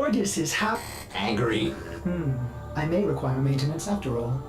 Gorgas is angry. I may require maintenance after all.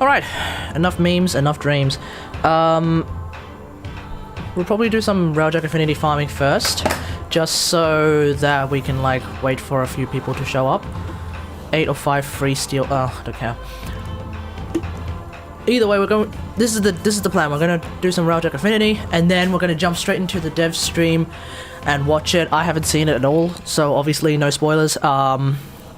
Alright, enough memes, enough dreams. We'll probably do some Railjack Affinity farming first, just so that we can like wait for a few people to show up. 8 or 5 free steel. I don't care. Either way, we're going. This is the plan. We're gonna do some Railjack Affinity, and then we're gonna jump straight into the dev stream and watch it. I haven't seen it at all, so obviously no spoilers.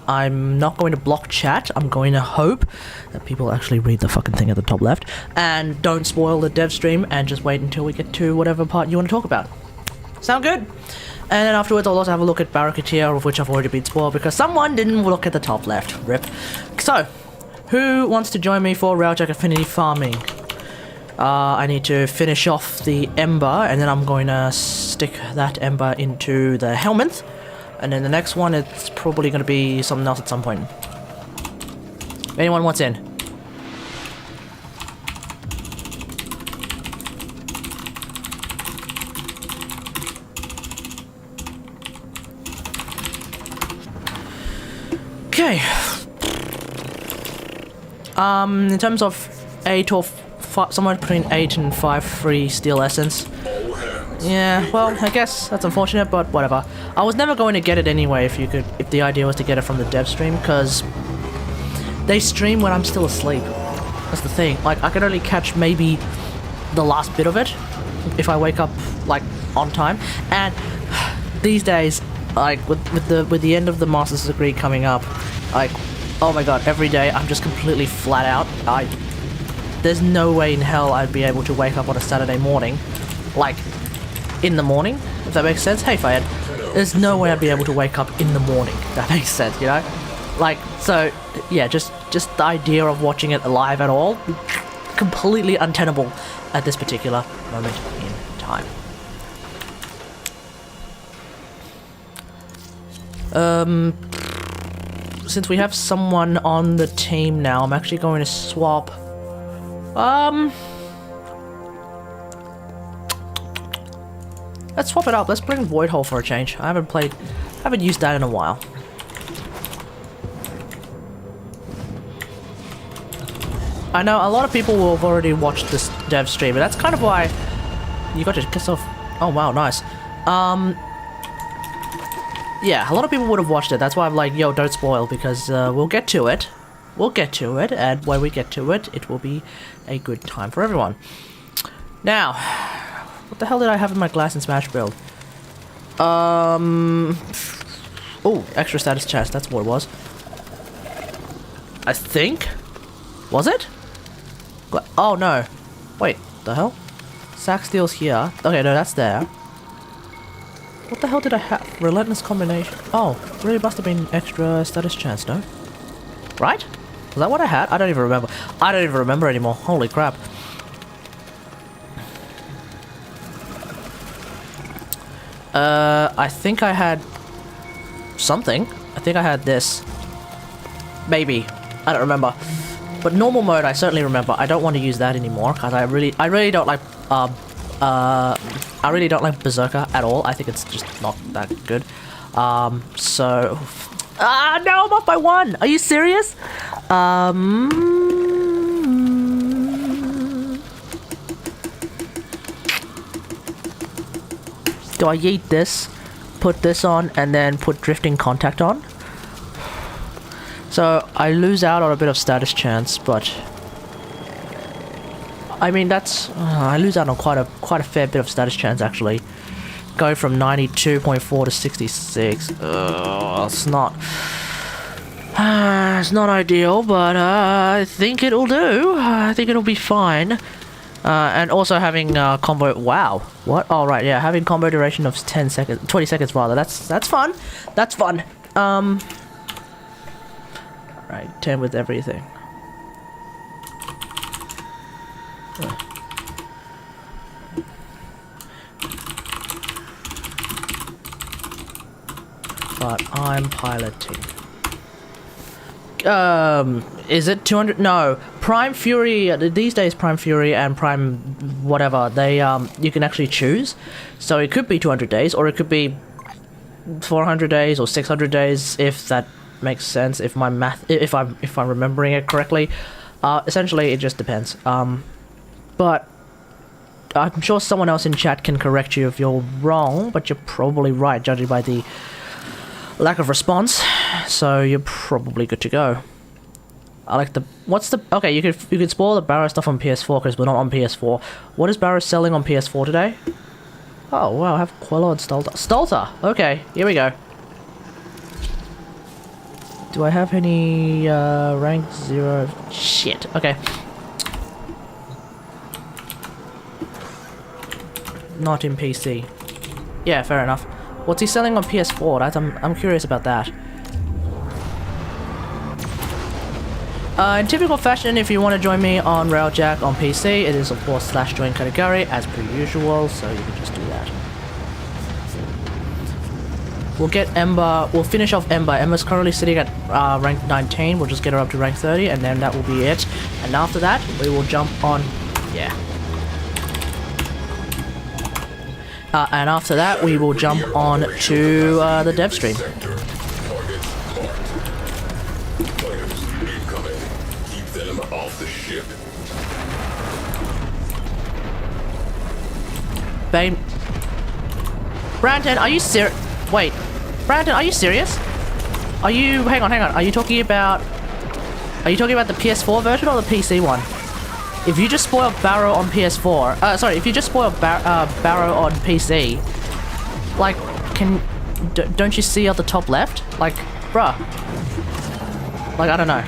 I'm not going to block chat. I'm going to hope that people actually read the fucking thing at the top left and don't spoil the dev stream and just wait until we get to whatever part you want to talk about. Sound good? And then afterwards I'll also have a look at Barracuda, of which I've already been spoiled because someone didn't look at the top left. Rip. So, who wants to join me for Railjack Affinity farming? I need to finish off the Ember, and then I'm going to stick that Ember into the helmet. And then the next one, it's probably going to be something else at some point. Anyone wants in? Okay. In terms of 8 or somewhere between 8 and 5 free steel essence. Yeah, well, I guess that's unfortunate, but whatever. I was never going to get it anyway if the idea was to get it from the dev stream, because they stream when I'm still asleep. That's the thing. Like, I can only catch maybe the last bit of it if I wake up, like, on time. And these days, like, with the end of the master's degree coming up, like, oh my god, every day I'm just completely flat out. There's no way in hell I'd be able to wake up on a Saturday morning, like, in the morning, if that makes sense. Hey, Fayed. There's no way I'd be able to wake up in the morning, if that makes sense, you know? Like, so, yeah, just the idea of watching it live at all, completely untenable at this particular moment in time. Since we have someone on the team now, I'm actually going to swap. Let's swap it up. Let's bring Void Hole for a change. I haven't used that in a while. I know a lot of people will have already watched this dev stream, and that's kind of why you got to kiss off. Oh wow, nice. Yeah, a lot of people would have watched it. That's why I'm like, yo, don't spoil, because we'll get to it. We'll get to it, and when we get to it, it will be a good time for everyone. Now, what the hell did I have in my Glass and Smash build? Oh, extra status chest, that's what it was. I think? Was it? Oh no. Wait, the hell? Sack Steel's here. Okay, no, that's there. What the hell did I have? Relentless Combination. Oh, really must have been extra status chance, no? Right? Was that what I had? I don't even remember. I don't even remember anymore. Holy crap. I think I had something. I think I had this. Maybe. I don't remember. But normal mode, I certainly remember. I don't want to use that anymore because I really don't like I really don't like Berserker at all. I think it's just not that good. So no, I'm off by 1. Are you serious? Do I yeet this, put this on, and then put Drifting Contact on? So I lose out on a bit of status chance, but I mean that's I lose out on quite a fair bit of status chance actually. Go from 92.4 to 66. It's not ideal, but I think it'll do. I think it'll be fine. And also having combo. Wow. What? Oh right, yeah. Having combo duration of 10 seconds, 20 seconds rather. That's fun. That's fun. Right, 10 with everything. But I'm piloting. Is it 200? No. Prime Fury, these days Prime Fury and Prime whatever, they, you can actually choose. So it could be 200 days, or it could be 400 days, or 600 days, if that makes sense, if my math, if I'm remembering it correctly. Essentially, it just depends. But I'm sure someone else in chat can correct you if you're wrong, but you're probably right, judging by the lack of response. So you're probably good to go. I like the... What's the... Okay, you could spoil the Barrow stuff on PS4 because we're not on PS4. What is Barrow selling on PS4 today? Oh, wow, I have Quello and Stolta. Stolta! Okay, here we go. Do I have any, rank 0? Shit, okay. Not in PC. Yeah, fair enough. What's he selling on PS4? I'm curious about that. In typical fashion, if you want to join me on Railjack on PC, it is of course /join Katagari as per usual, so you can just do that. We'll get Ember, we'll finish off Ember. Ember's currently sitting at rank 19, we'll just get her up to rank 30, and then that will be it. And after that, we will jump on, yeah. And after that, we will jump on to the DevStream. Bane. Brandon, are you serious? Wait. Brandon, are you serious? Are you... Hang on. Are you talking about... Are you talking about the PS4 version or the PC one? If you just spoil Barrow on PS4... sorry, if you just spoil Barrow on PC... Like, don't you see at the top left? Like, bruh. Like, I don't know.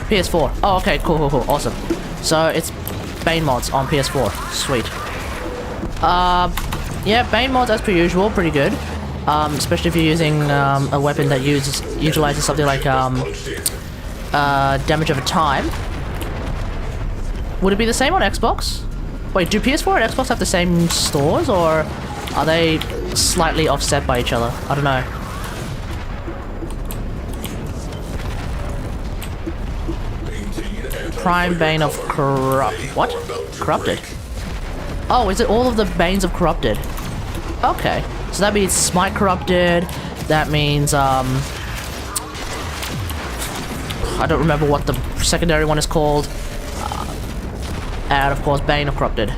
PS4. Oh, okay, cool. Awesome. So, it's Bane mods on PS4. Sweet. Yeah, Bane mods as per usual, pretty good. Especially if you're using a weapon that utilizes something like damage over time. Would it be the same on Xbox? Wait, do PS4 and Xbox have the same stores, or are they slightly offset by each other? I don't know. Prime Bane of what? Corrupted. Oh, is it all of the Banes of Corrupted? Okay. So that means Smite Corrupted. That means, I don't remember what the secondary one is called. And of course, Bane of Corrupted.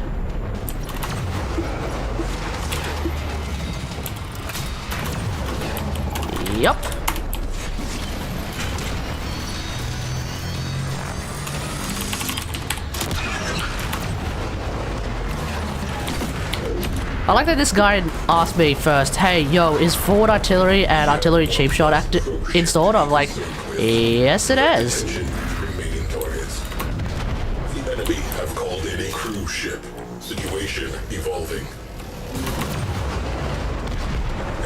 Yup. I like that this guy asked me first, hey, yo, is forward artillery and artillery cheap shot installed? I'm like, yes, it is. The enemy have called in a cruise ship. Situation evolving.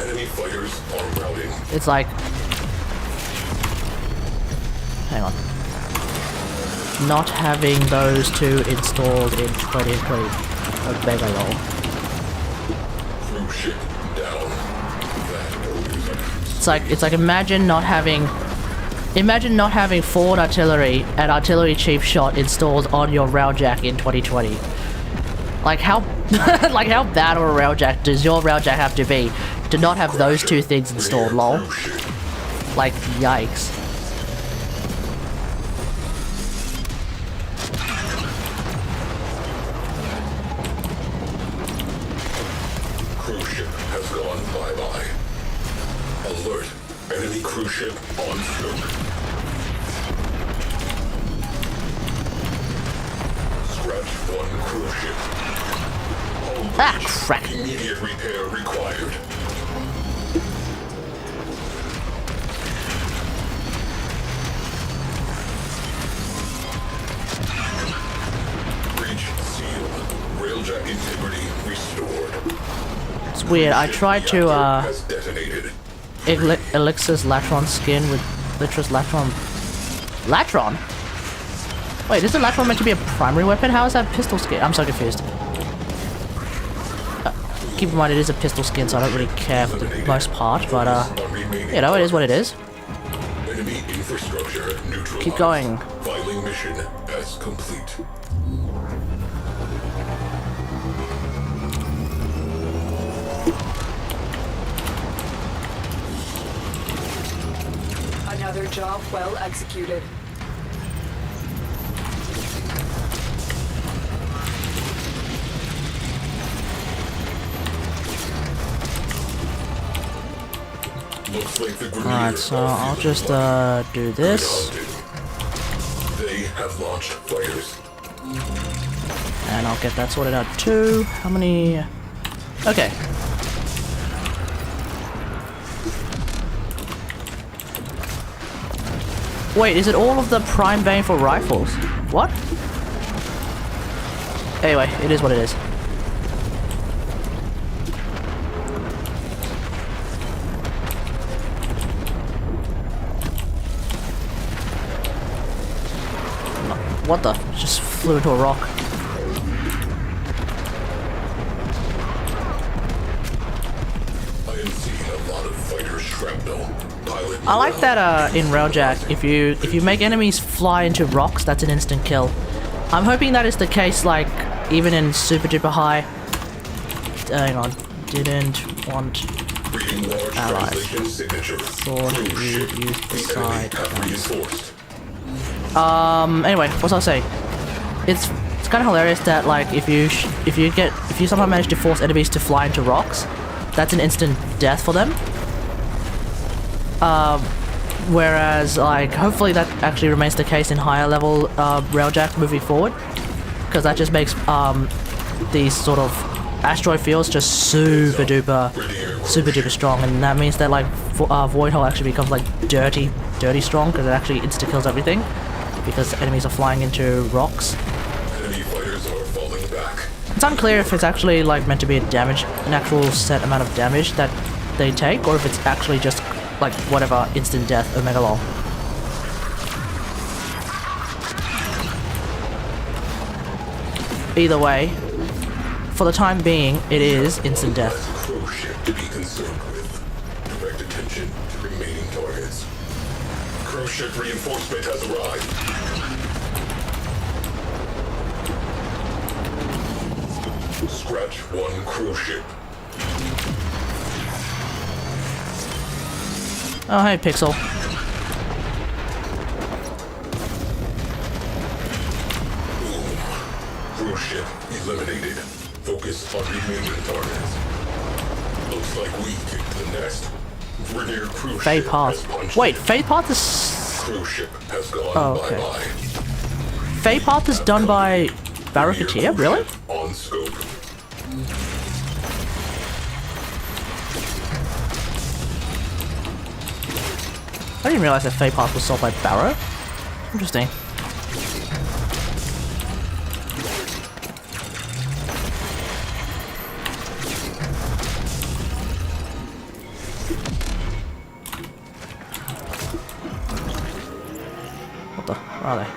Enemy fighters are routing. It's like, hang on. Not having those two installed in 2020. Mega lol. It's like imagine not having forward artillery and artillery cheap shot installed on your railjack in 2020. Like how like how bad of a railjack does your railjack have to be to not have those two things installed, lol? Like yikes. Cruise ship on scope. Scratch one cruise ship. Ah, crap. Immediate repair required. Breach sealed. Railjack integrity restored. It's weird. I tried to Has detonated. Elixir's Latron skin with Litra's Latron. Latron? Wait, is the Latron meant to be a primary weapon? How is that pistol skin? I'm so confused. Keep in mind it is a pistol skin, so I don't really care for the most part, but you know, it is what it is. Enemy infrastructure neutralized. Keep going. Filing mission as complete. Another job well executed. Looks like the Alright, so I'll just do this. They have launched fighters. And I'll get that sorted out too. How many? Okay. Wait, is it all of the prime vein for rifles? What? Anyway, it is what it is. What the? Just flew into a rock. I am seeing a lot of fighter shrapnel. Pilot I like that in Railjack, if you make enemies fly into rocks, that's an instant kill. I'm hoping that is the case, like, even in super duper high. Hang on. Didn't want allies. Thought you'd use the side. Anyway, what was I saying? It's kind of hilarious that, like, if you somehow manage to force enemies to fly into rocks, that's an instant death for them. Whereas, like, hopefully that actually remains the case in higher level Railjack moving forward, because that just makes these sort of asteroid fields just super duper strong, and that means that, like, Void Hole actually becomes, like, dirty strong, because it actually insta kills everything, because enemies are flying into rocks. Enemy fighters are falling back. It's unclear if it's actually, like, meant to be an actual set amount of damage that they take, or if it's actually just, like, whatever, instant death, Omega lol. Either way, for the time being, it is instant death. Crow ship to be concerned with. Direct attention to remaining targets. Crow ship reinforcement has arrived. Scratch one crow ship. Oh, hey, Pixel. Crow ship eliminated. Focus on remaining targets. Looks like we kicked the nest. Vernier crew Fade ship Path. has punched Wait, in. Fade Path is... Crew ship has gone Oh, okay. bye-bye. Fade Path is done by Barracuda, really? On scope. I didn't realize that Fade Path was solved by Barrow. Interesting. What the? Where are they?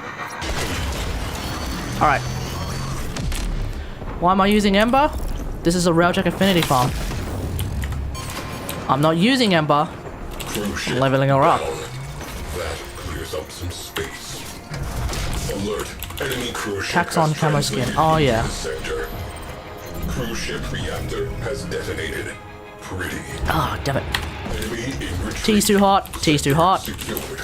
Alright. Why am I using Ember? This is a Railjack Affinity farm. I'm not using Ember. I'm leveling her up. That clears up some space. Alert! Enemy cruise ship Taxon has camo skin. translated Oh into yeah. the sector. Cruise ship reactor has detonated. Pretty. Ah, damn it. Enemy in retreat. Tea's too hot. Tea's too hot. Secured.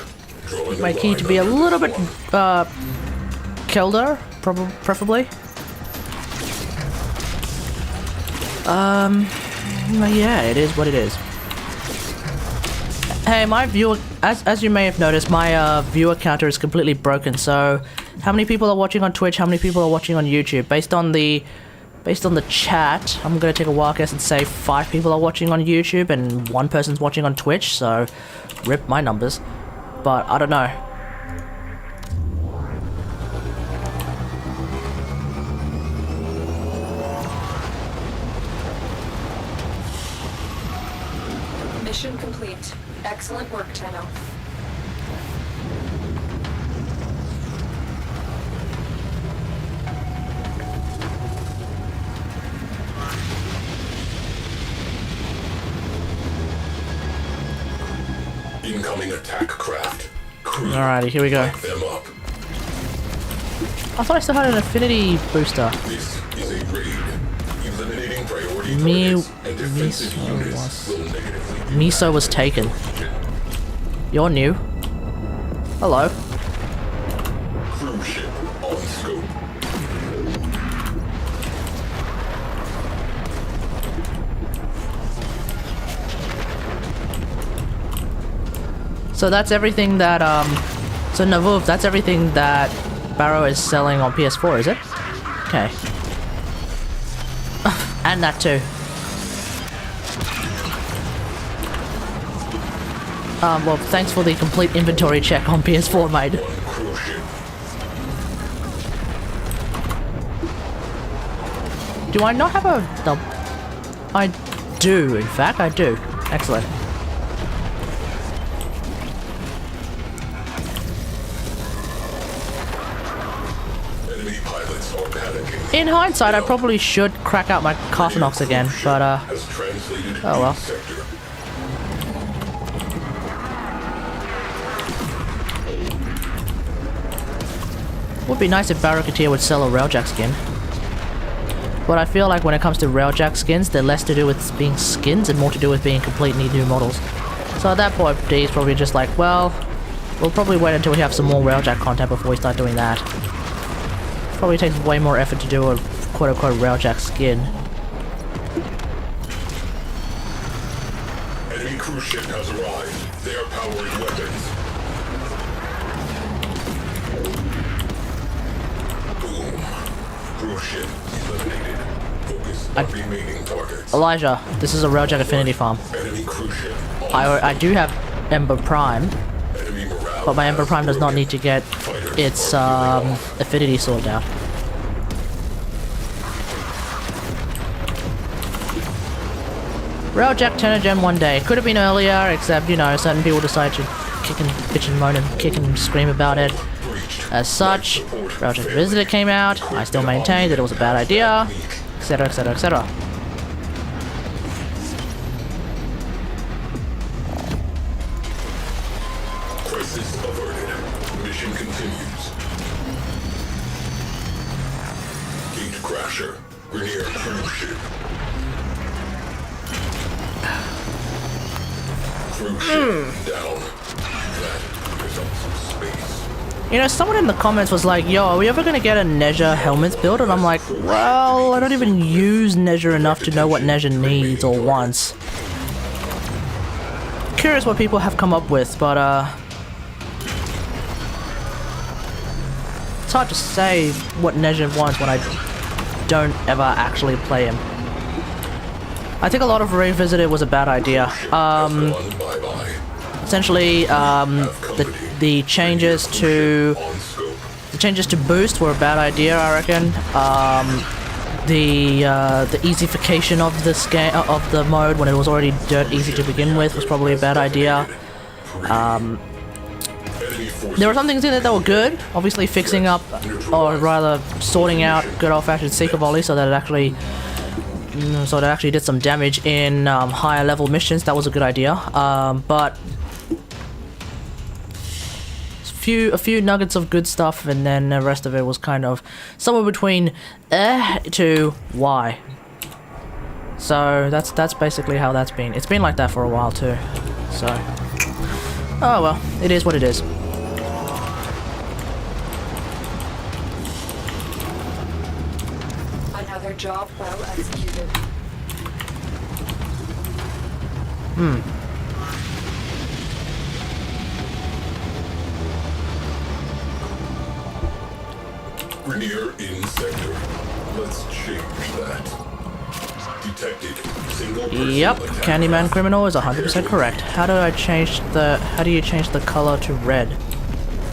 Drawing My a key line to be a under little this bit one. killed preferably. Yeah, it is what it is. Hey, my viewer, as you may have noticed, my viewer counter is completely broken. So, how many people are watching on Twitch? How many people are watching on YouTube? Based on the chat, I'm gonna take a wild guess and say 5 people are watching on YouTube and 1 person's watching on Twitch. So, rip my numbers. But I don't know. Mission complete. Excellent work, Tenno. Incoming attack craft. Crew, Alrighty, here we go. back them up. I thought I still had an affinity booster. This is a raid. Eliminating priority Me- targets and defensive Miso units was- will negatively Miso was taken. You're new. Hello. Cruise ship on scope. So that's everything that, so Navuf, that's everything that Barrow is selling on PS4, is it? Okay. And that too. Well, thanks for the complete inventory check on PS4, mate. Cruise ship. Do I not have a... No. I do, in fact, I do. Excellent. Enemy pilots are panicking. In hindsight, I probably should crack out my Carthenox again, but, Has translated oh well. sector. Would be nice if Barracuteer would sell a Railjack skin. But I feel like when it comes to Railjack skins, they're less to do with being skins and more to do with being completely new models. So at that point, D's probably just like, well, we'll probably wait until we have some more Railjack content before we start doing that. Probably takes way more effort to do a quote-unquote Railjack skin. Enemy cruise ship has arrived. They are powering weapons. Boom. Cruise ship eliminated. Focus on remaining targets. Elijah, this is a Railjack affinity farm. Enemy cruise ship on I do have Ember Prime, enemy morale. but my Ember Prime does not need to get Fighters its are moving off. affinity sorted out. Railjack 10 gen one day. Could have been earlier, except, you know, certain people decide to kick and bitch and moan and kick and scream about it. Breached. As such, Railjack Visitor came out. I still maintain that it was a bad idea, etc, etc, etc. Crisis averted. Mission continues. Gate crasher. Grenier cruise ship. Cruise ship down. That results some space. You know, someone in the comments was like, yo, are we ever gonna get a Nezha helmets build? And I'm like, well, I don't even use Nezha enough to know what Nezha needs or wants. Curious what people have come up with, but it's hard to say what Nezha wants when I don't ever actually play him. I think a lot of Revisited was a bad idea. F1 bye-bye. Essentially, the changes to On scope. boost were a bad idea, I reckon. The easyfication of this game of the mode when it was already dirt easy to begin with was probably a bad idea. Enemy forces There were some things in it that were good. Obviously, fixing up, or rather, sorting out good old-fashioned Seeker Volley so that it actually did some damage in higher level missions. That was a good idea. But a few nuggets of good stuff, and then the rest of it was kind of somewhere between to why. So that's basically how that's been. It's been like that for a while too. So, oh well, it is what it is. Another job well executed. Grenier in sector. Let's change that. Detected. Single person Yep, attack. Candyman Criminal is 100% correct. How do you change the color to red?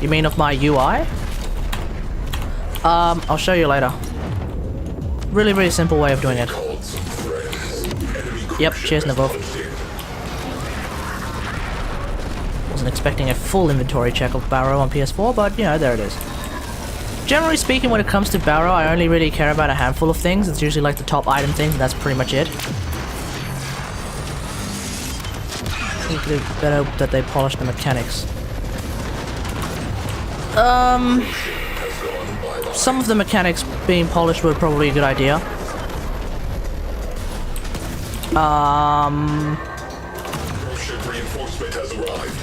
You mean of my UI? I'll show you later. Really, really simple way of doing it. Called some friends. Enemy Yep, cruise cheers, ship Navo. has launched in. Wasn't expecting a full inventory check of Barrow on PS4, but you know, there it is. Generally speaking, when it comes to Barrow, I only really care about a handful of things. It's usually like the top item things, and that's pretty much it. I think it's better that they polish the mechanics. Some of the mechanics being polished were probably a good idea. Ship reinforcement has arrived.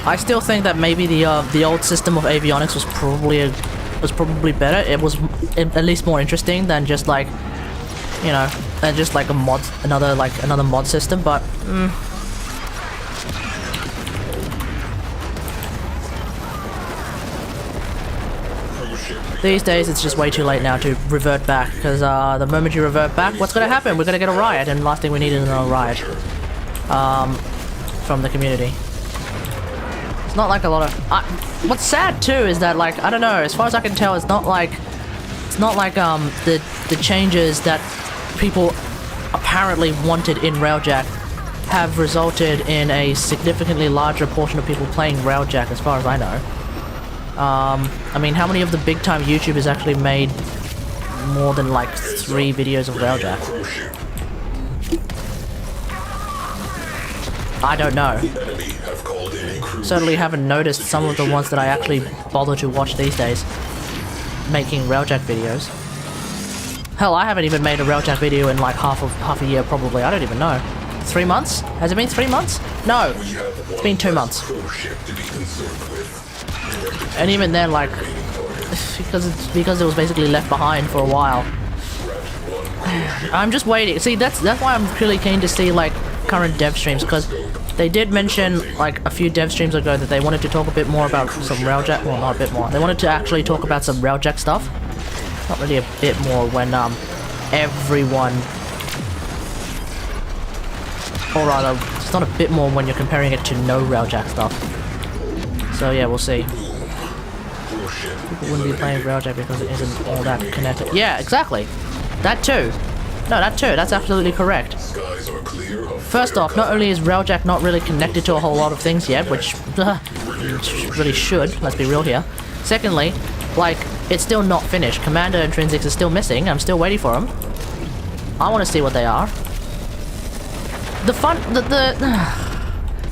I still think that maybe the old system of avionics was probably better. It was at least more interesting than just like, you know, than just like a mod, another mod system. But these days it's just way too late now to revert back, because the moment you revert back, what's gonna happen? We're gonna get a riot, and the last thing we need is another riot from the community. It's not like a lot of... what's sad too is that, like, I don't know, as far as I can tell, it's not like the changes that people apparently wanted in Railjack have resulted in a significantly larger portion of people playing Railjack, as far as I know. I mean, how many of the big time YouTubers actually made more than like 3 videos of Railjack? I don't know. Certainly haven't noticed some of the ones that I actually bother to watch these days making Railjack videos. Hell, I haven't even made a Railjack video in like half a year probably. I don't even know. 3 months? Has it been 3 months? No, it's been 2 months. And even then, like, because it was basically left behind for a while. I'm just waiting. See, that's why I'm really keen to see like current dev streams, because they did mention like a few dev streams ago that they wanted to talk a bit more about some Railjack. Well, not a bit more. They wanted to actually talk about some Railjack stuff. Not really a bit more when everyone, or rather, it's not a bit more when you're comparing it to no Railjack stuff. So yeah, we'll see. People wouldn't be playing Railjack because it isn't all that connected. Yeah, exactly. That too. No, that too. That's absolutely correct. First off, not only is Railjack not really connected to a whole lot of things yet, which really should, let's be real here. Secondly, like, it's still not finished. Commander Intrinsics is still missing. I'm still waiting for them. I want to see what they are.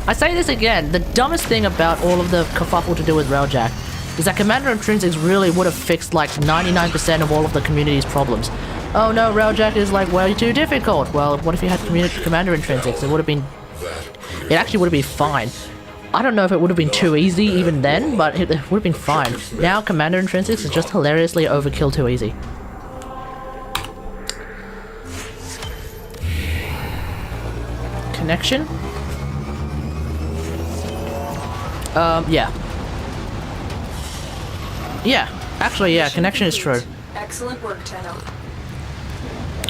I say this again, the dumbest thing about all of the kerfuffle to do with Railjack is that Commander Intrinsics really would have fixed like 99% of all of the community's problems. Oh no, Railjack is like way too difficult. Well, what if you had Commander Intrinsics? It would have been... It actually would have been fine. I don't know if it would have been too easy even then, but it would have been fine. Now Commander Intrinsics is just hilariously overkill too easy. Connection? Yeah. Yeah, actually, yeah, connection is true. Excellent work, Tenno.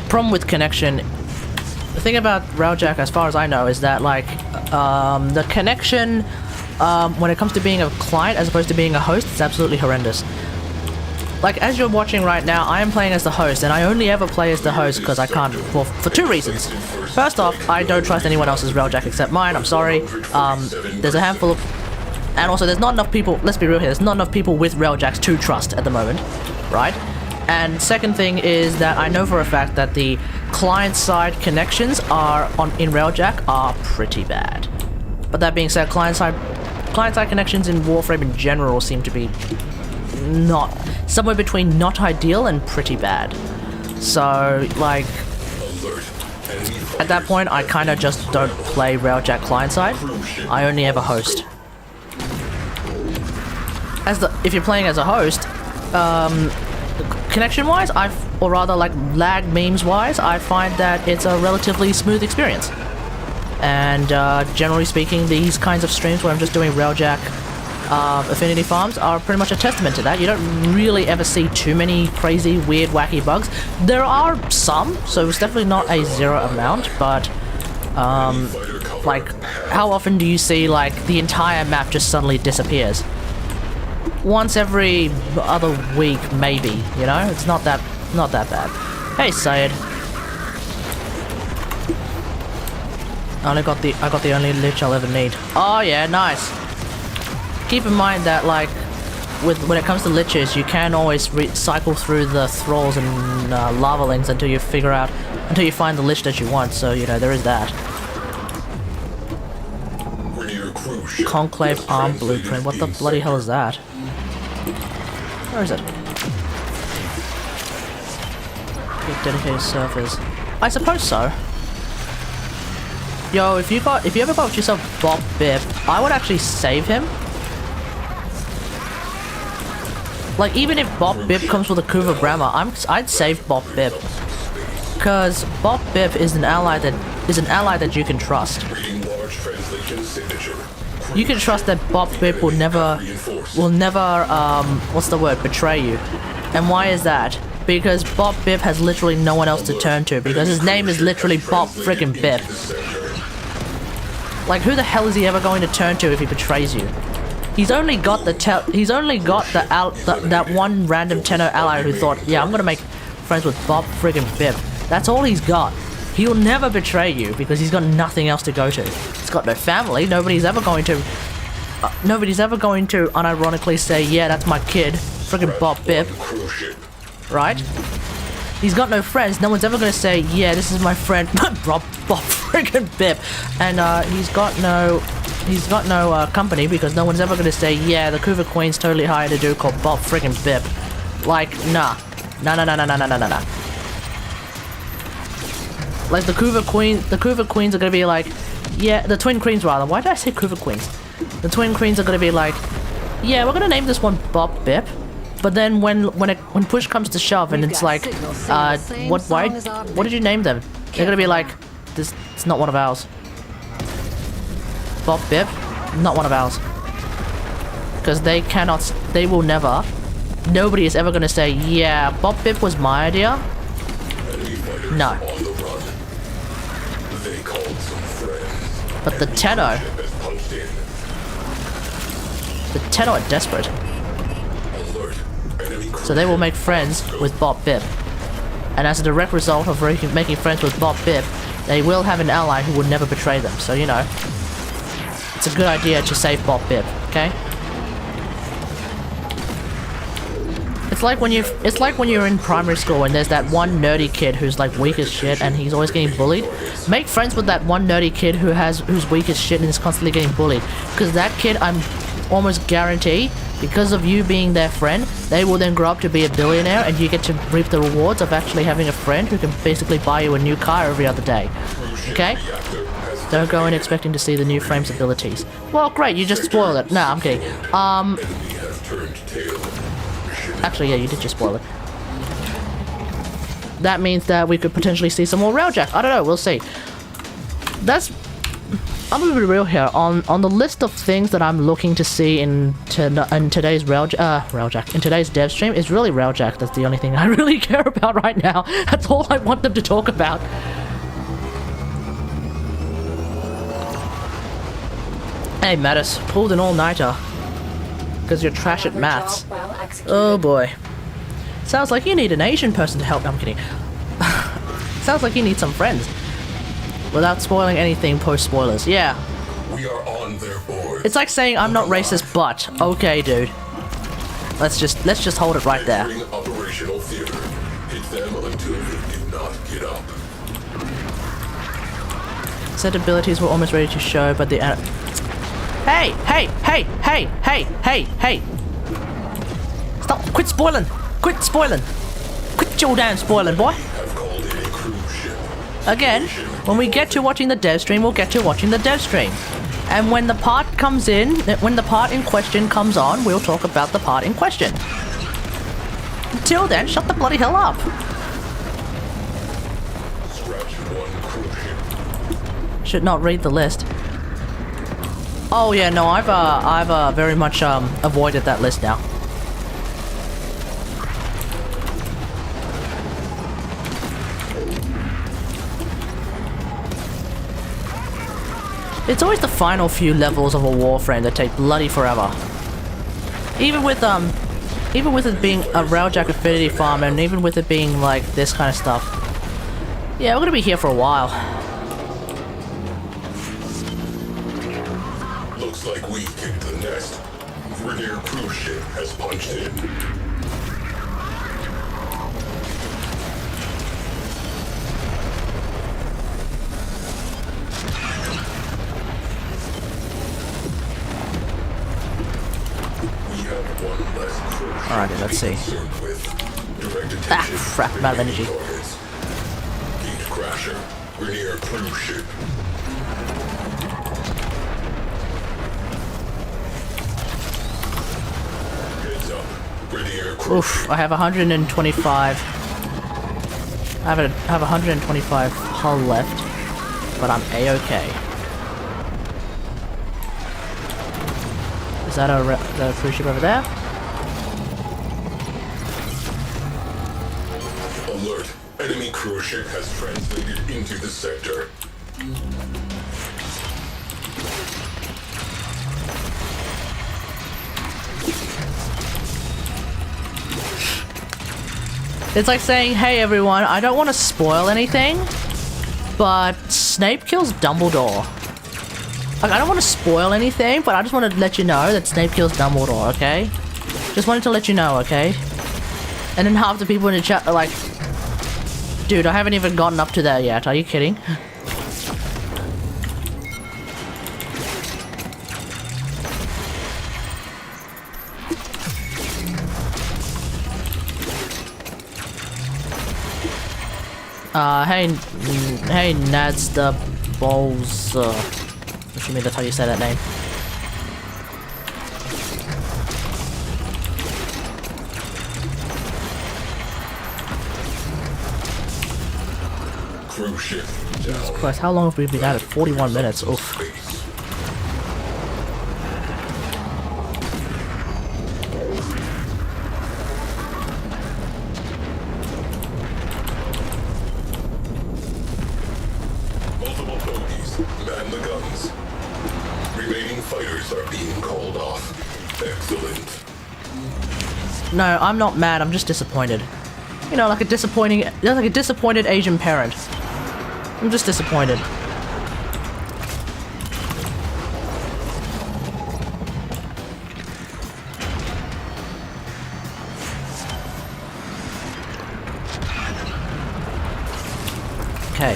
Problem with connection, the thing about Railjack, as far as I know, is that, like, the connection, when it comes to being a client as opposed to being a host, it's absolutely horrendous. Like, as you're watching right now, I am playing as the host, and I only ever play as the host because I can't, well, for 2 reasons. First off, I don't trust anyone else's Railjack except mine, I'm sorry. There's a handful of... And also, there's not enough people, let's be real here, there's not enough people with Railjacks to trust at the moment, right? And second thing is that I know for a fact that the client-side connections in Railjack are pretty bad. But that being said, client-side connections in Warframe in general seem to be not, somewhere between not ideal and pretty bad. So, like, at that point, I kind of just don't play Railjack client-side. I only ever host. If you're playing as a host, connection-wise, or rather like lag memes-wise, I find that it's a relatively smooth experience. And generally speaking, these kinds of streams where I'm just doing Railjack affinity farms are pretty much a testament to that. You don't really ever see too many crazy, weird, wacky bugs. There are some, so it's definitely not a zero amount, but like, how often do you see like the entire map just suddenly disappears? Once every other week, maybe, you know? It's not that bad. Hey, Syed. I got the only lich I'll ever need. Oh yeah, nice. Keep in mind that, like, when it comes to liches, you can always cycle through the thralls and lavalings until you find the lich that you want. So, you know, there is that. Conclave arm blueprint. What the bloody hell is that? Where is it? Dedicated servers. I suppose so. Yo, if you ever got yourself Bob Bibb, I would actually save him. Like, even if Bob Bibb comes with a Kuva Brahma, I'd save Bob Bibb. Because Bob Bibb is an ally that you can trust. You can trust that Bob Bibb will never what's the word, betray you. And why is that? Because Bob Bibb has literally no one else to turn to, because his name is literally Bob friggin' Bibb. Like, who the hell is he ever going to turn to if he betrays you? He's only got that one random tenor ally who thought, yeah, I'm gonna make friends with Bob friggin' Bibb. That's all he's got. He'll never betray you because he's got nothing else to go to. He's got no family. Nobody's ever going to unironically say, yeah, that's my kid, friggin' Bob Bibb. Right? He's got no friends. No one's ever gonna say, yeah, this is my friend Bob friggin' Bibb. And he's got no company, because no one's ever gonna say, yeah, the Kuva Queen's totally hired a dude called Bob friggin' Bibb. Like, nah. Nah. Like, the Kuva Queens are gonna be like, yeah, the Twin Queens rather. Why did I say Kuva Queens? The Twin Queens are gonna be like, yeah, we're gonna name this one Bob Bibb. But then when push comes to shove and it's like, what did you name them? They're gonna be like, it's not one of ours. Bob Bibb, not one of ours. Because they will never, nobody is ever gonna say, yeah, Bob Bibb was my idea. No. But the Tenno are desperate. So they will make friends with Bob Bibb. And as a direct result of making friends with Bob Bibb, they will have an ally who will never betray them. So, you know, it's a good idea to save Bob Bibb, okay? It's like when you're in primary school and there's that one nerdy kid who's like weak as shit and he's always getting bullied. Make friends with that one nerdy kid who's weak as shit and is constantly getting bullied. Because that kid, I'm almost guarantee, because of you being their friend, they will then grow up to be a billionaire and you get to reap the rewards of actually having a friend who can basically buy you a new car every other day. Okay? Don't go in expecting to see the new frame's abilities. Well, great, you just spoiled it. Nah, I'm kidding. Actually, yeah, you did just spoil it. That means that we could potentially see some more Railjack. I don't know, we'll see. I'm gonna be real here. On the list of things that I'm looking to see in today's Railjack, in today's dev stream, is really Railjack. That's the only thing I really care about right now. That's all I want them to talk about. Hey, Mattis, pulled an all-nighter. Because you're trash at maths. Oh boy. Sounds like you need an Asian person to help. No, I'm kidding. Sounds like you need some friends. Without spoiling anything post-spoilers. Yeah. We are on their board. It's like saying I'm not racist, but okay, dude. Let's just hold it right there. Operational theater. Hit them until they do not get up. Set abilities were almost ready to show, but the Hey! Stop! Quit spoiling! Quit spoiling! Quit your damn spoiling, boy! Again, when we get to watching the dev stream, we'll get to watching the dev stream. And when the part comes in, when the part in question comes on, we'll talk about the part in question. Until then, shut the bloody hell up! Should not read the list. Oh yeah, no, I've very much avoided that list now. It's always the final few levels of a Warframe that take bloody forever. Even with it being a Railjack affinity farm, and even with it being like this kind of stuff. Yeah, we're gonna be here for a while. Looks like we kicked the nest. Vernier cruise ship has punched in. Alrighty, let's see. Ah, crap, I'm out of energy. Gate crasher. Vernier cruise ship. Oof, I have 125. I have 125 hull left, but I'm a-okay. Is that the cruise ship over there? Alert! Enemy cruise ship has translated into the sector. It's like saying, hey everyone, I don't want to spoil anything, but Snape kills Dumbledore. Like, I don't want to spoil anything, but I just want to let you know that Snape kills Dumbledore, okay? Just wanted to let you know, okay? And then half the people in the chat are like, dude, I haven't even gotten up to that yet, are you kidding? Hey, Nads the Balls, assuming that's how you say that name. Cruise ship down. Christ, how long have we been at it? 41 minutes, oof. No, I'm not mad, I'm just disappointed. You know, like a disappointed Asian parent. I'm just disappointed. Okay.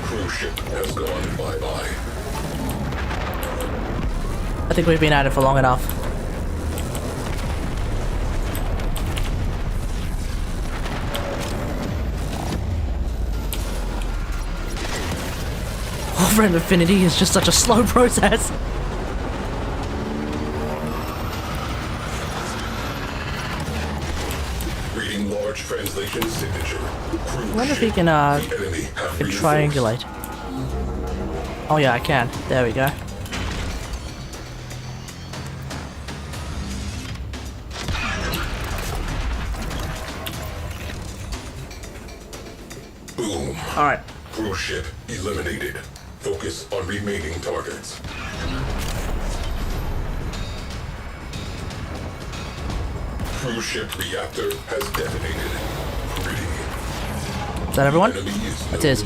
Cruise ship has gone bye-bye. I think we've been at it for long enough. WARFRAME Affinity is just such a slow process. Reading large translation signature. I wonder if he can triangulate. Oh yeah, I can. There we go. Boom. Alright. Cruise ship eliminated. Focus on remaining targets. Cruise ship reactor has detonated. Pretty. Is that everyone? It is.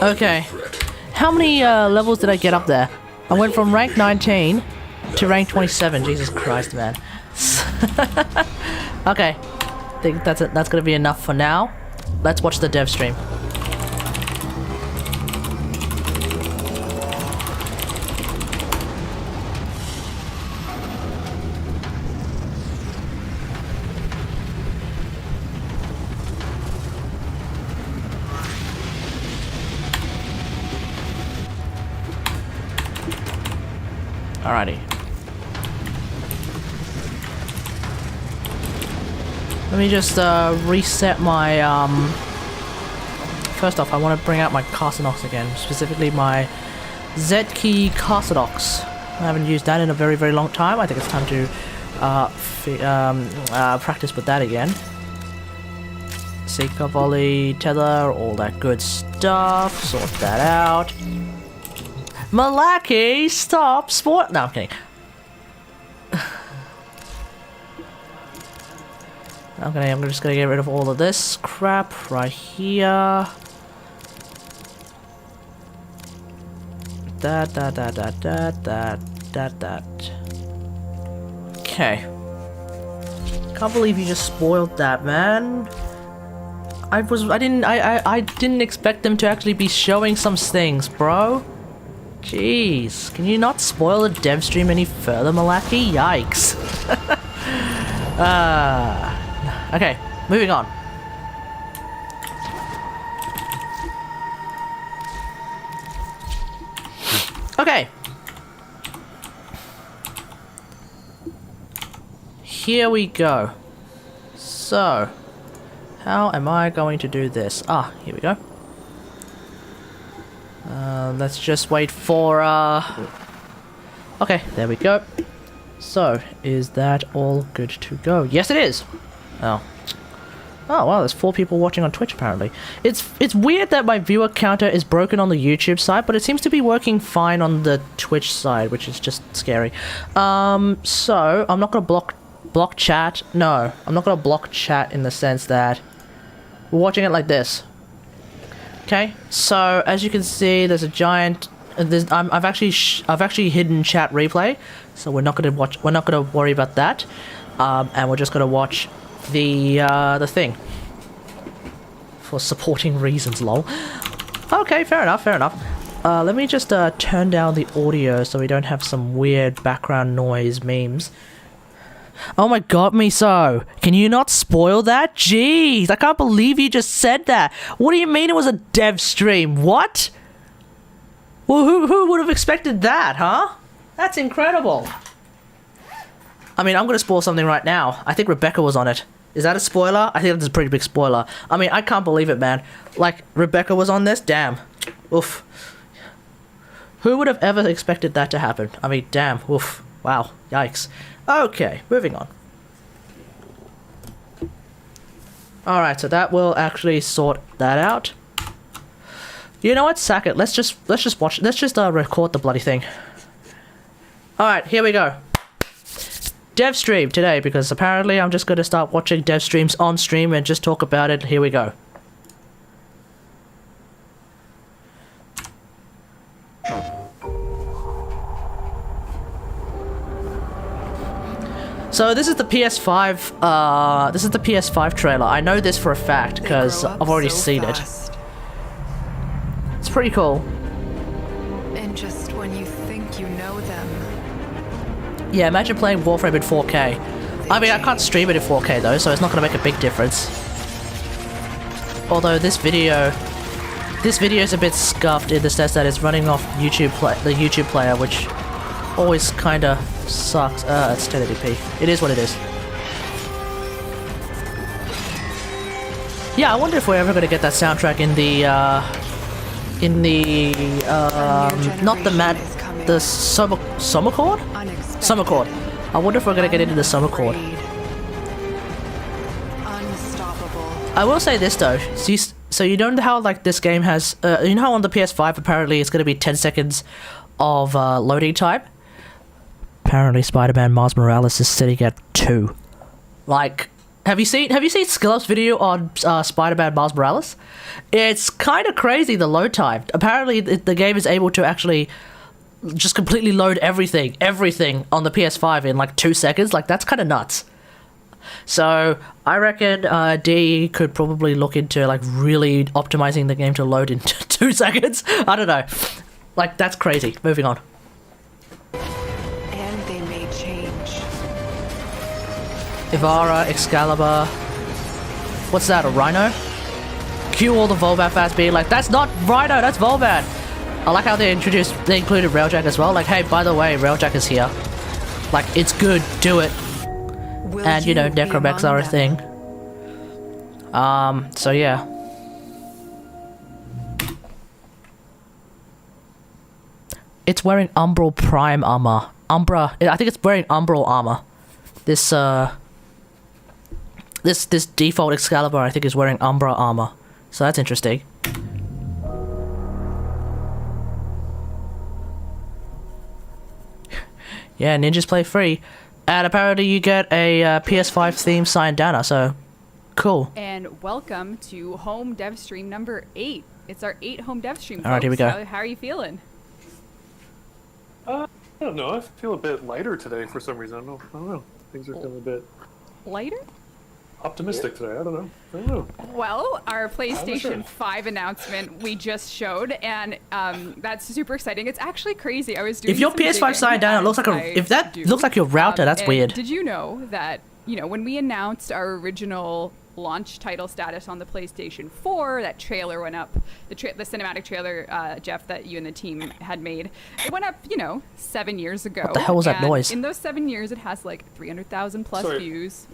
Okay. How many levels did I get up there? I went from rank 19 to rank 27. Jesus Christ, man. Okay. I think that's it. That's gonna be enough for now. Let's watch the dev stream. Alrighty. Let me just reset my first off, I want to bring out my Carcinox again, specifically my Z-key Carcinox. I haven't used that in a very, very long time. I think it's time to practice with that again. Seeker volley, tether, all that good stuff. Sort that out. Malaki, stop sport. No, I'm kidding. I'm just gonna get rid of all of this crap right here. That. Okay. Can't believe you just spoiled that, man. I didn't expect them to actually be showing some things, bro. Jeez, can you not spoil the dev stream any further, Malaki? Yikes. Okay, moving on. Okay. here we go. So, how am I going to do this? Ah, here we go. Let's just wait for, okay, there we go. So, is that all good to go? Yes, it is! Oh. Oh, wow, there's 4 people watching on Twitch, apparently. It's weird that my viewer counter is broken on the YouTube side, but it seems to be working fine on the Twitch side, which is just scary. So, I'm not gonna block chat. No, I'm not gonna block chat in the sense that we're watching it like this. Okay, so as you can see, there's a giant. I've actually hidden chat replay, so we're not gonna watch. We're not gonna worry about that, and we're just gonna watch the thing for supporting reasons. Lol. Okay, fair enough. Fair enough. Let me just turn down the audio so we don't have some weird background noise memes. Oh my god, Miso! Can you not spoil that? Jeez, I can't believe you just said that! What do you mean it was a dev stream? What? Well, who would have expected that, huh? That's incredible! I mean, I'm gonna spoil something right now. I think Rebecca was on it. Is that a spoiler? I think that's a pretty big spoiler. I mean, I can't believe it, man. Like, Rebecca was on this? Damn. Oof. Who would have ever expected that to happen? I mean, damn. Oof. Wow. Yikes. Okay, moving on. Alright, so that will actually sort that out. You know what? Sack it. Let's just watch. Let's just record the bloody thing. Alright, here we go. DevStream today, because apparently I'm just going to start watching DevStreams on stream and just talk about it. Here we go. So this is the PS5, this is the PS5 trailer. I know this for a fact because I've already seen it. It's pretty cool. And just when you think you know them. Yeah, imagine playing WARFRAME in 4K. I mean, I can't stream it in 4K though, so it's not going to make a big difference. Although this video is a bit scuffed in the sense that it's running off the YouTube player, which always kind of sucks. It's 1080p. It is what it is. Yeah, I wonder if we're ever going to get that soundtrack in the summer chord? Summer chord. I wonder if we're going to get into the summer chord. I will say this though. So you know how like this game has, you know how on the PS5 apparently it's going to be 10 seconds of loading time? Apparently Spider-Man Miles Morales is sitting at 2. Like, have you seen Skillup's video on Spider-Man Miles Morales? It's kind of crazy, the load time. Apparently the game is able to actually just completely load everything on the PS5 in like 2 seconds. Like, that's kind of nuts. So I reckon D could probably look into like really optimizing the game to load in 2 seconds. I don't know. Like, that's crazy. Moving on. And they may change. Ivara, Excalibur. What's that, a Rhino? Cue all the Volbat fans being like, that's not Rhino, that's Volbat. I like how they included Railjack as well. Like, hey, by the way, Railjack is here. Like, it's good, do it. And, you know, necromechs are a thing. So yeah. It's wearing Umbral Prime armor. I think it's wearing Umbral armor. This default Excalibur, I think, is wearing Umbra armor. So that's interesting. Yeah, ninjas play free. And apparently you get a PS5 themed Syandana, so cool. And welcome to Home Dev Stream number 8. It's our 8 Home Dev Stream. All right, here we go. How are you feeling? I don't know. I feel a bit lighter today for some reason. I don't know. Things are feeling a bit Lighter? optimistic today. I don't know. Well, our sure. PlayStation 5 announcement we just showed, and that's super exciting. It's actually crazy. I was doing If your some PS5 digging, Syandana as looks like I that do. looks like your router, that's And weird. Did you know that, you know, when we announced our original launch title status on the PlayStation 4. That trailer went up, the cinematic trailer, Jeff, that you and the team had made. It went up, 7 years ago. What the hell was that and noise? In those 7 years, it has like 300,000 plus Sorry. views.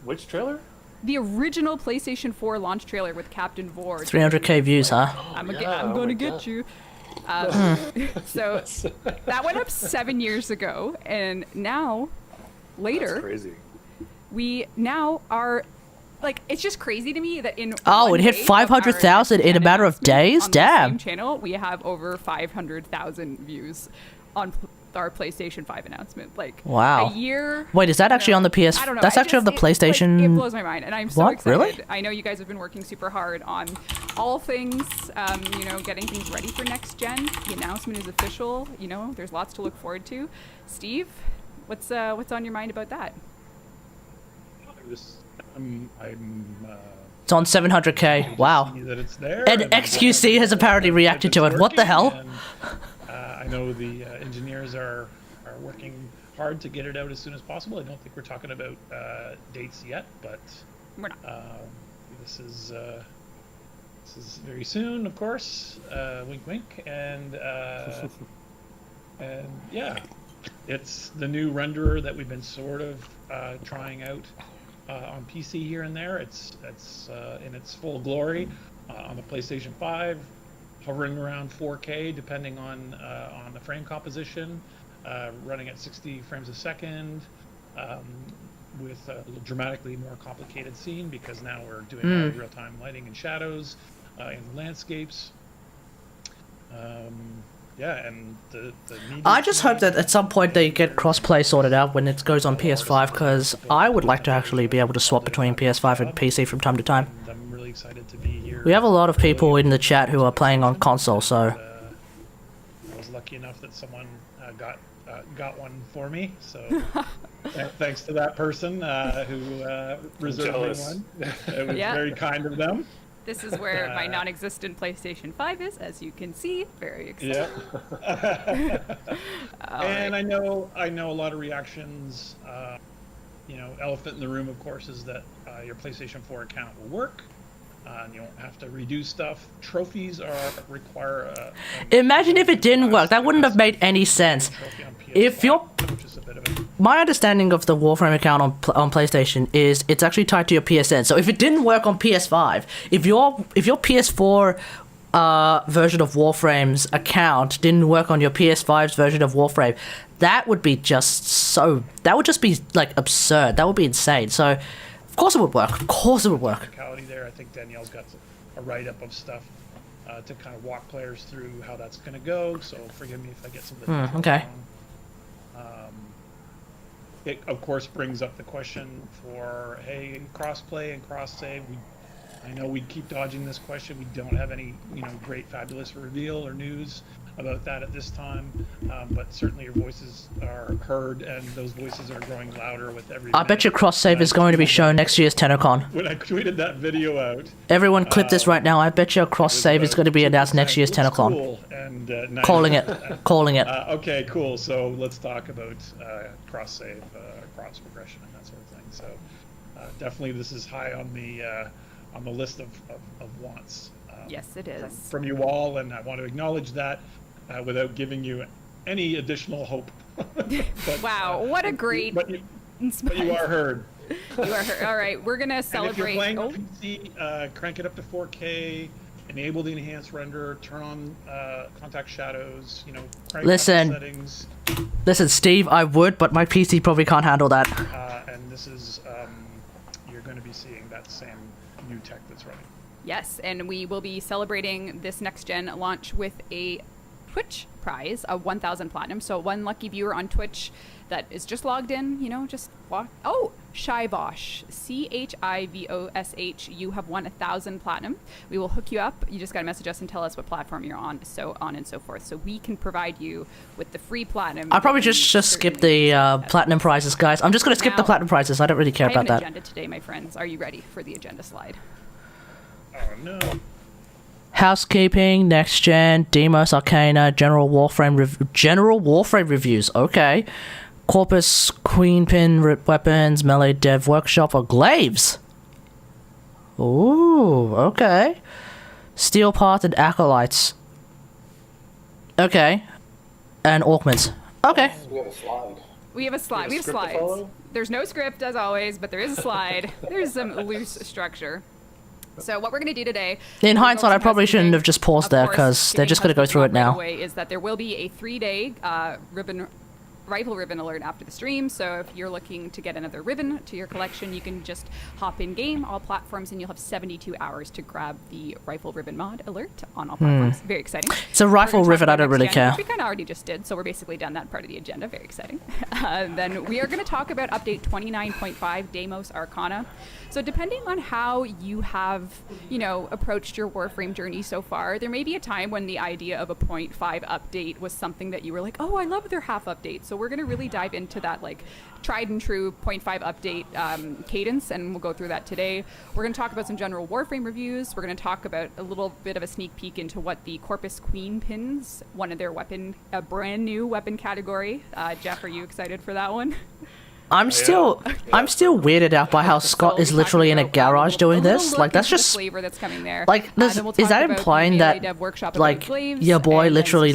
Which trailer? The original PlayStation 4 launch trailer with Captain Vord. 300k views, huh? I'm Yeah, gonna oh my get God. you. So that went up 7 years ago, and now, later, That's crazy. we now are like, it's just crazy to me that in Oh, one it hit day of 500,000 our in a matter of announcement days? on the Damn. same channel, we have over 500,000 views on our PlayStation 5 announcement. Like, Wow. a year. Wait, is that actually on the PS? I don't know. That's actually on the It PlayStation. blows my mind, and I'm so What? excited. Really? I know you guys have been working super hard on all things, getting things ready for next gen. The announcement is official. There's lots to look forward to. Steve, what's on your mind about that? I'm It's on 700k. Wow. see that it's there. And XQC has apparently reacted to it. What the hell? And, I know the engineers are working hard to get it out as soon as possible. I don't think we're talking about dates yet, but We're not. this is very soon, of course. Wink, wink, and yeah, it's the new renderer that we've been sort of trying out on PC here and there. It's in its full glory on the PlayStation 5, hovering around 4K depending on the frame composition, running at 60 frames a second, with a dramatically more complicated scene because now we're doing real-time lighting and shadows in landscapes. Yeah, and the I just hope that at some point they get crossplay sorted out when it goes on PS5, because I would like to actually be able to swap between PS5 and PC from time to time. And I'm really excited to be here. We have a lot of people in the chat who are playing on console, so I was lucky enough that someone got one for me, so thanks to that person who reserved me jealous. one. It was Yeah. very kind of them. This is where my non-existent PlayStation 5 is, as you can see. Very excited. Yeah. All And right. I know a lot of reactions. Elephant in the room, of course, is that your PlayStation 4 account will work. And you won't have to redo stuff. Trophies require. imagine if it didn't work. That wouldn't have made any sense. Trophy on PS5, If you're which is a bit of a My understanding of the WARFRAME account on PlayStation is it's actually tied to your PSN. So if it didn't work on PS5, if your PS4 version of Warframe's account didn't work on your PS5's version of Warframe, that would be that would just be like absurd. That would be insane. So of course it would work. Of course it would work. technicality there. I think Danielle's got a write-up of stuff to kind of walk players through how that's going to go. So forgive me if I get some of the details okay. wrong. It of course brings up the question for, hey, crossplay and cross-save. I know we keep dodging this question. We don't have any, great fabulous reveal or news about that at this time, but certainly your voices are heard, and those voices are growing louder with every. I bet your minute. cross-save is going to be shown next year's TennoCon. When I tweeted that video out, Everyone clip this right now. I bet your cross-save is going to be announced next year's Looks TennoCon. cool, and, Calling it. Calling it. Okay, cool. So let's talk about cross-save, cross-progression, and that sort of thing. So definitely, this is high on the list of wants. Yes, it is. From you all, and I want to acknowledge that without giving you any additional hope. But, Wow, what a great. But you are heard. You are her. All right, we're gonna And if you're celebrate. playing Oh, on PC, crank it up to 4K, enable the enhanced render, turn on contact shadows, crank Listen. up the settings. Listen, Steve, I would, but my PC probably can't handle that. And this is, you're going to be seeing that same new tech that's running. yes, and we will be celebrating this next gen launch with a Twitch prize of 1,000 platinum. So one lucky viewer on Twitch that is just logged in, just walk. Oh, Shivosh, Chivosh, you have won 1,000 platinum. We will hook you up. You just got to message us and tell us what platform you're on, so on and so forth. So we can provide you with the free platinum. I'll probably that you just skip certainly the need. platinum prizes, guys. I'm just going to skip the Now, platinum prizes. I don't really care I have about an that. agenda today, my friends. Are you ready for the agenda slide? Oh, no. Housekeeping, next gen, Demos, Arcana, General Warframe reviews. Okay. Corpus, Queenpin, Rip Weapons, Melee Dev Workshop, or Glaives. Ooh, okay. Steel path and acolytes. Okay. And augments. Okay. We have a slide. We have a slide. We have script to slides. follow? There's no script as always, but there is a slide. There's some loose structure. So what we're going to do today... In hindsight, I probably shouldn't have just paused there, because they're just going to go through it now. Way is that there will be a 3-day rifle ribbon alert after the stream, so if you're looking to get another ribbon to your collection, you can just hop in game, all platforms, and you'll have 72 hours to grab the rifle ribbon mod alert on all platforms. Very exciting. It's a rifle ribbon, I don't really care. We kind of already just did, so we're basically done that part of the agenda. Very exciting. Then we are going to talk about update 29.5, Deimos Arcana. So depending on how you have, approached your Warframe journey so far, there may be a time when the idea of a 0.5 update was something that you were like, oh, I love their half update. So we're going to really dive into that tried and true 0.5 update cadence, and we'll go through that today. We're going to talk about some general Warframe reviews. We're going to talk about a little bit of a sneak peek into what the Corpus Queen pins, one of their a brand new weapon category. Jeff, are you excited for that one? I'm still weirded out by how Scott is literally in a garage doing this. That's just flavor that's coming there. Is that implying that your boy literally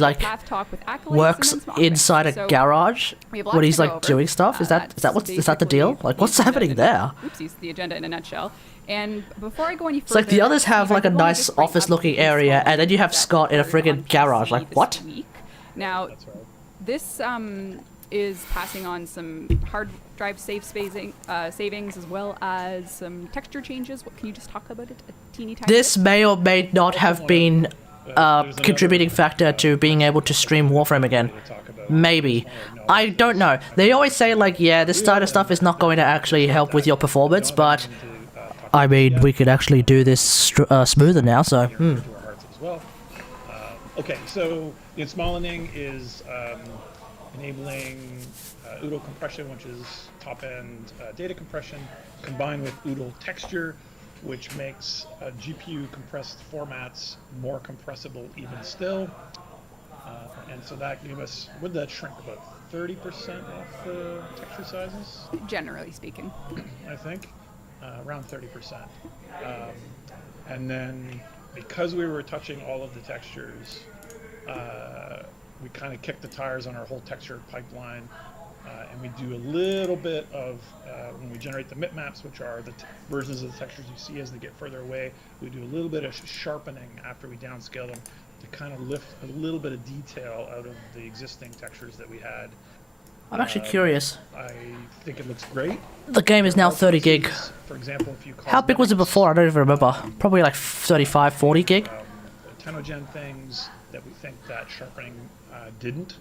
works inside a garage when he's doing stuff? Is that the deal? What's happening there? Oopsies, the agenda in a nutshell. And before I go any It's further, the others have a nice office-looking area, and then you have Scott in a friggin' garage. What? Now, this is passing on some hard drive savings as well as some texture changes. What can you just talk about it a teeny tiny This bit? may or may not have been a contributing factor to being able to stream Warframe again. Maybe. I don't know. They always say this starter stuff is not going to actually help with your performance, but I mean, we could actually do this smoother now, so Okay, so the insmalling is enabling Udo Compression, which is top-end data compression, combined with Udo Texture, which makes GPU compressed formats more compressible even still. And so that gave us, would that shrink about 30% off the texture sizes? Generally speaking. I think, around 30%. And then because we were touching all of the textures, we kind of kick the tires on our whole texture pipeline, and we do a little bit of, when we generate the bitmaps, which are the versions of the textures you see as they get further away, we do a little bit of sharpening after we downscale them to kind of lift a little bit of detail out of the existing textures that we had. I'm actually curious. I think it looks great. The game is now 30 gig. For example, if you How big was it before? I don't even remember. Probably 35, 40 gig? Tenogen things that we think that sharpening didn't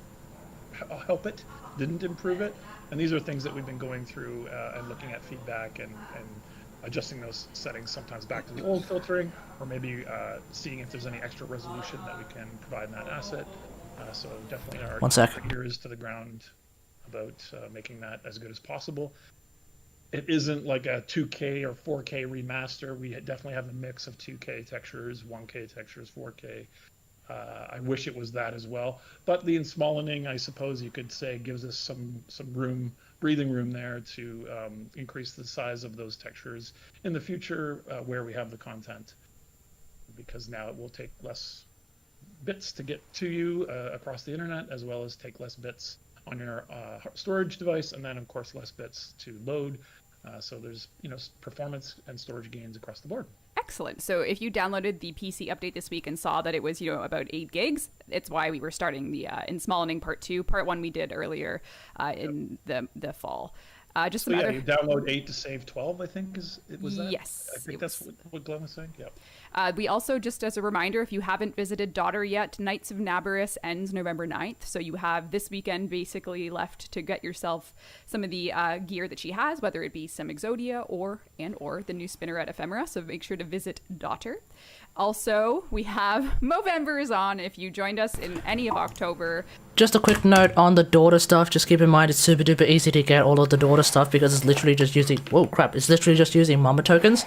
help it, didn't improve it, and these are things that we've been going through and looking at feedback and adjusting those settings sometimes back to the old filtering, or maybe seeing if there's any extra resolution that we can provide in that asset. So definitely our ears to the ground about making that as good as possible. It isn't like a 2K or 4K remaster. We definitely have a mix of 2K textures, 1K textures, 4K. I wish it was that as well. But the insmalling, I suppose you could say, gives us some breathing room there to increase the size of those textures in the future where we have the content. Because now it will take less bits to get to you across the internet, as well as take less bits on your storage device, and then of course less bits to load. So there's performance and storage gains across the board. Excellent. So if you downloaded the PC update this week and saw that it was about 8 gigs, it's why we were starting the insmalling part 2. Part 1 we did earlier in the fall. Just so you download 8 to save 12, I think was that? Yes. I think that's what Glenn was saying. Yeah. We also, just as a reminder, if you haven't visited Daughter yet, Knights of Nabarus ends November 9th. So you have this weekend basically left to get yourself some of the gear that she has, whether it be some Exodia or the new Spinneret Ephemera. So make sure to visit Daughter. Also, we have Movember is on if you joined us in any of October. Just a quick note on the daughter stuff. Just keep in mind it's super duper easy to get all of the daughter stuff because it's literally just using... Whoa, crap. It's literally just using Mama tokens.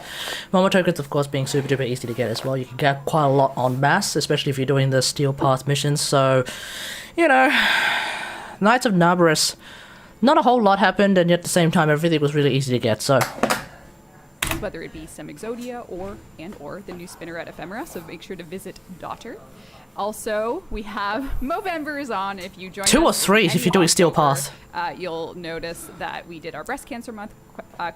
Mama tokens, of course, being super duper easy to get as well. You can get quite a lot en masse, especially if you're doing the Steel Path missions. So, Knights of Nabarus, not a whole lot happened, and yet at the same time, everything was really easy to get, so... whether it be some Exodia or the new Spinneret Ephemera, so make sure to visit Daughter. Also, we have Movembers on. If you join 2 or us 3 in if you're doing Steel October, Path. You'll notice that we did our Breast Cancer Month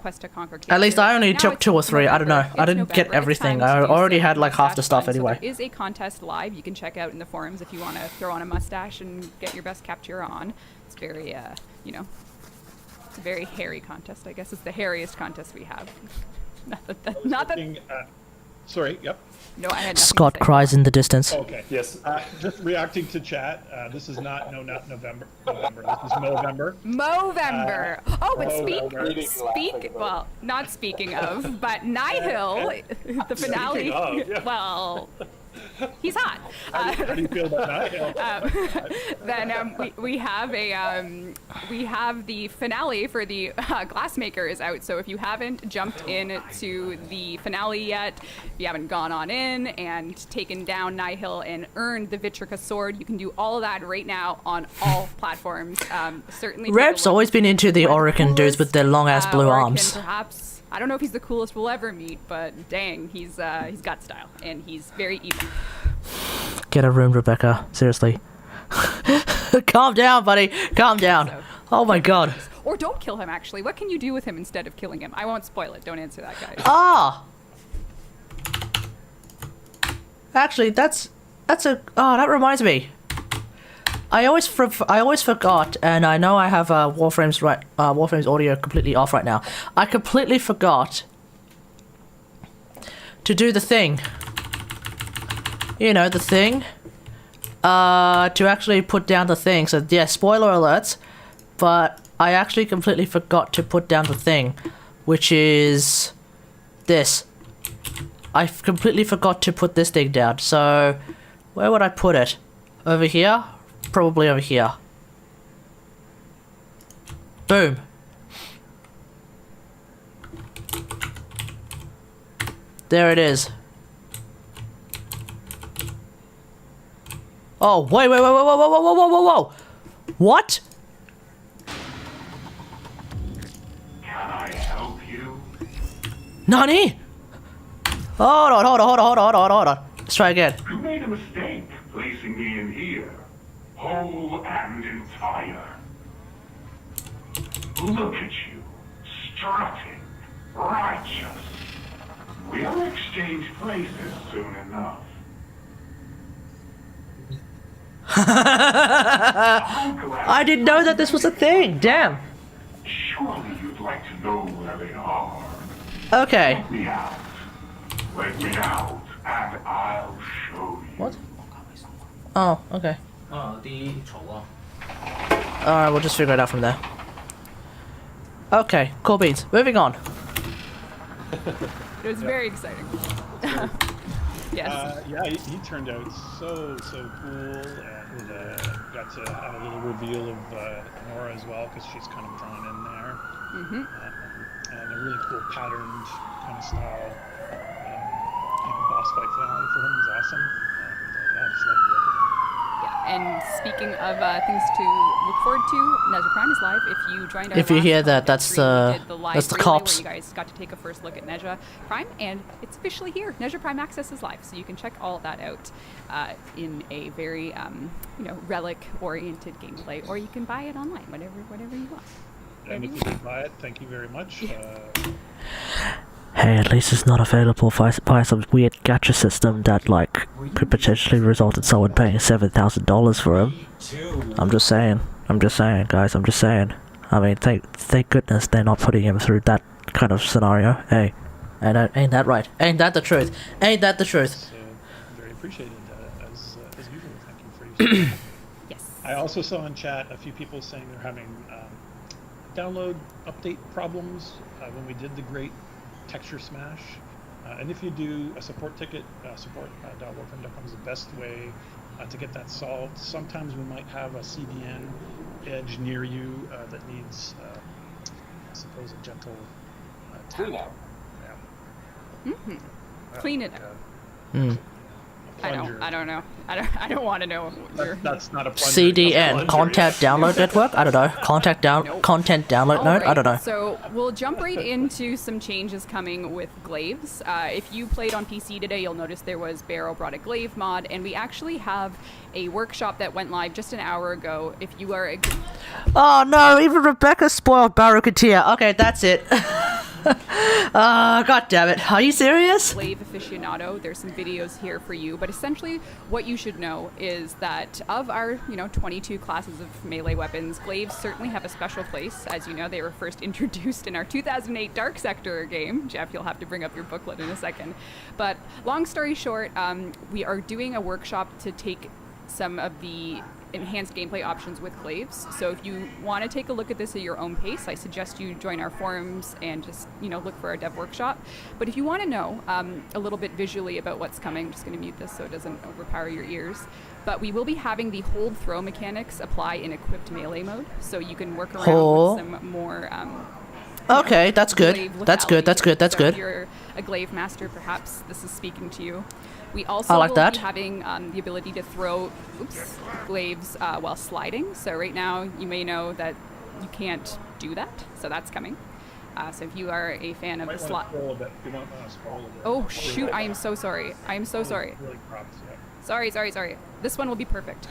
quest to conquer cancer. At least I only Now took it's 2 or 3. I don't know. November. I It's didn't get November. It's everything. time I to do already some had like half the mustache stuff fun. anyway. So there is a contest live. You can check out in the forums if you want to throw on a mustache and get your best capture on. It's very, it's a very hairy contest. I guess it's the hairiest contest we have. not that. Sorry, yep. No, I had nothing Scott to say. cries in the distance. Okay. Yes. Just reacting to chat. This is not November. This is Movember. Movember. Movember. Well, not speaking of, but Nihil, the finale. Speaking of, yeah. Well, he's hot. How do you feel about that? Then we have we have the finale for the Glassmaker is out. So if you haven't jumped in to the finale yet, if you haven't gone on in and taken down Nihil and earned the Vitrica sword, you can do all of that right now on all platforms. Certainly. take a Rep's look. always been into the One of Orican dudes with their long ass blue Orican, arms. Perhaps. I don't know if he's the coolest we'll ever meet, but dang, he's got style and he's very evil. Get a room, Rebecca. Seriously. Calm down, buddy. Calm down. So- Oh my god. Or don't kill him, actually. What can you do with him instead of killing him? I won't spoil it. Don't answer that, guys. Ah! Actually, that reminds me. I always forgot, and I know I have WARFRAME's audio completely off right now. I completely forgot to do the thing. You know, the thing. To actually put down the thing. So yeah, spoiler alerts. But I actually completely forgot to put down the thing, which is this. I completely forgot to put this thing down. So where would I put it? Over here? Probably over here. Boom. There it is. Oh, wait, whoa. What? Can I help you? Nani? Hold on. Let's try again. You made a mistake placing me in here, whole and entire. Look at you, strutting, righteous. We'll exchange places soon enough. I didn't know that this was a thing. Damn. Surely you'd like to know where they are. Okay. Let me out. Let me out, and I'll show you. What? Oh, okay. 啲草啊。 Alright, we'll just figure it out from there. Okay, cool beans. Moving on. It was very exciting. Yes. Yeah, he turned out so cool, and got to have a little reveal of Nora as well, because she's kind of drawn in there. And a really cool patterned kind of style. Even boss fight finale for him was awesome. And I just love the look of him. Yeah, and speaking of things to look forward to, Nezra Prime is live. If you joined our If you last hear that, podcast that's stream, we did the live that's the relay cops. where you guys got to take a first look at Nezra Prime, and it's officially here. Nezra Prime Access is live, so you can check all of that out in a very relic-oriented gameplay, or you can buy it online, whatever you want. And if you did buy it, thank you very much. Hey, at least it's not available via some weird gacha system that, like, could potentially result in someone paying $7,000 for him. I'm just saying, guys, I'm just saying. I mean, thank goodness they're not putting him through that kind of scenario. Hey, ain't that right? Ain't that the truth? Ain't that the truth? So, very appreciated, as usual. Thank you for your support. Yes. I also saw in chat a few people saying they're having download update problems when we did the great texture smash. And if you do a support ticket, support.warframe.com is the best way to get that solved. Sometimes we might have a CDN edge near you that needs, I suppose, a gentle tap. Clean it out. A Plunger. I don't know. I don't want to know. That's not a plunger. CDN, content download network? I don't know. Content download node? I don't know. So we'll jump right into some changes coming with glaives. If you played on PC today, you'll notice there was Barrow brought a glaive mod, and we actually have a workshop that went live just an hour ago. If you are a Oh no, even Rebecca spoiled Barrow Katia. Okay, that's it. God damn it. Are you serious? glaive aficionado, there's some videos here for you, but essentially what you should know is that of our 22 classes of melee weapons, glaives certainly have a special place. As you know, they were first introduced in our 2008 Dark Sector game. Jeff, you'll have to bring up your booklet in a second, but long story short, we are doing a workshop to take some of the enhanced gameplay options with glaives. So if you want to take a look at this at your own pace, I suggest you join our forums and just look for our dev workshop. But if you want to know a little bit visually about what's coming, I'm just going to mute this so it doesn't overpower your ears. But we will be having the hold throw mechanics apply in equipped melee mode, so you can work around with some more okay, that's good. That's good. So if you're a glaive master, perhaps this is speaking to you. We also will be having the ability to throw glaives while sliding. So right now, you may know that you can't do that. So that's coming. So if you are a fan of the slot... Oh, shoot. I am so sorry. Sorry. This one will be perfect.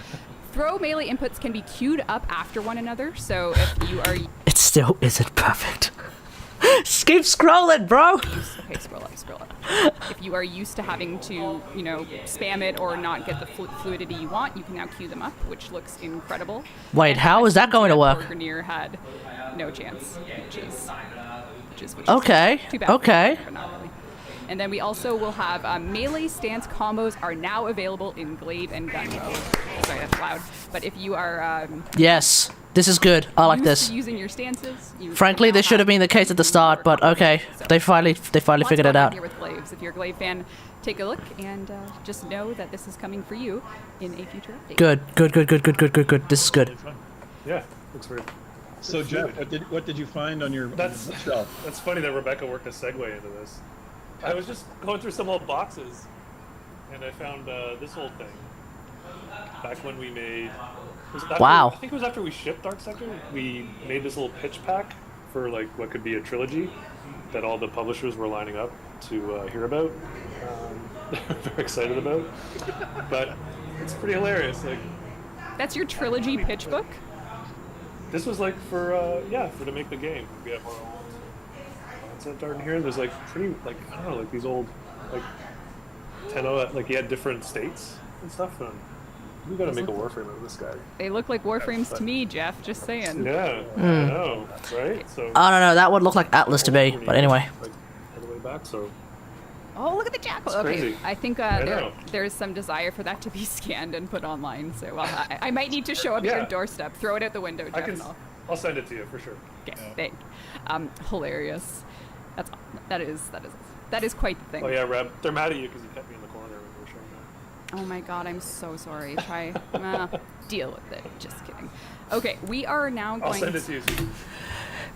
Throw melee inputs can be queued up after one another. So if you are... It still isn't perfect. Just keep scrolling, bro. Okay, scroll up. If you are used to having to, spam it or not get the fluidity you want, you can now queue them up, which looks incredible. Wait, how is that going to work? Grenier had no chance, which is okay. Too bad. Okay. But not really. And then we also will have melee stance combos are now available in glaive and gun mode. Sorry, that's loud. But if you are yes. This is good. I like this. Using your stances. Frankly, this should have been the case at the start, but okay. So they finally figured it out. Here with glaives. If you're a glaive fan, take a look and just know that this is coming for you in a future update. Good. This is good. Yeah, looks very. So Jeff, what did you find on your shelf? That's funny that Rebecca worked a segue into this. I was just going through some old boxes, and I found this old thing. Back when we made... Wow. I think it was after we shipped Dark Sector, we made this little pitch pack for what could be a trilogy that all the publishers were lining up to hear about. They're very excited about. But it's pretty hilarious. That's your trilogy pitch book? This was for to make the game. We have our old concept art in here. There's pretty I don't know, these old 10 you had different states and stuff. And we gotta make a Warframe of this guy. They look like Warframes to me, Jeff. Just saying. Yeah, I know, right? So I don't know. That would look like Atlas to me, but anyway. All the way back, so. Oh, look at the jackal. Okay, crazy. I think there's some desire for that to be scanned and put online. So I might need to show up at your doorstep. Throw it out the window, Jeff. I'll send it to you for sure. Okay, thanks. Hilarious. That is quite the thing. Oh yeah, Reb. They're mad at you because you kept me in the corner when we were showing that. Oh my god, I'm so sorry. Try deal with it. Just kidding. Okay, we are now going. I'll send it to you.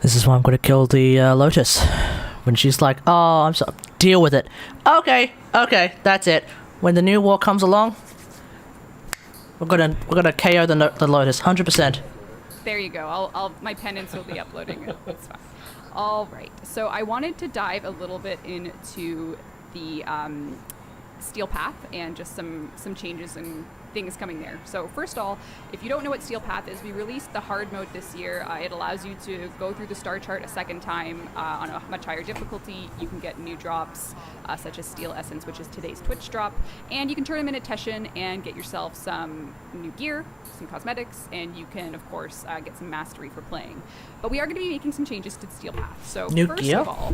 This is why I'm going to kill the Lotus. When she's like, "Oh, I'm so deal with it." Okay, that's it. When the new war comes along, we're gonna KO the Lotus, 100%. There you go. My penance will be uploading it. It's fine. All right. So I wanted to dive a little bit into the Steel Path and just some changes and things coming there. So first of all, if you don't know what Steel Path is, we released the hard mode this year. It allows you to go through the star chart a second time on a much higher difficulty. You can get new drops such as Steel Essence, which is today's Twitch drop, and you can turn them in at Teshin and get yourself some new gear, some cosmetics, and you can of course get some mastery for playing. But we are going to be making some changes to the Steel Path. So first of all,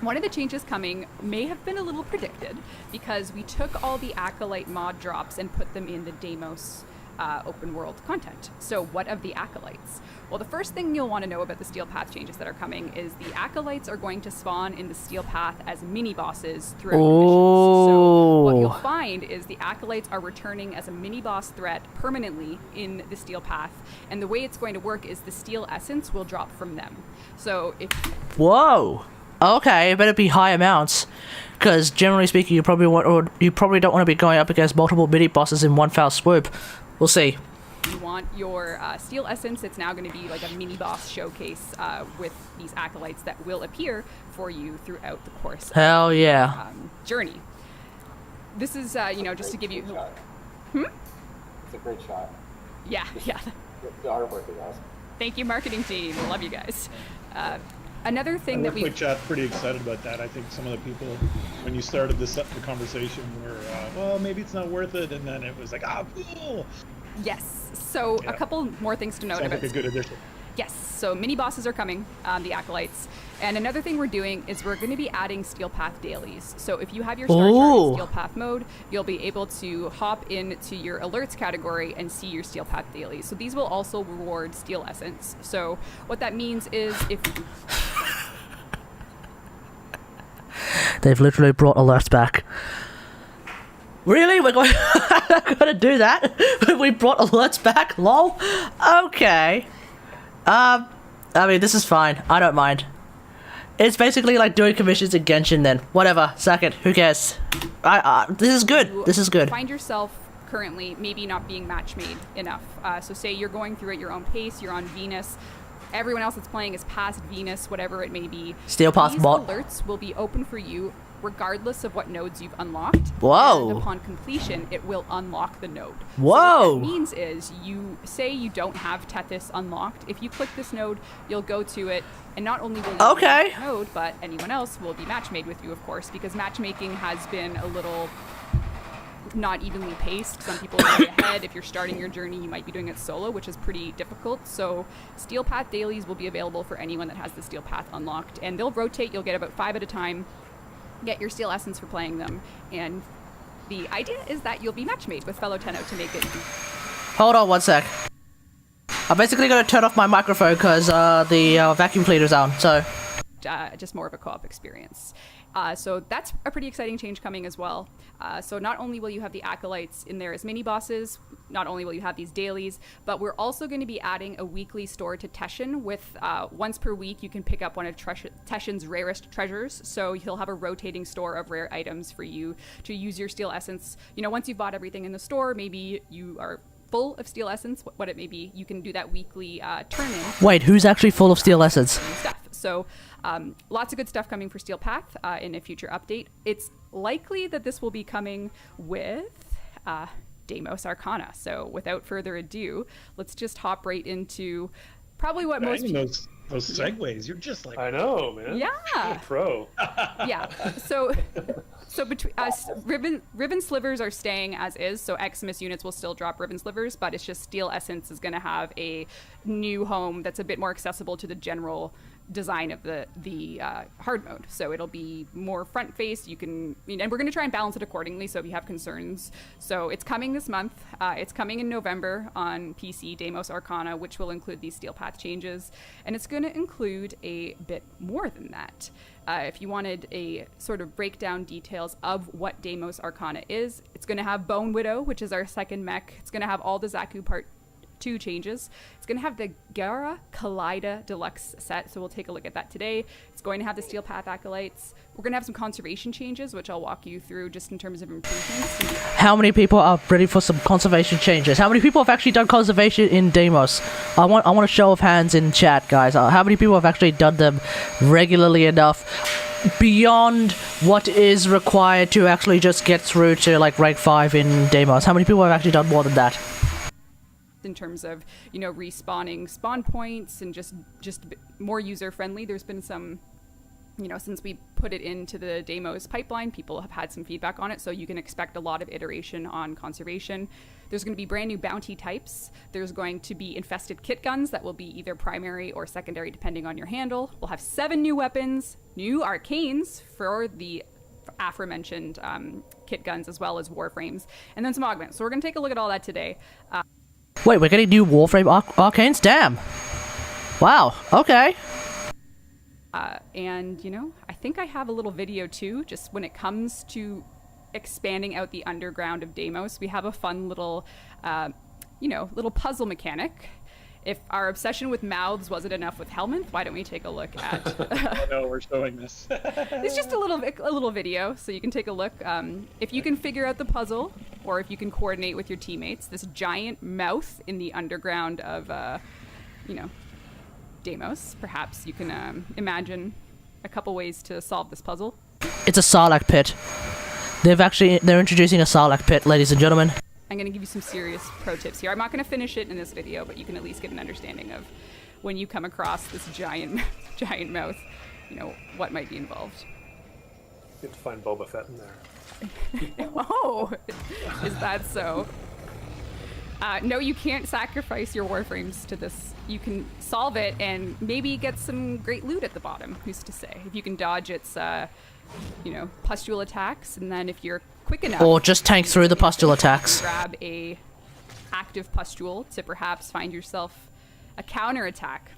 one of the changes coming may have been a little predicted because we took all the Acolyte mod drops and put them in the Deimos open world content. So what of the Acolytes? Well, the first thing you'll want to know about the Steel Path changes that are coming is the Acolytes are going to spawn in the Steel Path as mini-bosses throughout the missions. So what you'll find is the Acolytes are returning as a mini-boss threat permanently in the Steel Path, and the way it's going to work is the Steel Essence will drop from them. So if... Whoa! Okay, it better be high amounts. Because generally speaking, you probably don't want to be going up against multiple mini bosses in one foul swoop. We'll see. You want your Steel Essence, it's now going to be like a mini boss showcase with these acolytes that will appear for you throughout the course Hell of yeah. journey. This is, you know, just to give you... It's a great shot. Yeah, yeah. The artwork is awesome. Thank you, marketing team. Love you guys. Another thing that we... Quick chat, pretty excited about that. I think some of the people, when you started the conversation, were, well, maybe it's not worth it, and then it was like, ah, cool! Yes. So Yeah. a couple more things to note Sounds about... like a good addition. Yes, so mini bosses are coming, the acolytes. And another thing we're doing is we're going to be adding Steel Path dailies. So if you have your star chart in Steel Path mode, you'll be able to hop into your alerts category and see your Steel Path dailies. So these will also reward Steel Essence. So what that means is if... They've literally brought alerts back. Really? We're going to do that? We brought alerts back? Lol? Okay. I mean, this is fine. I don't mind. It's basically like doing commissions in Genshin then. Whatever. Suck it. Who cares? This is good. This is good. Find yourself currently maybe not being match made enough. So say you're going through at your own pace, you're on Venus. Everyone else that's playing is past Venus, whatever it may be. Steel Path These bot. alerts will be open for you regardless of what nodes you've unlocked. Whoa. And upon completion, it will unlock the node. Whoa. So what that means is you say you don't have Tethys unlocked. If you click this node, you'll go to it, and not only will you unlock the node, but anyone else will be match made with you, of course, because matchmaking has been a little not evenly paced. Some people are way ahead. If you're starting your journey, you might be doing it solo, which is pretty difficult. So Steel Path dailies will be available for anyone that has the Steel Path unlocked, and they'll rotate. You'll get about 5 at a time. Get your Steel Essence for playing them, and the idea is that you'll be match made with fellow Tenno to make it. Hold on one sec. I'm basically going to turn off my microphone because the vacuum cleaner's on, so... Just more of a co-op experience. So that's a pretty exciting change coming as well. So not only will you have the acolytes in there as mini bosses, not only will you have these dailies, but we're also going to be adding a weekly store to Teshin with once per week you can pick up one of Teshin's rarest treasures. So he'll have a rotating store of rare items for you to use your Steel Essence. You know, once you've bought everything in the store, maybe you are full of Steel Essence, what it may be, you can do that weekly turn-in. Wait, who's actually full of Steel Essence? Stuff. So lots of good stuff coming for Steel Path in a future update. It's likely that this will be coming with Deimos Arcana. So without further ado, let's just hop right into probably what most people... Those segues, you're just like... I know, man. Yeah. You're a pro. Yeah. So between us, ribbon slivers are staying as is. So Xmas units will still drop ribbon slivers, but it's just Steel Essence is going to have a new home that's a bit more accessible to the general design of the hard mode. So it'll be more front face. You can, and we're going to try and balance it accordingly. So if you have concerns, so it's coming this month. It's coming in November on PC, Deimos Arcana, which will include these Steel Path changes, and it's going to include a bit more than that. If you wanted a sort of breakdown details of what Deimos Arcana is, it's going to have Bone Widow, which is our second mech. It's going to have all the Zaku Part 2 changes. It's going to have the Gara Kaleida Deluxe set, so we'll take a look at that today. It's going to have the Steel Path Acolytes. We're going to have some conservation changes, which I'll walk you through just in terms of improvements. How many people are ready for some conservation changes? How many people have actually done conservation in Deimos? I want a show of hands in chat, guys. How many people have actually done them regularly enough beyond what is required to actually just get through to like rank 5 in Deimos? How many people have actually done more than that? In terms of, you know, respawning spawn points and just more user friendly. There's been some, you know, since we put it into the Deimos pipeline, people have had some feedback on it, so you can expect a lot of iteration on conservation. There's going to be brand new bounty types. There's going to be infested kit guns that will be either primary or secondary depending on your handle. We'll have 7 new weapons, new arcanes for the aforementioned kit guns, as well as warframes, and then some augments. So we're going to take a look at all that today. Wait, we're getting new Warframe arcanes? Damn. Wow, okay. And, you know, I think I have a little video too, just when it comes to expanding out the underground of Deimos. We have a fun little, you know, little puzzle mechanic. if our obsession with mouths wasn't enough with Helminth, why don't we take a look at... Oh no, we're showing this. It's just a little video, so you can take a look. If you can figure out the puzzle, or if you can coordinate with your teammates, this giant mouth in the underground of, you know, Deimos, perhaps you can imagine a couple ways to solve this puzzle. It's a Sarlacc pit. They're introducing a Sarlacc pit, ladies and gentlemen. I'm going to give you some serious pro tips here. I'm not going to finish it in this video, but you can at least get an understanding of when you come across this giant mouth, you know, what might be involved. You have to find Boba Fett in there. Oh, is that so? No, you can't sacrifice your Warframes to this. You can solve it and maybe get some great loot at the bottom, who's to say. If you can dodge its, you know, pustule attacks, and then if you're quick enough... Or just tank through the pustule attacks. Grab a active pustule to perhaps find yourself a counter attack.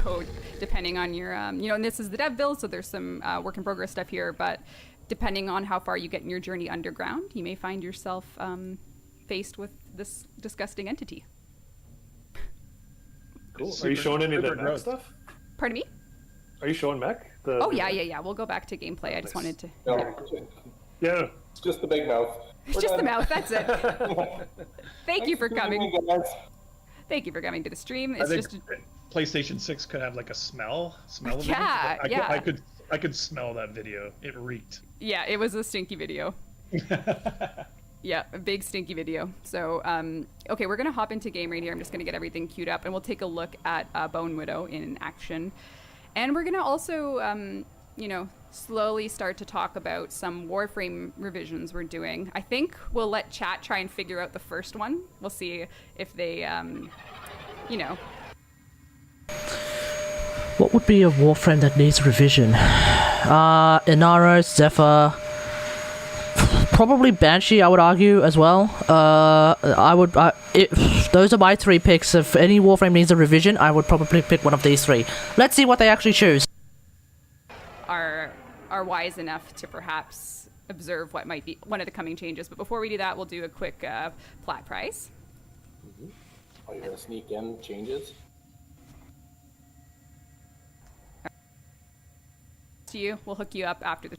So, depending on your, you know, and this is the dev build, so there's some work in progress stuff here, but depending on how far you get in your journey underground, you may find yourself faced with this disgusting entity. Cool. Are you showing any of the super mech gross. stuff? Pardon me? Are you showing mech? Oh, yeah. We'll go back to gameplay. I just wanted to... No, Yeah. it's just the big mouth. It's just the mouth, that's it. Thank you for coming. Guys. Thank you for coming to the stream. I It's think just... PlayStation 6 could have like a smell of Yeah, it. yeah. I could smell that video. It reeked. Yeah, it was a stinky video. Yeah, a big stinky video. So, okay, we're gonna hop into game right here. I'm just gonna get everything queued up, and we'll take a look at Bone Widow in action. And we're gonna also, you know, slowly start to talk about some Warframe revisions we're doing. I think we'll let chat try and figure out the first one. We'll see if they, you know. What would be a Warframe that needs revision? Inaros, Zephyr, probably Banshee, I would argue as well. Those are my 3 picks. If any Warframe needs a revision, I would probably pick one of these 3. Let's see what they actually choose. Are wise enough to perhaps observe what might be one of the coming changes. But before we do that, we'll do a quick plat price. Oh, you're gonna sneak in changes? To you, we'll hook you up after the...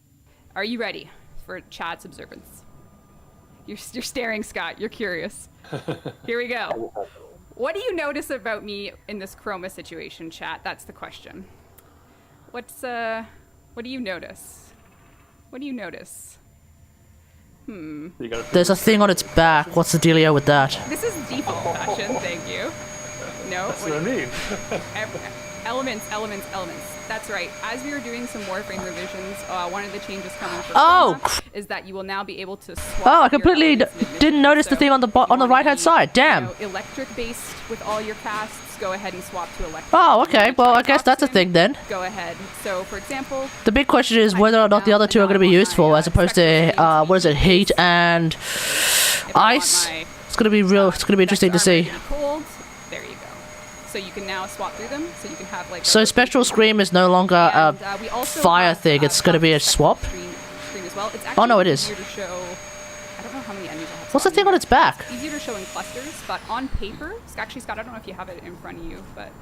Are you ready for chat's observance? You're staring, Scott. You're curious. Here we go. What do you notice about me in this Chroma situation, chat? That's the question. What do you notice? What do you notice? There's a thing on its back. What's the dealio with that? This is default fashion, thank you. No? That's what I mean. Elements. That's right. As we were doing some Warframe revisions, one of the changes coming from Chroma is that you will now be able to swap. Oh, I completely didn't notice the thing on the right-hand side. Damn. You know, electric-based with all your casts, go ahead and swap to electric. Oh, okay. Well, I guess that's a thing then. Go ahead. So, for example... The big question is whether or not the other 2 are going to be useful, as opposed to, what is it, heat and ice. It's going to be real. It's going to be interesting to see. Cold. There you go. So you can now swap through them. So you can have like. So Spectral Scream is no longer a fire thing. It's going to be a swap. Scream as well. It's Oh no, it is. easier to show. I don't know how many enemies I have. What's the thing on its back? It's easier to show in clusters, but on paper, actually, Scott, I don't know if you have it in front of you, but.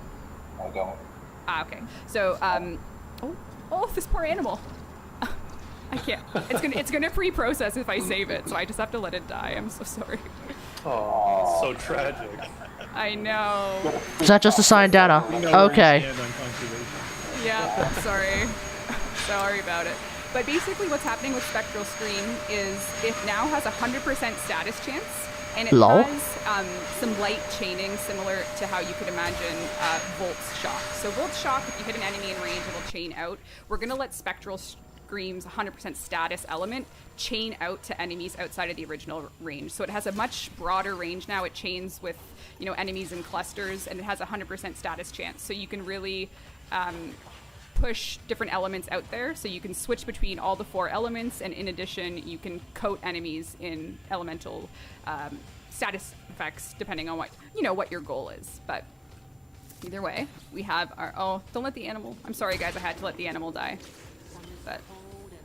I don't. Okay. So oh, this poor animal. I can't. It's gonna pre-process if I save it, so I just have to let it die. I'm so sorry. Oh, so tragic. I know. Is that just assigned data? Okay. Yeah, sorry. Sorry about it. But basically what's happening with Spectral Scream is it now has 100% status chance, and it has some light chaining similar to how you could imagine Volt's Shock. So Volt's Shock, if you hit an enemy in range, it'll chain out. We're going to let Spectral Scream's 100% status element chain out to enemies outside of the original range. So it has a much broader range now. It chains with, you know, enemies in clusters, and it has 100% status chance. So you can really push different elements out there. So you can switch between all the 4 elements, and in addition, you can coat enemies in elemental status effects depending on what your goal is. But either way, we have our... Oh, don't let the animal... I'm sorry, guys. I had to let the animal die. But...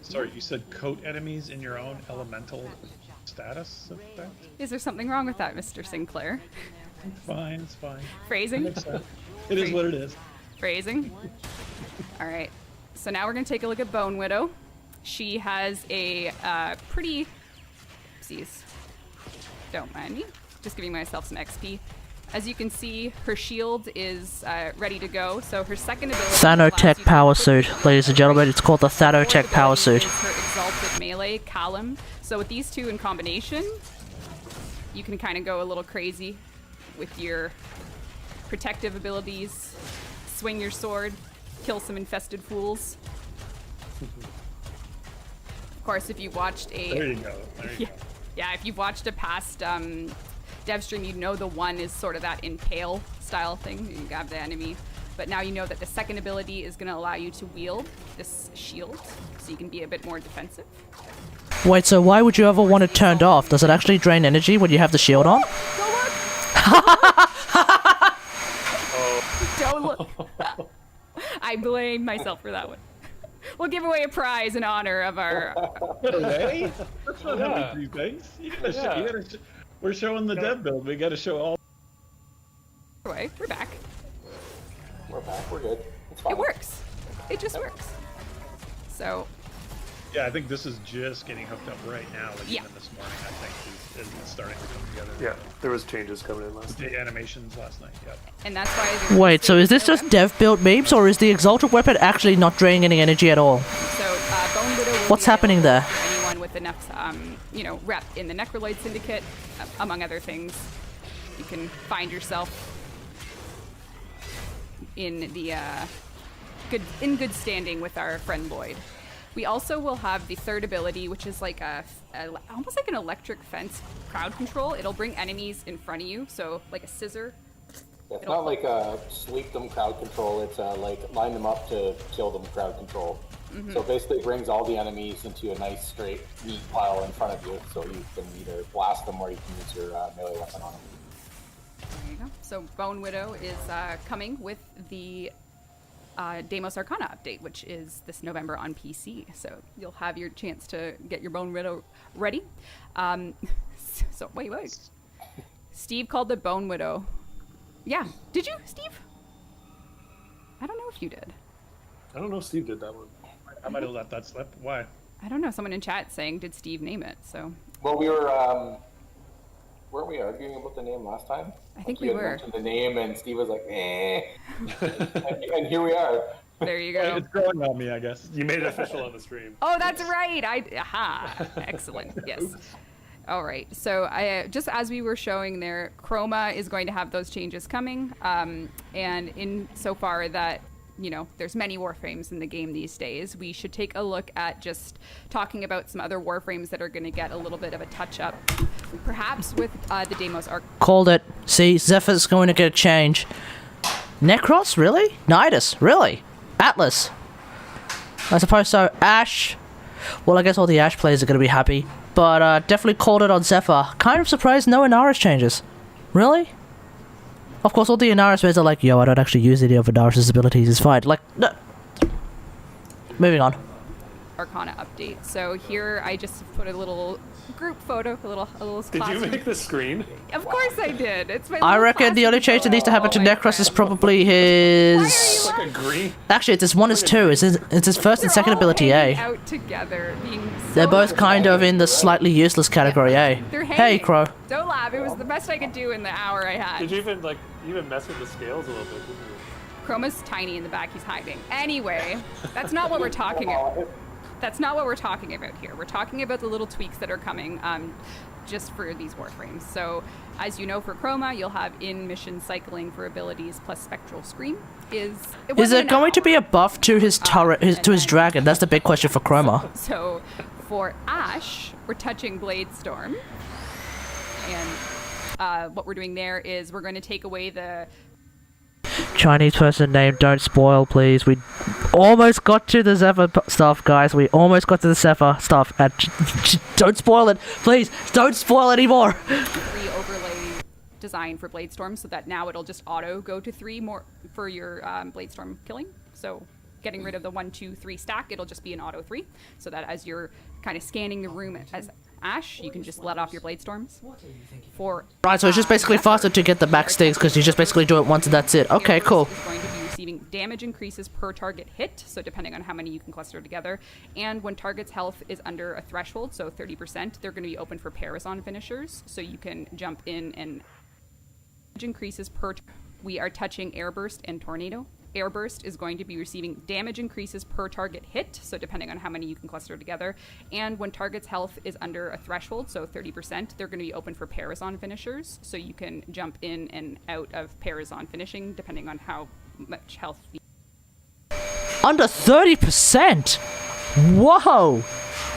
Sorry, you said coat enemies in your own elemental status effect? Is there something wrong with that, Mr. Sinclair? It's fine, it's fine. Phrasing? It is what it is. Phrasing. All right. So now we're going to take a look at Bone Widow. She has a pretty... Oopsies. Don't mind me. Just giving myself some XP. As you can see, her shield is ready to go. So her second ability... Thanotech Power Suit, ladies and gentlemen. It's called the Thanotech Power Suit. Is her Exalted Melee, Callum. So with these two in combination, you can kind of go a little crazy with your protective abilities, swing your sword, kill some infested fools. Of course, if you watched a... There you go. There you go. Yeah, if you've watched a past DevStream, you know the one is sort of that impale style thing. You grab the enemy. But now you know that the second ability is going to allow you to wield this shield, so you can be a bit more defensive. Wait, so why would you ever want it turned off? Does it actually drain energy when you have the shield on? Don't look. I blame myself for that one. We'll give away a prize in honor of our... Hey, that's not how we do things. You gotta we're showing the dev build. We gotta show all... Anyway, we're back. We're back. We're good. It's fine. It works. It just works. So... Yeah, I think this is just getting hooked up right now. Like Yeah. even this morning, I think is starting to come together. Yeah, there was changes coming in last night. The animations last night. Yep. And that's why... Wait, so is this just dev build memes, or is the Exalted Weapon actually not draining any energy at all? So, Bone Widow will What's be happening there? available for anyone with enough, rep in the Necroloid Syndicate, among other things. You can find yourself in the good standing with our friend Lloyd. We also will have the third ability, which is like almost like an electric fence crowd control. It'll bring enemies in front of you, so like a scissor. It's not like sweep them crowd control. It's like line them up to kill them crowd control. Mm-hmm. So basically, it brings all the enemies into a nice straight neat pile in front of you, so you can either blast them or you can use your melee weapon on them. There you go. So Bone Widow is coming with the Deimos Arcana update, which is this November on PC. So you'll have your chance to get your Bone Widow ready. So wait. Steve called it Bone Widow. Yeah. Did you, Steve? I don't know if you did. I don't know if Steve did that one. I might have let that slip. Why? I don't know. Someone in chat saying, did Steve name it? So. Well, we were, weren't we arguing about the name last time? I think we we had were. mentioned the name, and Steve was like, eh. and here we are. There you go. It's growing on me, I guess. You made it official on the stream. Oh, that's right. Aha. Excellent. Yes. All right. So I just as we were showing there, Chroma is going to have those changes coming. And in so far that, there's many Warframes in the game these days, we should take a look at just talking about some other Warframes that are going to get a little bit of a touch up, perhaps with the Deimos Arc. Called it. See, Zephyr's going to get a change. Necros? Really? Nidus? Really? Atlas? I suppose so. Ash? Well, I guess all the Ash players are going to be happy. But definitely called it on Zephyr. Kind of surprised no Inaris changes. Really? Of course, all the Inaris players are like, yo, I don't actually use any of Inaris' abilities, it's fine. Like, no. Moving on. Arcana update. So here I just put a little group photo, a little Did class. you make the screen? Of course I did. It's my I little reckon the class only change that needs to happen to photo. Necros is probably his... It's like a green. Actually, it's his 1 is 2. It's his first and They're second all ability, hanging eh? out together, being They're so both kind of in the slightly useless category, eh? They're Hey, hanging. Crow. Don't laugh. It was the best I could do in the hour I had. Did you even mess with the scales a little bit? Didn't you? Chroma's tiny in the back. He's hiding. Anyway, that's not what we're talking about. That's not what we're talking about here. We're talking about the little tweaks that are coming just for these Warframes. So, as you know, for Chroma, you'll have in-mission cycling for abilities plus Spectral Scream. Is there going to be a buff to his turret, to his dragon? That's the big question for Chroma. So, for Ash, we're touching Blade Storm. And what we're doing there is we're going to take away the... Chinese person name, don't spoil, please. We almost got to the Zephyr stuff, guys. We almost got to the Zephyr stuff. And don't spoil it. Please, don't spoil anymore. 3 overlay design for Blade Storm, so that now it'll just auto go to 3 more for your Blade Storm killing. So getting rid of the 1, 2, 3 stack, it'll just be an auto 3, so that as you're kind of scanning the room as Ash, you can just let off your Blade Storms. For Right, so it's just basically faster to get the max things because you just basically do it once and that's it. Okay, cool. Is going to be receiving damage increases per target hit, so depending on how many you can cluster together. And when target's health is under a threshold, so 30%, they're going to be open for Parazon finishers, so you can jump in and damage increases per. We are touching Airburst and Tornado. Airburst is going to be receiving damage increases per target hit, so depending on how many you can cluster together. And when target's health is under a threshold, so 30%, they're going to be open for Parazon finishers, so you can jump in and out of Parazon finishing depending on how much health. Under 30%? Whoa!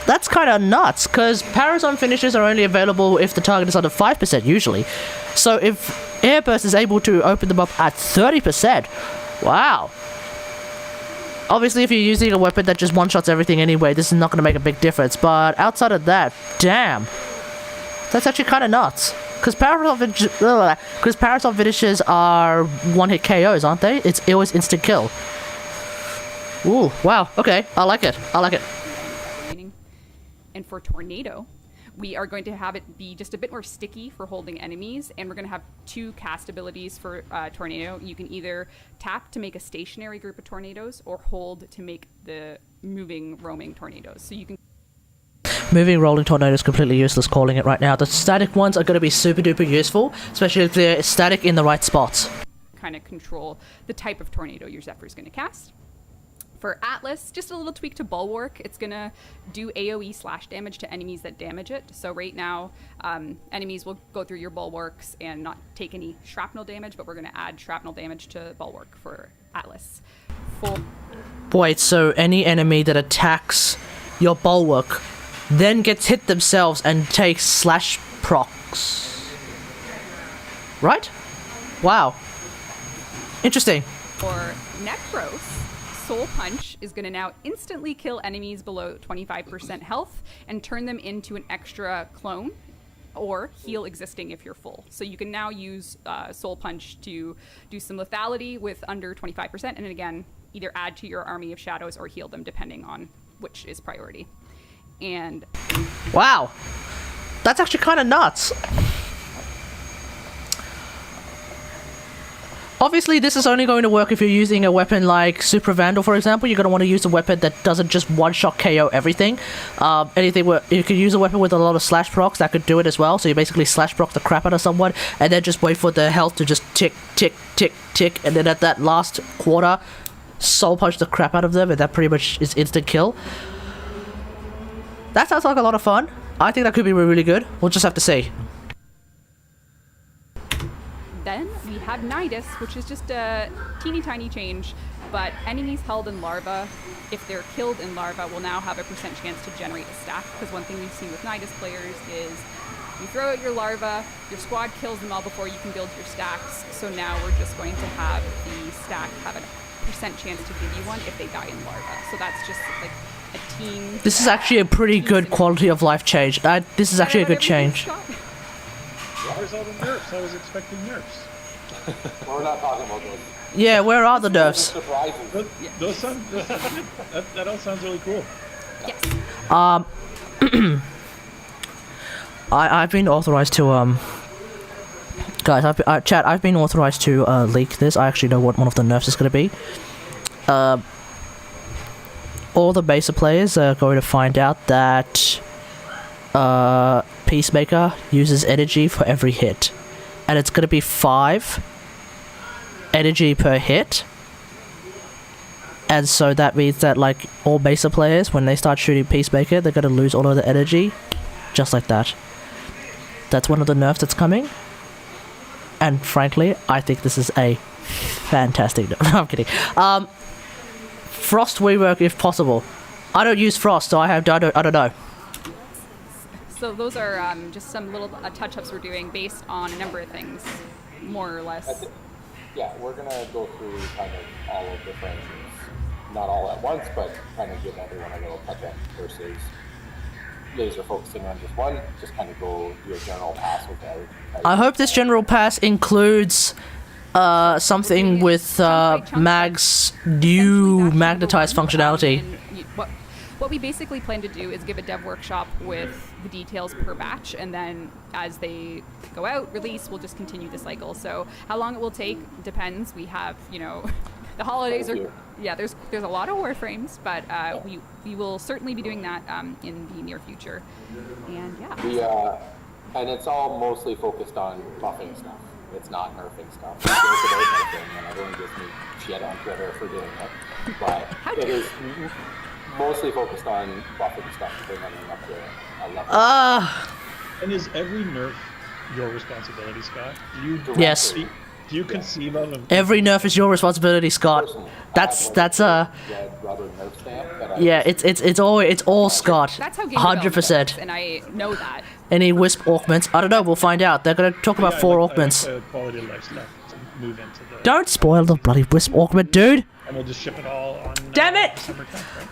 That's kind of nuts, because Parazon finishes are only available if the target is under 5% usually. So if Airburst is able to open them up at 30%, wow. Obviously, if you're using a weapon that just one-shots everything anyway, this is not going to make a big difference. But outside of that, damn. That's actually kind of nuts. Because Parazon finishes are one-hit KOs, aren't they? It's always instant kill. Ooh, wow. Okay, I like it. I like it. And for Tornado, we are going to have it be just a bit more sticky for holding enemies, and we're going to have 2 cast abilities for Tornado. You can either tap to make a stationary group of tornadoes, or hold to make the moving, roaming tornadoes. So you can... Moving rolling tornado is completely useless calling it right now. The static ones are going to be super duper useful, especially if they're static in the right spots. Kind of control the type of tornado your Zephyr is going to cast. For Atlas, just a little tweak to Bulwark. It's going to do AoE slash damage to enemies that damage it. So right now, enemies will go through your Bulwarks and not take any shrapnel damage, but we're going to add shrapnel damage to Bulwark for Atlas. Wait, so any enemy that attacks your Bulwark then gets hit themselves and takes slash procs. Right? Wow. Interesting. For Necros, Soul Punch is going to now instantly kill enemies below 25% health and turn them into an extra clone, or heal existing if you're full. So you can now use Soul Punch to do some lethality with under 25%, and then again, either add to your Army of Shadows or heal them depending on which is priority. And wow, that's actually kind of nuts. Obviously, this is only going to work if you're using a weapon like Super Vandal, for example. You're going to want to use a weapon that doesn't just one-shot KO everything. Anything where you could use a weapon with a lot of slash procs that could do it as well. So you basically slash proc the crap out of someone, and then just wait for the health to just tick, tick, tick, tick, and then at that last quarter, soul punch the crap out of them, and that pretty much is instant kill. That sounds like a lot of fun. I think that could be really good. We'll just have to see. then we have Nidus, which is just a teeny tiny change, but enemies held in larva, if they're killed in larva, will now have a % chance to generate a stack, because one thing we've seen with Nidus players is you throw out your larva, your squad kills them all before you can build your stacks, so now we're just going to have the stack have a % chance to give you one if they die in larva. So that's just like a team. This is actually a pretty good quality of life change. This is actually a good change. Where's all the nerfs? I was expecting nerfs. We're not talking about those. Yeah, where are the nerfs? Those sound, that all sounds really cool. Yes. I've been authorized to guys, chat, I've been authorized to leak this. I actually know what one of the nerfs is going to be. All the beta players are going to find out that Peacemaker uses energy for every hit, and it's going to be 5 energy per hit. And so that means that, like, all Mesa players, when they start shooting Peacemaker, they're going to lose all of the energy, just like that. That's one of the nerfs that's coming. And frankly, I think this is a fantastic nerf. No, I'm kidding. Frost rework if possible. I don't use Frost, so I don't know. So those are just some little touch-ups we're doing based on a number of things, more or less. Yeah, we're going to go through kind of all of the functions. Not all at once, but kind of give everyone a little touch-up versus laser focusing on just one. Just kind of go do a general pass with everything. I hope this general pass includes something with Mag's new magnetized functionality. What we basically plan to do is give a dev workshop with the details per batch, and then as they go out, release, we'll just continue the cycle. So how long it will take depends. We have, the holidays are, there's a lot of Warframes, but we will certainly be doing that in the near future. And and it's all mostly focused on buffing stuff. It's not nerfing stuff. It's about nerfing, and everyone gives me shit on Twitter for doing it. But it is mostly focused on buffing stuff to bring everything up to a level. And is every nerf your responsibility, Scott? Yes. Do you conceive of them? Every nerf is your responsibility, Scott. That's it's all Scott. That's how game 100%. and I know that. Any Wisp augments? I don't know. We'll find out. They're gonna talk about 4 augments. Quality of life stuff to move into the. Don't spoil the bloody Wisp augment, dude. And we'll just ship it all on. Damn it! December 10th, right?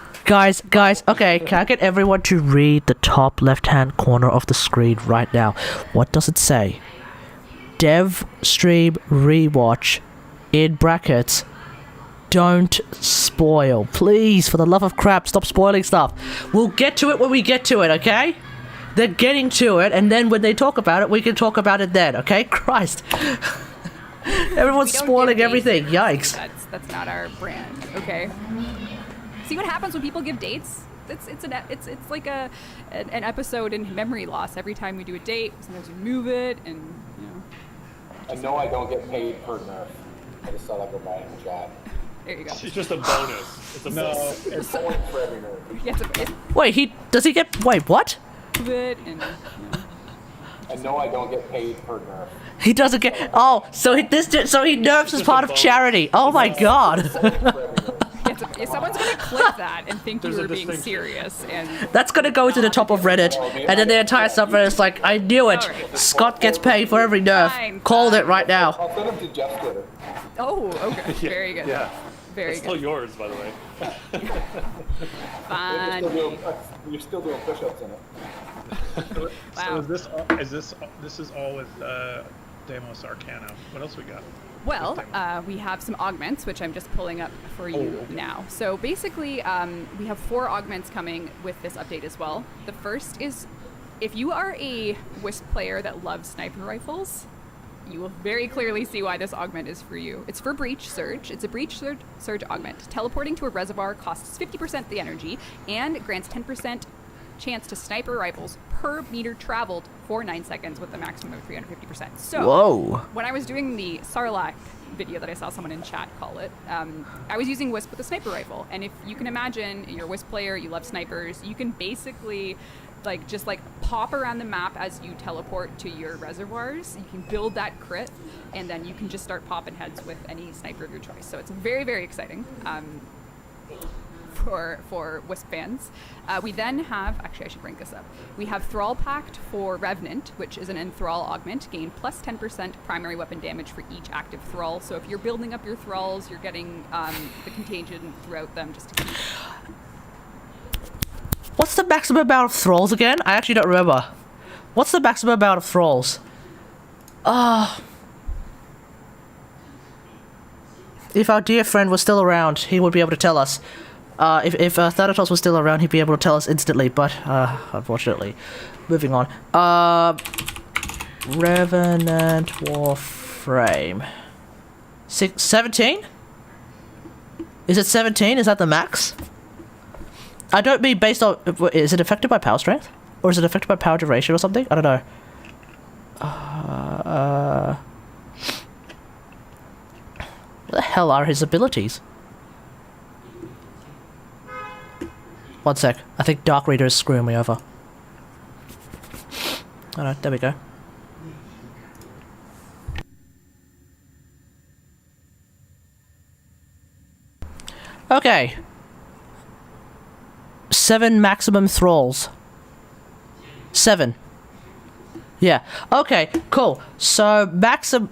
Guys, okay, can I get everyone to read the top left-hand corner of the screen right now? What does it say? DevStream rewatch, in brackets, don't spoil. Please, for the love of crap, stop spoiling stuff. We'll get to it when we get to it, okay? They're getting to it, and then when they talk about it, we can talk about it then, okay? Christ. Everyone's spoiling everything, yikes. That's not our brand, okay? See what happens when people give dates? It's like an episode in memory loss. Every time we do a date, sometimes we move it, and I know I don't get paid per nerf. I just saw that go by in the chat. There you go. It's just a bonus. It's a bonus. It's point for every nerf. Yeah, Wait, does he get? Wait, what? move it, and I know I don't get paid per nerf. He doesn't get. Oh, so he nerfs as part of charity. Oh my god. if someone's gonna clip that and think you were being serious, and That's gonna go to the top of Reddit, and then the entire subreddit's like, I knew it. Scott gets paid for every nerf. Fine, Called it right now. I'll send them to Jeff's Twitter. oh, okay, very good, Yeah. very It's still good, yours, by the way. fine. You're still doing push-ups in it. Wow. So this is all with Deimos Arcana. What else we got? Well, we have some augments, which I'm just pulling up for you now. So basically, we have 4 augments coming with this update as well. The first is, if you are a Wisp player that loves sniper rifles, you will very clearly see why this augment is for you. It's for Breach Surge. It's a Breach Surge augment. Teleporting to a reservoir costs 50% the energy and grants 10% chance to sniper rifles per meter traveled for 9 seconds with a maximum of 350%. So, Whoa. when I was doing the Sarlacc video that I saw someone in chat call it, I was using Wisp with a sniper rifle. And if you can imagine, you're a Wisp player, you love snipers, you can basically just pop around the map as you teleport to your reservoirs. You can build that crit, and then you can just start popping heads with any sniper of your choice. So it's very, very exciting. For Wisp fans. We then have, actually I should bring this up, we have Thrall Pact for Revenant, which is an Enthrall augment, gain plus 10% primary weapon damage for each active Thrall. So if you're building up your Thralls, you're getting the contagion throughout them just to keep... What's the maximum amount of thralls again? I actually don't remember. What's the maximum amount of thralls? If our dear friend was still around, he would be able to tell us. If Thanatos was still around, he'd be able to tell us instantly, but unfortunately. Moving on. Revenant Warframe. 17? Is it 17? Is that the max? I don't mean based on... Is it affected by power strength? Or is it affected by power duration or something? I don't know. What the hell are his abilities? One sec. I think Dark Reader is screwing me over. Alright, there we go. Okay. 7 maximum thralls. 7. Yeah. Okay, cool. So maximum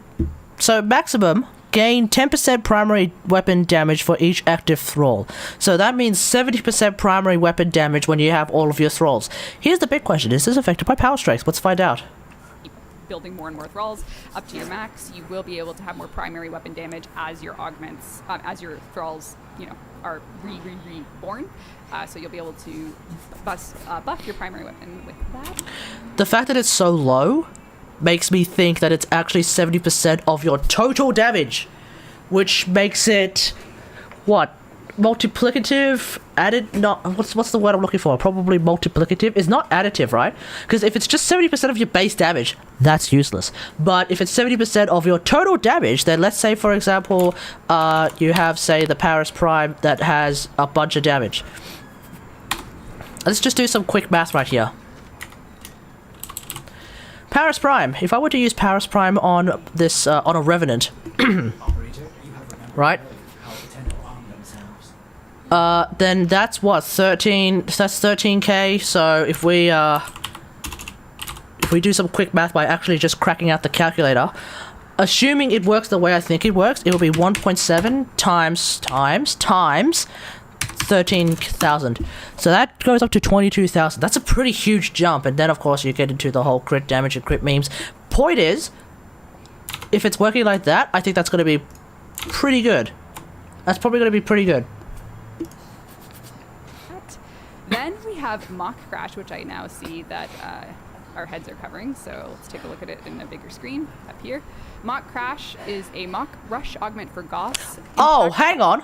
gain 10% primary weapon damage for each active thrall. So that means 70% primary weapon damage when you have all of your thralls. Here's the big question. Is this affected by power strength? Let's find out. building more and more thralls up to your max, you will be able to have more primary weapon damage as your augments, as your thralls, are reborn. So you'll be able to buff your primary weapon with that. The fact that it's so low makes me think that it's actually 70% of your total damage, which makes it what? Multiplicative? Added? Not what's the word I'm looking for? Probably multiplicative. It's not additive, right? Because if it's just 70% of your base damage, that's useless. But if it's 70% of your total damage, then let's say, for example, you have, say, the Paris Prime that has a bunch of damage. Let's just do some quick math right here. Paris Prime. If I were to use Paris Prime on this, on a Revenant, right? Then that's what, 13, that's 13k, so if we do some quick math by actually just cracking out the calculator, assuming it works the way I think it works, it will be 1.7 times 13,000. So that goes up to 22,000. That's a pretty huge jump, and then of course you get into the whole crit damage and crit memes. Point is, if it's working like that, I think that's going to be pretty good. That's probably going to be pretty good. Then we have Mock Crash, which I now see that our heads are covering, so let's take a look at it in a bigger screen up here. Mock Crash is a Mock Rush Augment for Goths. Oh, hang on.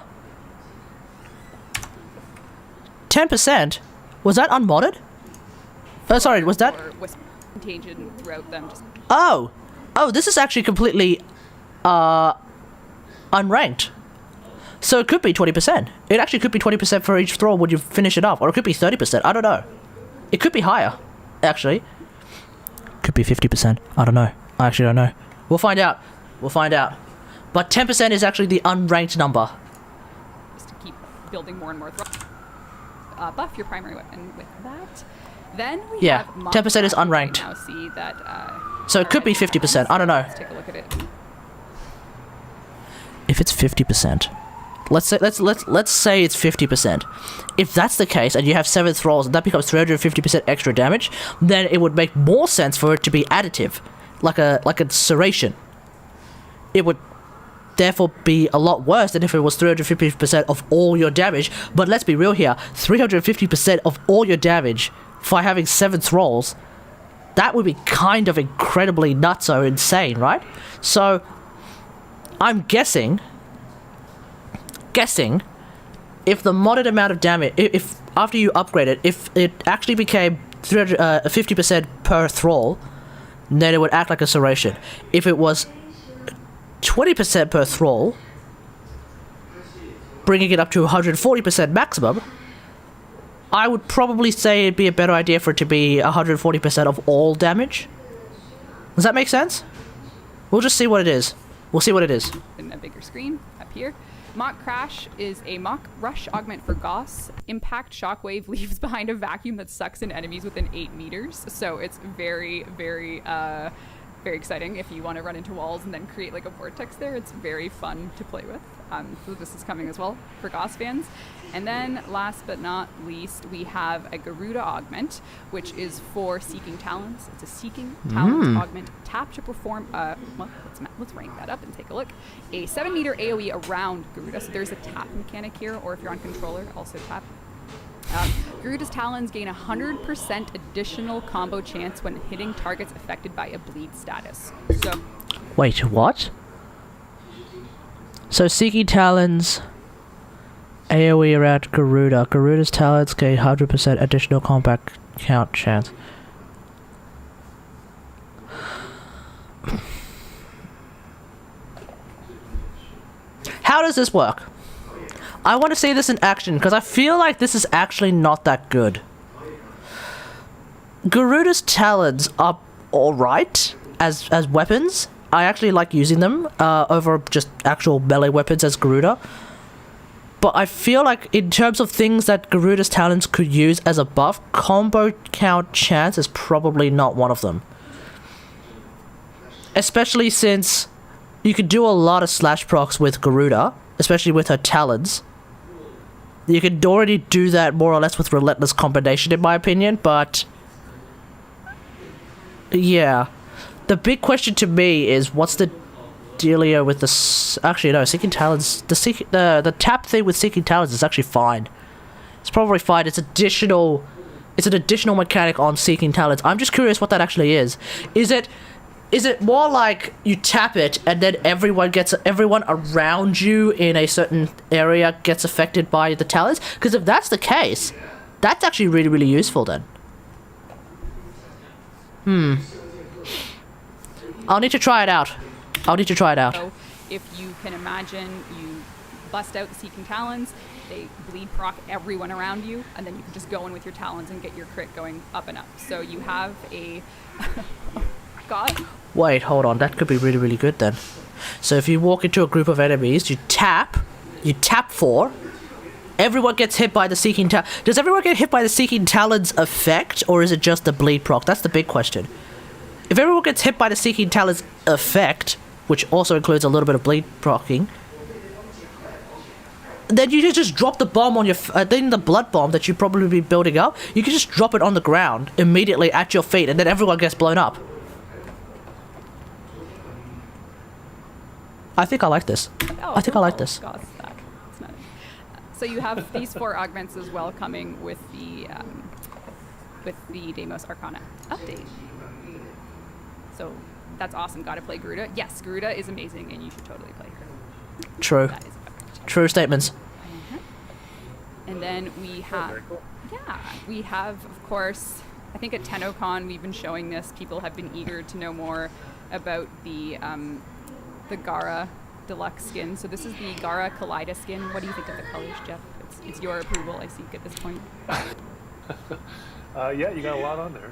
10%? Was that unmodded? Oh, sorry, was that... Contagion throughout them. Oh, this is actually completely unranked. So it could be 20%. It actually could be 20% for each throw when you finish it up. Or it could be 30%. I don't know. It could be higher, actually. Could be 50%. I don't know. I actually don't know. We'll find out. We'll find out. But 10% is actually the unranked number. Just to keep building more and more throws. Buff your primary weapon with that. Then we have 10% is unranked. Now see that, so it could be 50%. I don't know. Let's take a look at it. If it's 50%. Let's say it's 50%. If that's the case, and you have 7 thralls, and that becomes 350% extra damage, then it would make more sense for it to be additive, like a serration. It would therefore be a lot worse than if it was 350% of all your damage. But let's be real here: 350% of all your damage for having 7 thralls. That would be kind of incredibly nutso insane, right? So, I'm guessing if the modded amount of damage, if after you upgrade it, if it actually became 50% per thrall, then it would act like a serration. If it was 20% per thrall, bringing it up to 140% maximum, I would probably say it'd be a better idea for it to be 140% of all damage. Does that make sense? We'll just see what it is. We'll see what it is. In a bigger screen up here. Mock Crash is a Mock Rush Augment for Goths. Impact Shockwave leaves behind a vacuum that sucks in enemies within 8 meters. So it's very, very, very exciting if you want to run into walls and then create like a vortex there. It's very fun to play with. So this is coming as well for Goths fans. And then last but not least, we have a Garuda Augment, which is for Seeking Talons. It's a Seeking Talons Augment. Tap to perform, well, let's rank that up and take a look. A 7-meter AoE around Garuda. So there's a tap mechanic here, or if you're on controller, also tap. Garuda's Talons gain 100% additional combo chance when hitting targets affected by a bleed status. So, wait, what? So Seeking Talons AoE around Garuda. Garuda's Talons gain 100% additional combat count chance. How does this work? I want to see this in action because I feel like this is actually not that good. Garuda's Talons are alright as weapons. I actually like using them over just actual melee weapons as Garuda. But I feel like in terms of things that Garuda's Talons could use as a buff, combo count chance is probably not one of them. Especially since you could do a lot of slash procs with Garuda, especially with her Talons. You could already do that more or less with Relentless Combination in my opinion, but yeah. The big question to me is what's the dealio with the actually no, Seeking Talons, the tap thing with Seeking Talons is actually fine. It's probably fine. It's an additional mechanic on Seeking Talons. I'm just curious what that actually is. Is it more like you tap it and then everyone around you in a certain area gets affected by the talons? Because if that's the case, that's actually really, really useful then. I'll need to try it out. So if you can imagine, you bust out the Seeking Talons, they bleed proc everyone around you, and then you can just go in with your talons and get your crit going up and up. So you have a... God. Wait, hold on. That could be really, really good then. So if you walk into a group of enemies, you tap 4, everyone gets hit by the Seeking Talons. Does everyone get hit by the Seeking Talons effect, or is it just the bleed proc? That's the big question. If everyone gets hit by the Seeking Talons effect, which also includes a little bit of bleed procking, then you just drop the bomb on your... then the blood bomb that you'd probably be building up, you can just drop it on the ground immediately at your feet, and then everyone gets blown up. I think I like this. I like this. So you have these 4 augments as well coming with the Deimos Arcana update. So that's awesome. Gotta play Garuda. Yes, Garuda is amazing, and you should totally play her. True. That is perfect. True statements. And then we have, we have, of course, I think at TennoCon we've been showing this. People have been eager to know more about the Gara Deluxe skin. So this is the Gara Kaleido skin. What do you think of the colors, Jeff? It's your approval, I think, at this point. Yeah, you got a lot on there.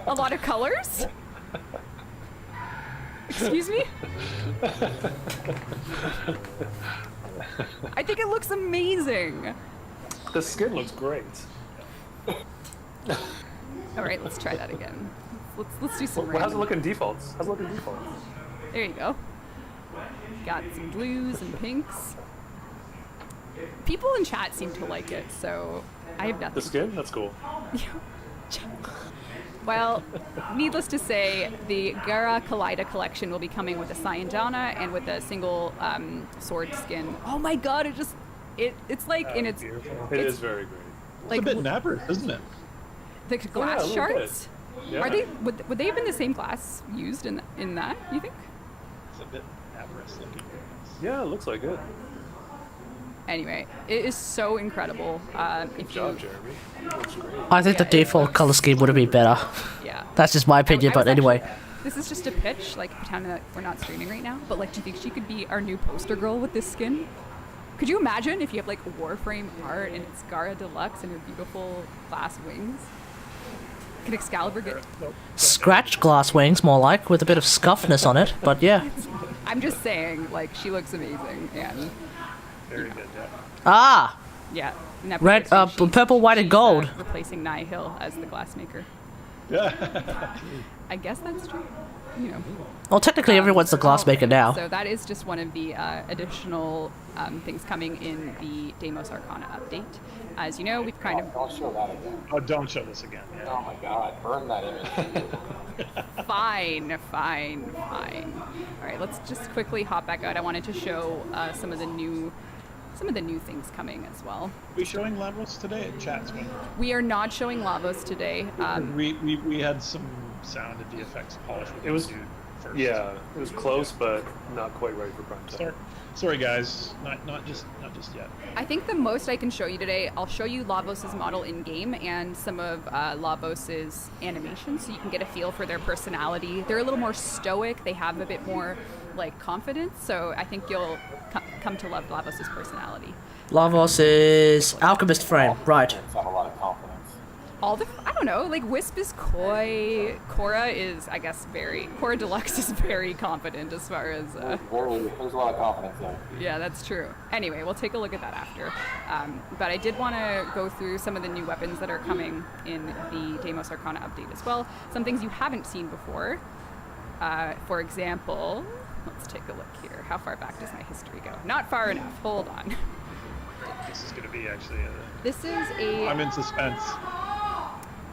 A lot of colors? Excuse me? I think it looks amazing. The skin looks great. All right, let's try that again. Let's do some. How's it look in defaults? There you go. Got some blues and pinks. People in chat seem to like it, so I have nothing. The skin? That's cool. Well, needless to say, the Gara Kaleido collection will be coming with a Sayandana and with a single sword skin. Oh my god, it's like in its... It is very great. Like, it's a bit napper, isn't it? The glass shards? Yeah. Are they... Would they have been the same glass used in that, you think? It's a bit napperous looking. Yeah, it looks like it. Anyway, it is so incredible. Good job, Jeremy. Looks great. I think the default color scheme would have been better. Yeah. That's just my opinion, but anyway. This is just a pitch, like pretend that we're not streaming right now, but like, do you think she could be our new poster girl with this skin? Could you imagine if you have like Warframe art and it's Gara Deluxe and her beautiful glass wings? Can Excalibur get... Scratched glass wings, more like, with a bit of scuffness on it, but yeah. I'm just saying, like, she looks amazing, and... Very good, yeah. Ah! Yeah. Red, purple, white, and gold. Replacing Nihil as the glassmaker. Yeah. I guess that's true. You know. Well, technically everyone's the glassmaker now. So that is just one of the additional things coming in the Deimos Arcana update. As you know, we've kind of... Don't show that again. Oh, don't show this again. Yeah. Oh my god, burn that image. Fine. All right, let's just quickly hop back out. I wanted to show some of the new things coming as well. Are we showing Lavos today at Chats? We are not showing Lavos today. We had some sound and VFX polish. It was... First. Yeah, it was close, but not quite ready for prime time. Sorry guys, not just yet. I think the most I can show you today, I'll show you Lavos' model in game and some of Lavos' animations, so you can get a feel for their personality. They're a little more stoic. They have a bit more like confidence, so I think you'll come to love Lavos' personality. Lavos is alchemist frame, right? Have a lot of confidence. I don't know, like Wisp is coy, Cora is, I guess, Cora Deluxe is very confident as far as... There's a lot of confidence there. Yeah, that's true. Anyway, we'll take a look at that after. But I did want to go through some of the new weapons that are coming in the Deimos Arcana update as well. Some things you haven't seen before. For example, let's take a look here. How far back does my history go? Not far enough. Hold on. This is going to be actually This is a... I'm in suspense.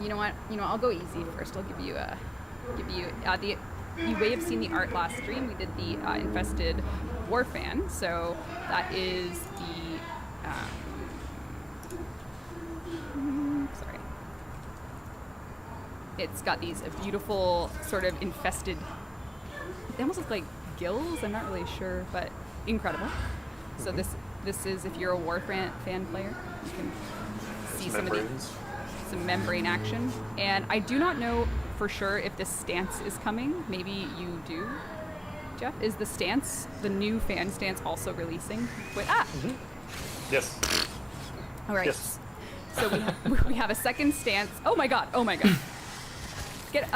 You know what? I'll go easy first. I'll give you a give you you may have seen the art last stream. We did the infested Warfan, so that is the sorry. It's got these beautiful sort of infested. They almost look like gills. I'm not really sure, but incredible. So this is, if you're a Warframe fan player, you can see some membrane action. And I do not know for sure if this stance is coming. Maybe you do, Jeff. Is the new fan stance also releasing? Wait, Yes. All right. Yes. So we have a second stance. Oh my god. Get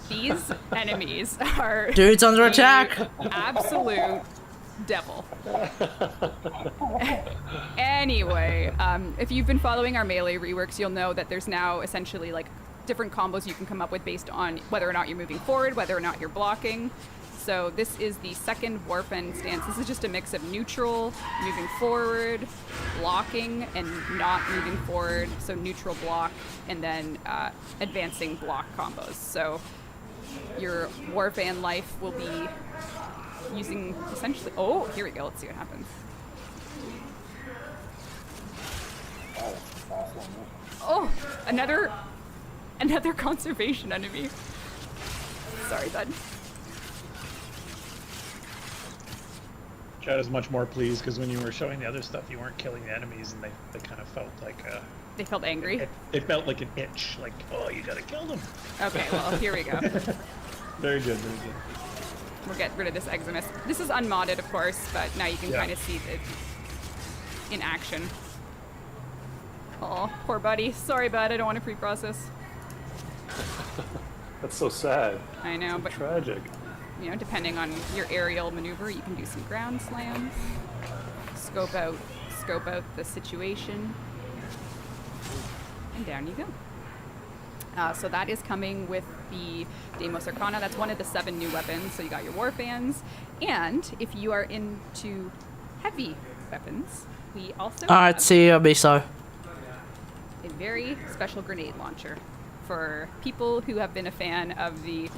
These enemies are Dude's under attack. absolute devil. Anyway, if you've been following our melee reworks, you'll know that there's now essentially like different combos you can come up with based on whether or not you're moving forward, whether or not you're blocking. So this is the second Warfen stance. This is just a mix of neutral, moving forward, blocking, and not moving forward. So neutral block, and then advancing block combos. So your Warfan life will be using essentially. Oh, here we go. Let's see what happens. Oh, another conservation enemy. Sorry, bud. Chad is much more pleased because when you were showing the other stuff, you weren't killing the enemies, and they kind of felt like they felt angry. It felt like an itch, like, oh, you gotta kill them. Okay, well, here we go. Very good, very good. We'll get rid of this Exodus. This is unmodded, of course, but now you can kind of see it in action. Oh, poor buddy. Sorry, bud. I don't want to pre-process. That's so sad. I know, but tragic. You know, depending on your aerial maneuver, you can do some ground slams, scope out the situation, and down you go. So that is coming with the Deimos Arcana. That's one of the 7 new weapons. So you got your Warfans, and if you are into heavy weapons, we also Alright, see you, Miso. a very special grenade launcher for people who have been a fan of the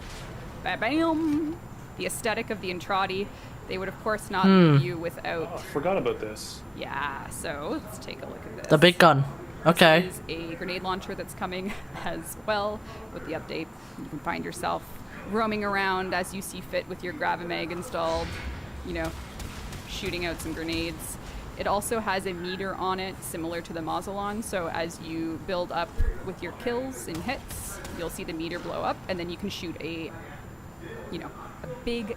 the aesthetic of the Entrati. They would of course not leave you without. Oh, I forgot about this. Yeah, so let's take a look at this. The big gun. Okay. This is a grenade launcher that's coming as well with the update. You can find yourself roaming around as you see fit with your Gravimag installed, you know, shooting out some grenades. It also has a meter on it similar to the Mausolon, so as you build up with your kills and hits, you'll see the meter blow up, and then you can shoot a big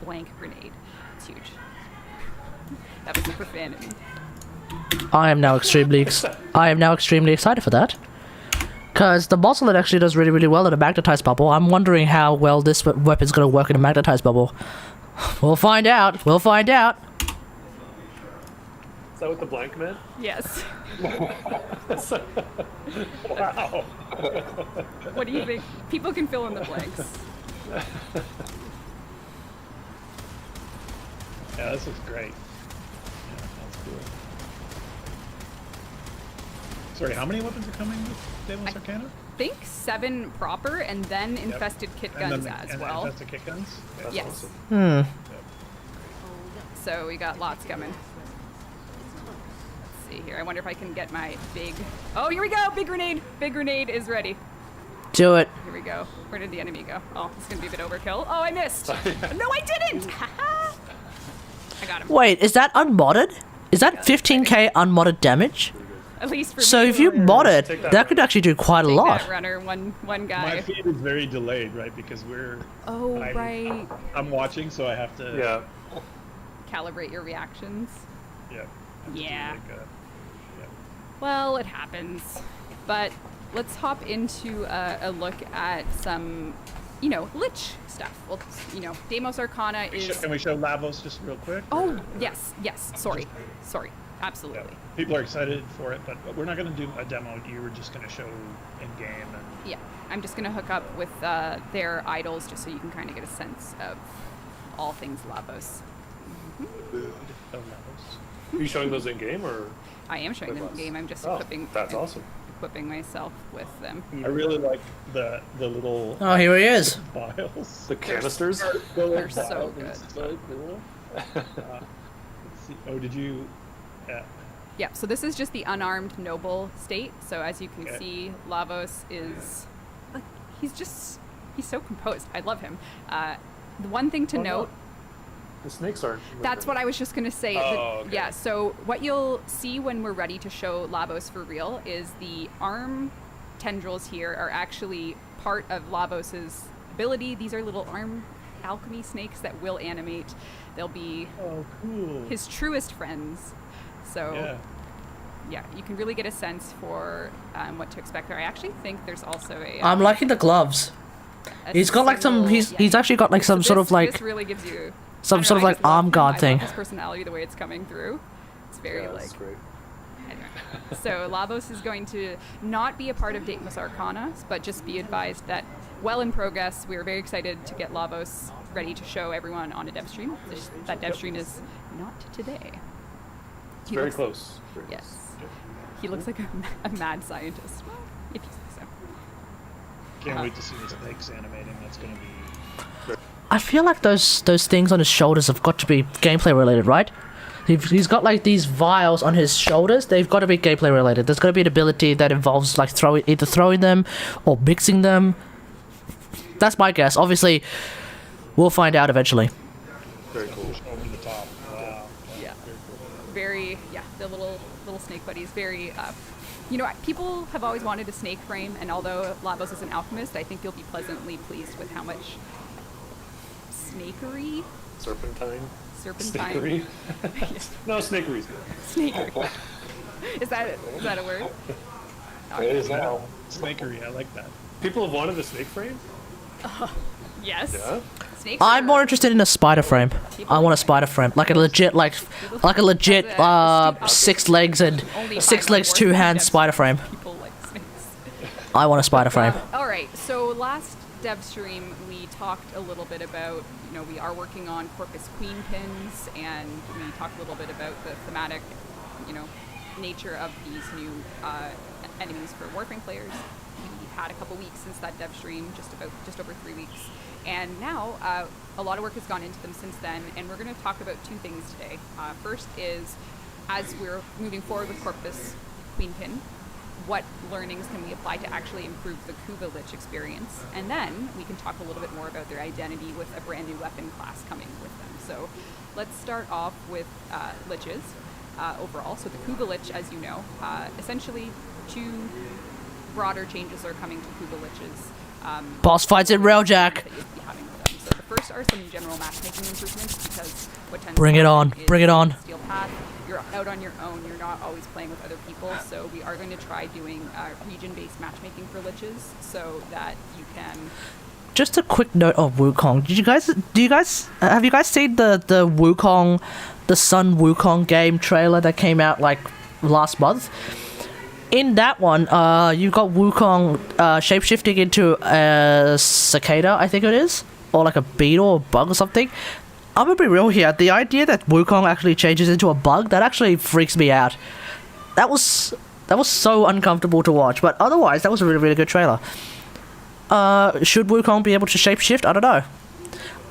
blank grenade. It's huge. That was a profanity. I am now extremely excited for that. Because the Mausolon actually does really, really well in a magnetized bubble. I'm wondering how well this weapon's going to work in a magnetized bubble. We'll find out. We'll find out. Is that what the blank meant? Yes. Wow. What do you think? People can fill in the blanks. Yeah, this looks great. Yeah, that's cool. Sorry, how many weapons are coming with Deimos Arcana? I think 7 proper, and then infested kit guns as well. Infested kit guns? That's Yes. awesome. So we got lots coming. Let's see here. I wonder if I can get my big. Oh, here we go! Big grenade! Big grenade is ready. Do it. Here we go. Where did the enemy go? Oh, this is gonna be a bit overkill. Oh, I missed! No, I didn't! I got him. Wait, is that unmodded? Is that 15k unmodded damage? At least for So me. if you mod it, that could actually do quite a Take lot. that runner, one guy. My feed is very delayed, right? Because Right. I'm watching, so I have to. Yeah. Calibrate your reactions. Yeah. Yeah. Well, it happens. But let's hop into a look at some, Lich stuff. Well, Deimos Arcana is. Can we show Lavos just real quick? Oh, yes. Sorry. Absolutely. Yeah. People are excited for it, but we're not going to do a demo. You were just going to show in game. And Yeah, I'm just going to hook up with their idols just so you can kind of get a sense of all things Lavos. Lavos. Are you showing those in game or? I am showing them in game. I'm just equipping. That's awesome. equipping myself with them. I really like the little Oh, here he is. vials. The canisters. They're so good. So cool. Let's see. Oh, did you? Yeah, so this is just the unarmed noble state. So as you can Okay. see, Lavos is, like, he's so composed. I love him. The one thing to note, The snakes aren't. that's what I was just going to say. Oh, okay. Yeah, so what you'll see when we're ready to show Lavos for real is the arm tendrils here are actually part of Lavos's ability. These are little arm alchemy snakes that will animate. They'll be Oh, cool. his truest friends. So yeah, you can really get a sense for what to expect there. I actually think there's also a. I'm liking the gloves. a He's got like some. symbol- He's actually got like some So sort of this like really gives you some I don't sort know, of I like just love arm him. guard I thing. love his personality, the way it's coming through. It's very Yeah, like. that's great. Anyway. So Lavos is going to not be a part of Daedalus Arcana, but just be advised that well in progress. We are very excited to get Lavos ready to show everyone on a DevStream. That DevStream is not today. It's He very looks- close. Very Yes. close. He looks like a mad scientist. Well, if you say so. Can't wait to see the snakes animating. That's going to be. I feel like those things on his shoulders have got to be gameplay related, right? He's got like these vials on his shoulders. They've got to be gameplay related. There's got to be an ability that involves like either throwing them or mixing them. That's my guess. Obviously, we'll find out eventually. Very cool. Over the top. Wow. Yeah. Very, the little snake buddies. Very, people have always wanted a snake frame, and although Lavos is an alchemist, I think you'll be pleasantly pleased with how much snakery, Serpentine. serpentine, Snakery. No, snakery's good. snakery. Is that a word? It is now. Snakery, I like that. People have wanted the snake frame. Yes. Yeah. Snakes I'm are- more interested in a spider frame. I want a spider frame, like a legit, like a legit, six legs and Only 6 find legs, on 2 Warframe hands devs. spider frame. People like snakes. I want a spider frame. All right, so last DevStream we talked a little bit about, we are working on Corpus Queen pins, and we talked a little bit about the thematic, nature of these new enemies for Warframe players. We've had a couple weeks since that DevStream, just over 3 weeks, and now a lot of work has gone into them since then, and we're going to talk about two things today. First is, as we're moving forward with Corpus Queen pin, what learnings can we apply to actually improve the Kuva Lich experience? And then we can talk a little bit more about their identity with a brand new weapon class coming with them. So let's start off with Liches overall. So the Kuva Lich, as you know, essentially two broader changes are coming to Kuva Liches. Boss fights in Railjack. That you'll be having with them. So the first are some general matchmaking improvements, because what tends Bring to it on, happen is bring it on. Steel Path, you're out on your own, you're not always playing with other people, so we are going to try doing region-based matchmaking for Liches so that you can... Just a quick note of Wukong. Have you guys seen the Wukong, the Sun Wukong game trailer that came out like last month? In that one, you've got Wukong shapeshifting into a cicada, I think it is, or like a beetle or bug or something. I'm gonna be real here. The idea that Wukong actually changes into a bug, that actually freaks me out. That was so uncomfortable to watch, but otherwise, that was a really, really good trailer. Should Wukong be able to shapeshift? I don't know.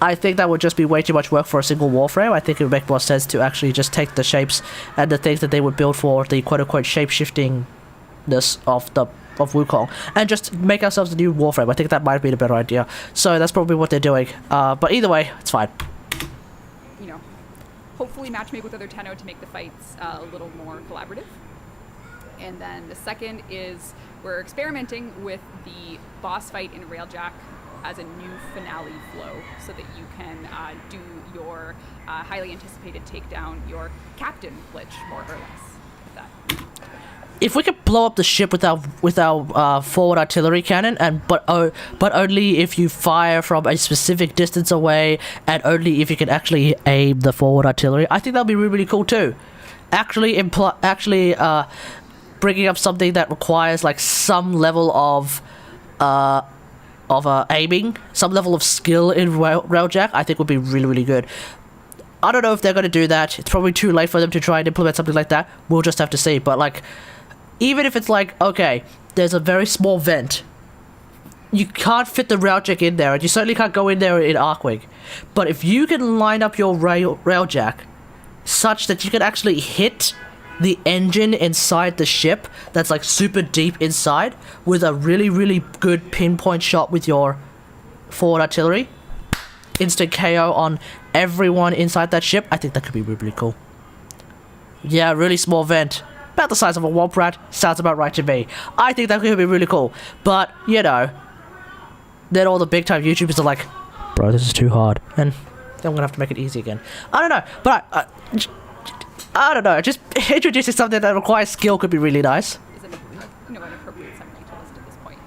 I think that would just be way too much work for a single Warframe. I think it would make more sense to actually just take the shapes and the things that they would build for the quote-unquote shape-shiftingness of Wukong and just make ourselves a new Warframe. I think that might be the better idea. So that's probably what they're doing. But either way, it's fine. Hopefully matchmake with other Tenno to make the fights a little more collaborative. And then the second is we're experimenting with the boss fight in Railjack as a new finale flow so that you can do your highly anticipated takedown, your Captain Lich, more or less. With that. If we could blow up the ship with our forward artillery cannon, but only if you fire from a specific distance away, and only if you can actually aim the forward artillery, I think that'd be really, really cool too. Actually, bringing up something that requires like some level of aiming, some level of skill in Railjack, I think would be really, really good. I don't know if they're going to do that. It's probably too late for them to try and implement something like that. We'll just have to see. But like, even if it's like, okay, there's a very small vent. You can't fit the railjack in there, and you certainly can't go in there in Arcwing. But if you can line up your railjack such that you can actually hit the engine inside the ship that's like super deep inside with a really, really good pinpoint shot with your forward artillery, instant KO on everyone inside that ship, I think that could be really, really cool. Yeah, really small vent. About the size of a womp rat. Sounds about right to me. I think that could be really cool. But, you know, then all the big time YouTubers are like, bro, this is too hard. And then I'm gonna have to make it easy again. I don't know, but I don't know. Just introducing something that requires skill could be really nice. Is it an appropriate summary to list at this point?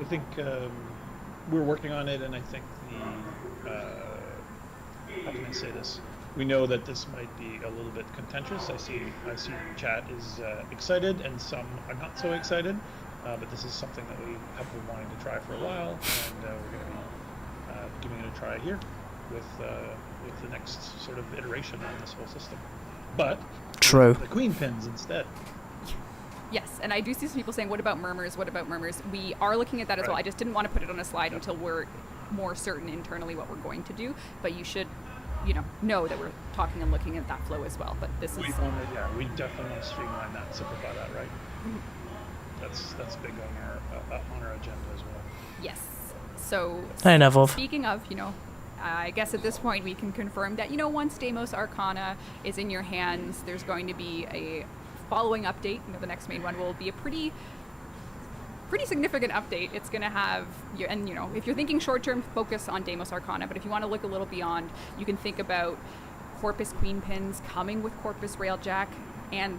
I think we're working on it, and I think how can I say this? We know that this might be a little bit contentious. I see chat is excited, and some are not so excited. But this is something that we have been wanting to try for a while, and we're going to be giving it a try here with the next sort of iteration on this whole system. But true. The queen pins instead. Yes, and I do see some people saying, what about murmurs? What about murmurs? We are looking at that as well. I just didn't want to put it on a slide until we're more certain internally what we're going to do. But you should, know that we're talking and looking at that flow as well. But this is... We definitely want to streamline that, simplify that, right? That's big on our agenda as well. Yes. So, Hey, Neville. Speaking of, I guess at this point we can confirm that, once Deimos Arcana is in your hands, there's going to be a following update. The next main one will be a pretty significant update. It's going to have, and if you're thinking short-term, focus on Deimos Arcana, but if you want to look a little beyond, you can think about Corpus Queen Pins coming with Corpus Railjack, and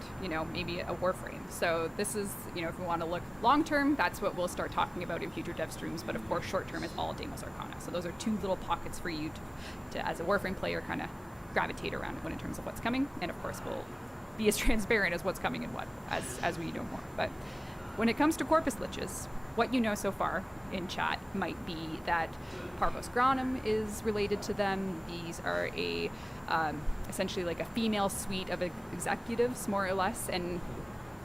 maybe a Warframe. So this is, if we want to look long term, that's what we'll start talking about in future dev streams. But of course, short term is all Deimos Arcana. So those are two little pockets for you to as a Warframe player, kind of gravitate around in terms of what's coming. And of course, we'll be as transparent as what's coming and what as we know more. But when it comes to Corpus Liches, what you know so far in chat might be that Parvos Granum is related to them. These are essentially like a female suite of executives, more or less. And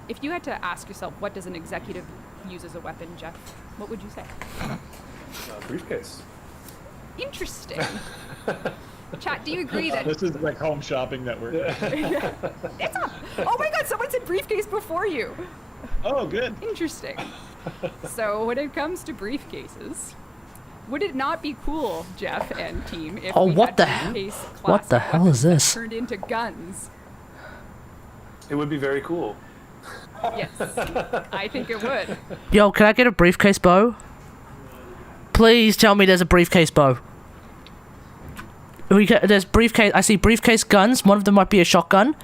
if you had to ask yourself, what does an executive use as a weapon, Jeff, what would you say? Briefcase. Interesting. Chat, do you agree that... This is like home shopping network. Oh my god, someone said briefcase before you. Oh, good. Interesting. So when it comes to briefcases, would it not be cool, Jeff and team, if we what had the classic what the hell is this? turned into guns? It would be very cool. Yes, I think it would. Yo, can I get a briefcase bow? Please tell me there's a briefcase bow. There's briefcase. I see briefcase guns. One of them might be a shotgun.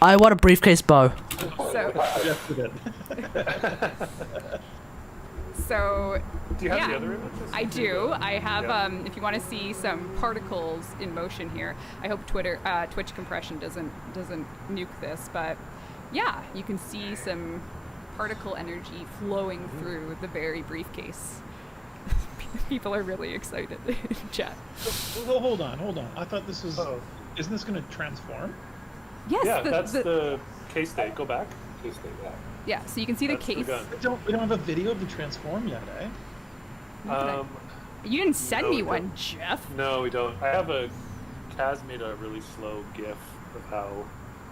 I want a briefcase bow. So, do you have the other images? I do. I have. If you want to see some particles in motion here, I hope Twitch compression doesn't nuke this, but yeah, you can see some particle energy flowing through the very briefcase. People are really excited in chat. Well, hold on. I thought this was. Isn't this going to transform? Yes. Yeah, that's the case state. Go back. Case state. Yeah. Yeah. So you can see the case. We don't have a video of the transform yet, eh? You didn't send me one, Jeff. No, we don't. I have Kaz made a really slow GIF of how,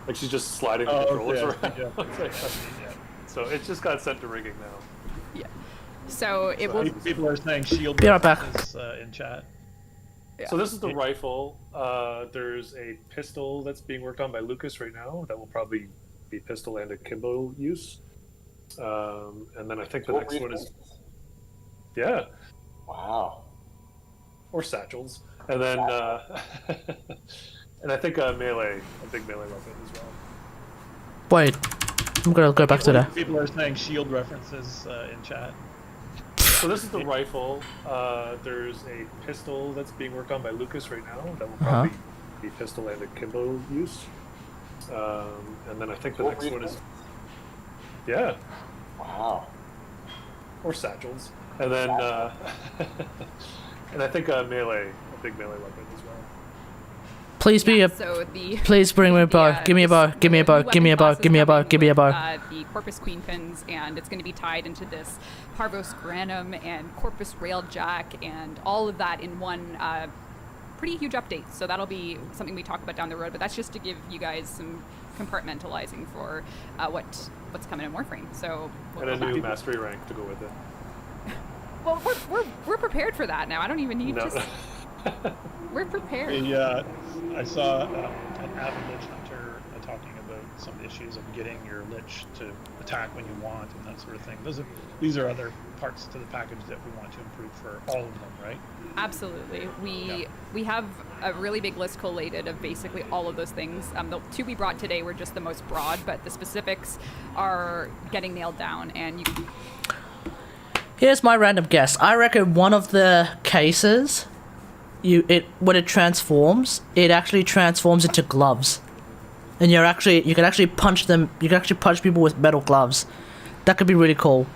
like, she's just sliding the controls around. Yeah. So it just got sent to rigging now. Yeah. So it will. People are saying shield. Be right back. In chat. Yeah. So this is the rifle. There's a pistol that's being worked on by Lucas right now. That will probably be pistol and akimbo use. And then I think the next one is. Yeah. Wow. Or satchels, and then and I think melee, a big melee weapon as well. Wait, I'm gonna go back to that. People are saying shield references in chat. So this is the rifle. There's a pistol that's being worked on by Lucas right now. That will probably be pistol and akimbo use. And then I think the next one is. Yeah. Wow. Or satchels, and then and I think melee, a big melee weapon as well. Please be a. So the Please bring me a bow. Give me a bow. Give me a bow. Give me a bow. Give me a bow. Give me a bow. The Corpus Queen fins, and it's going to be tied into this Parvos Granum and Corpus Railjack, and all of that in one pretty huge update. So that'll be something we talk about down the road. But that's just to give you guys some compartmentalizing for what's coming in Warframe. So and a new mastery rank to go with it. Well, we're prepared for that now. I don't even need to. We're prepared. I saw an avid lich hunter talking about some issues of getting your lich to attack when you want and that sort of thing. These are other parts to the package that we want to improve for all of them, right? Absolutely. We have a really big list collated of basically all of those things. The two we brought today were just the most broad, but the specifics are getting nailed down. And here's my random guess. I reckon one of the cases, when it transforms, it actually transforms into gloves, and you can actually punch them. You can actually punch people with metal gloves. That could be really cool.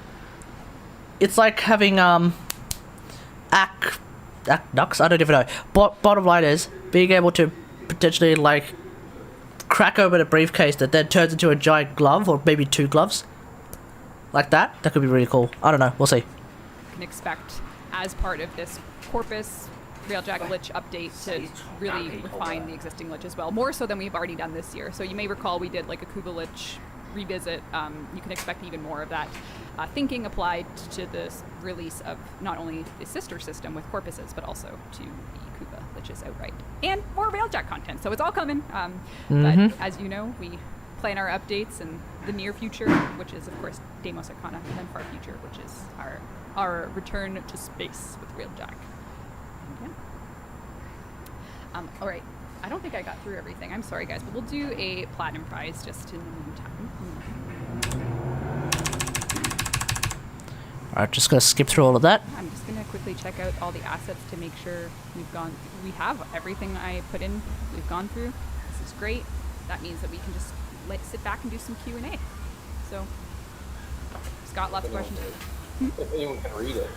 It's like having ducks. I don't even know. Bottom line is being able to potentially like crack open a briefcase that then turns into a giant glove, or maybe two gloves, like that. That could be really cool. I don't know. We'll see. Can expect as part of this Corpus Railjack Lich update to really refine the existing Lich as well, more so than we've already done this year. So you may recall we did like a Kuga Lich revisit. You can expect even more of that thinking applied to this release of not only the sister system with Corpuses, but also to the Kuga Liches outright. And more Railjack content, so it's all coming. But as you know, we plan our updates in the near future, which is of course Deimos Arcana, and then far future, which is our return to space with Railjack. All right, I don't think I got through everything. I'm sorry, guys, but we'll do a platinum prize just in the meantime. Alright, just gonna skip through all of that. I'm just gonna quickly check out all the assets to make sure we have everything I put in. We've gone through. This is great. That means that we can just sit back and do some Q&A. So, Scott, lots of questions. If anyone can read it.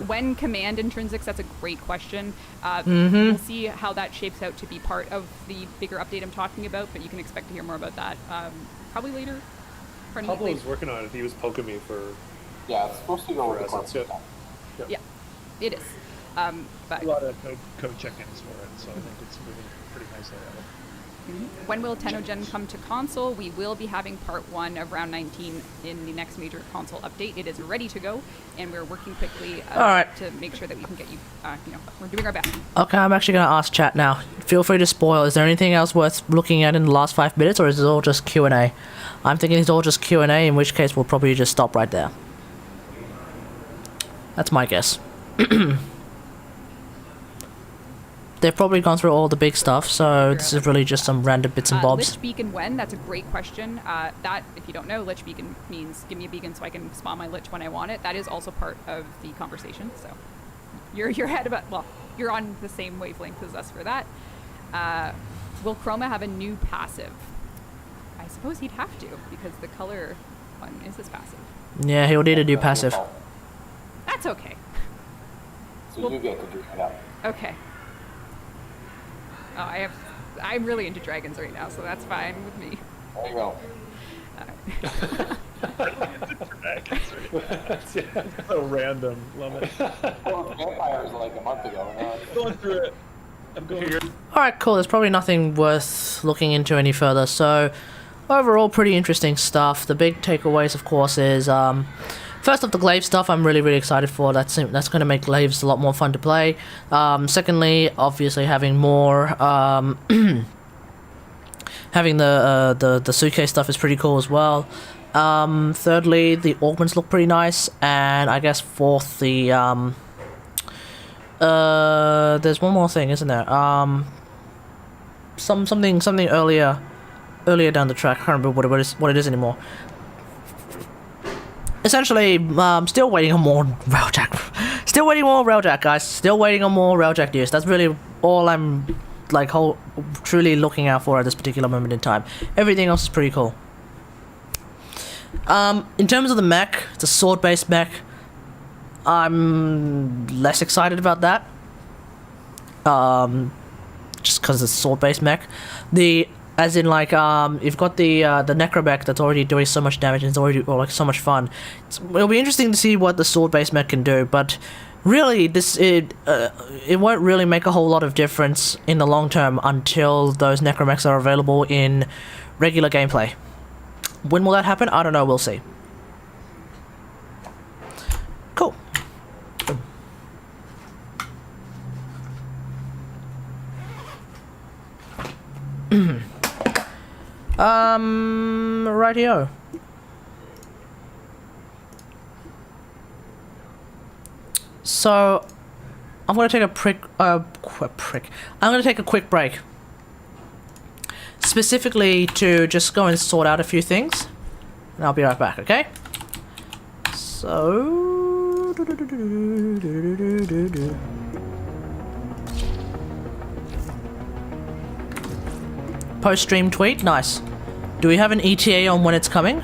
When command intrinsics, that's a great question. We'll see how that shapes out to be part of the bigger update I'm talking about, but you can expect to hear more about that probably later. Pablo's working on it. He was poking me for... Yeah, it's supposed to go with the essence, Yeah, it is. But A lot of code check-ins for it, so I think it's moving pretty nicely out. When will Tenogen come to console? We will be having part 1 of round 19 in the next major console update. It is ready to go, and we're working quickly to make sure that we can get you, we're doing our best. Okay, I'm actually going to ask chat now. Feel free to spoil. Is there anything else worth looking at in the last 5 minutes, or is it all just Q&A? I'm thinking it's all just Q&A, in which case we'll probably just stop right there. That's my guess. They've probably gone through all the big stuff, so this is really just some random bits and bobs. Lich Beacon when? That's a great question. That, if you don't know, Lich Beacon means give me a beacon so I can spawn my Lich when I want it. That is also part of the conversation, so you're ahead about, well, you're on the same wavelength as us for that. Will Chroma have a new passive? I suppose he'd have to, because the color one is his passive. Yeah, he'll need a new passive. That's okay. So you get to do it up. Okay. Oh, I'm really into dragons right now, so that's fine with me. There you go. So random. Love it. Well, vampires like a month ago. Going through it. I'm going through it. Alright, cool. There's probably nothing worth looking into any further. So, overall, pretty interesting stuff. The big takeaways, of course, is first off, the glaive stuff I'm really excited for. That's going to make glaives a lot more fun to play. Secondly, obviously having more having the suitcase stuff is pretty cool as well. Thirdly, the augments look pretty nice, and I guess fourth, the there's one more thing, isn't there? Something earlier down the track. I can't remember what it is anymore. Essentially, still waiting on more Railjack. Still waiting on more Railjack, guys. Still waiting on more Railjack news. That's really all I'm truly looking out for at this particular moment in time. Everything else is pretty cool. In terms of the mech, it's a sword-based mech. I'm less excited about that. just because it's sword-based mech. As in, like, you've got the Necro mech that's already doing so much damage and it's already like so much fun. It'll be interesting to see what the sword-based mech can do, but really, it won't really make a whole lot of difference in the long term until those Necro mechs are available in regular gameplay. When will that happen? I don't know. We'll see. Cool. Rightio. So, I'm gonna take I'm gonna take a quick break. Specifically to just go and sort out a few things. And I'll be right back, okay? So... Post-stream tweet, nice. Do we have an ETA on when it's coming?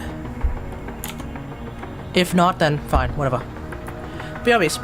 If not, then fine, whatever. BRBs.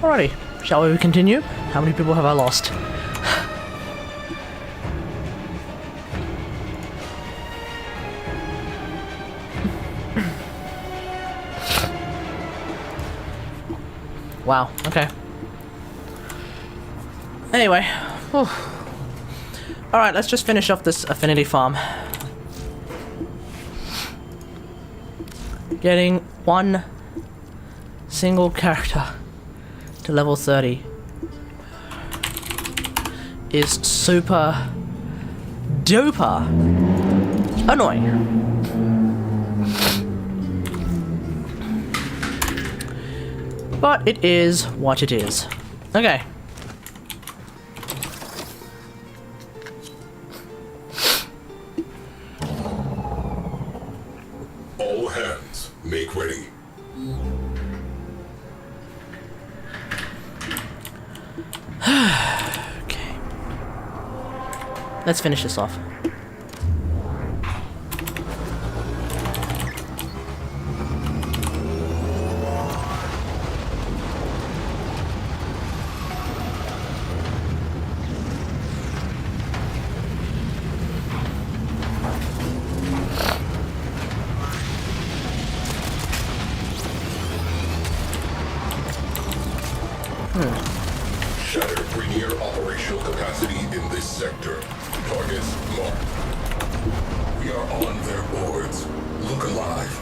Alrighty, shall we continue? How many people have I lost? Wow, okay. Anyway, alright, let's just finish off this affinity farm. Getting one single character to level 30 is super duper annoying. But it is what it is. Okay. All hands, make ready. Okay. Let's finish this off. Shatter premier operational capacity in this sector. Targets marked. We are on their boards. Look alive.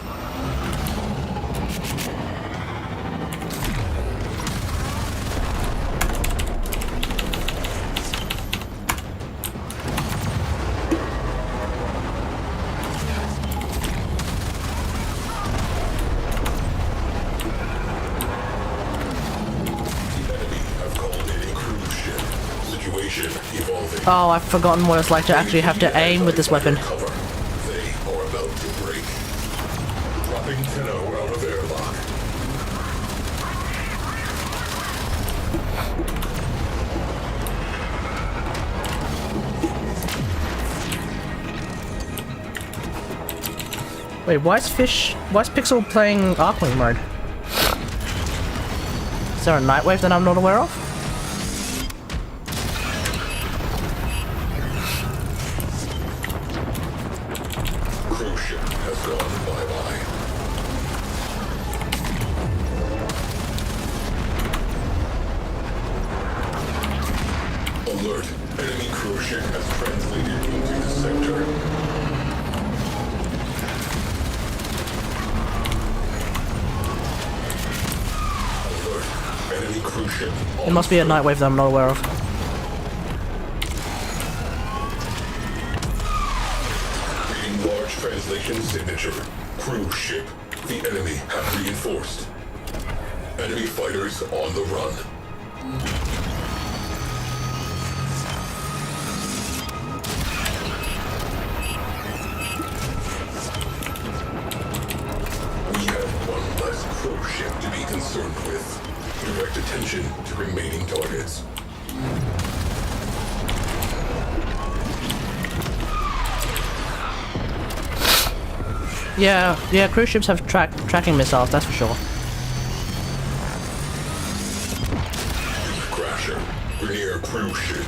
Oh, I've forgotten what it's like to actually have to aim with this weapon. They are about to break. Dropping Tenno out of airlock. Wait, why is Pixel playing Arcwing mode? Is there a Nightwave that I'm not aware of? Alert. Enemy cruise ship has translated into the sector. Alert. Enemy cruise ship. It must be a Nightwave that I'm not aware of. Reading large translation signature. Cruise ship. The enemy have reinforced. Enemy fighters on the run. Ship to be concerned with. Direct attention to remaining targets. Yeah, cruise ships have tracking missiles, that's for sure. Crasher, Grenier cruise ship.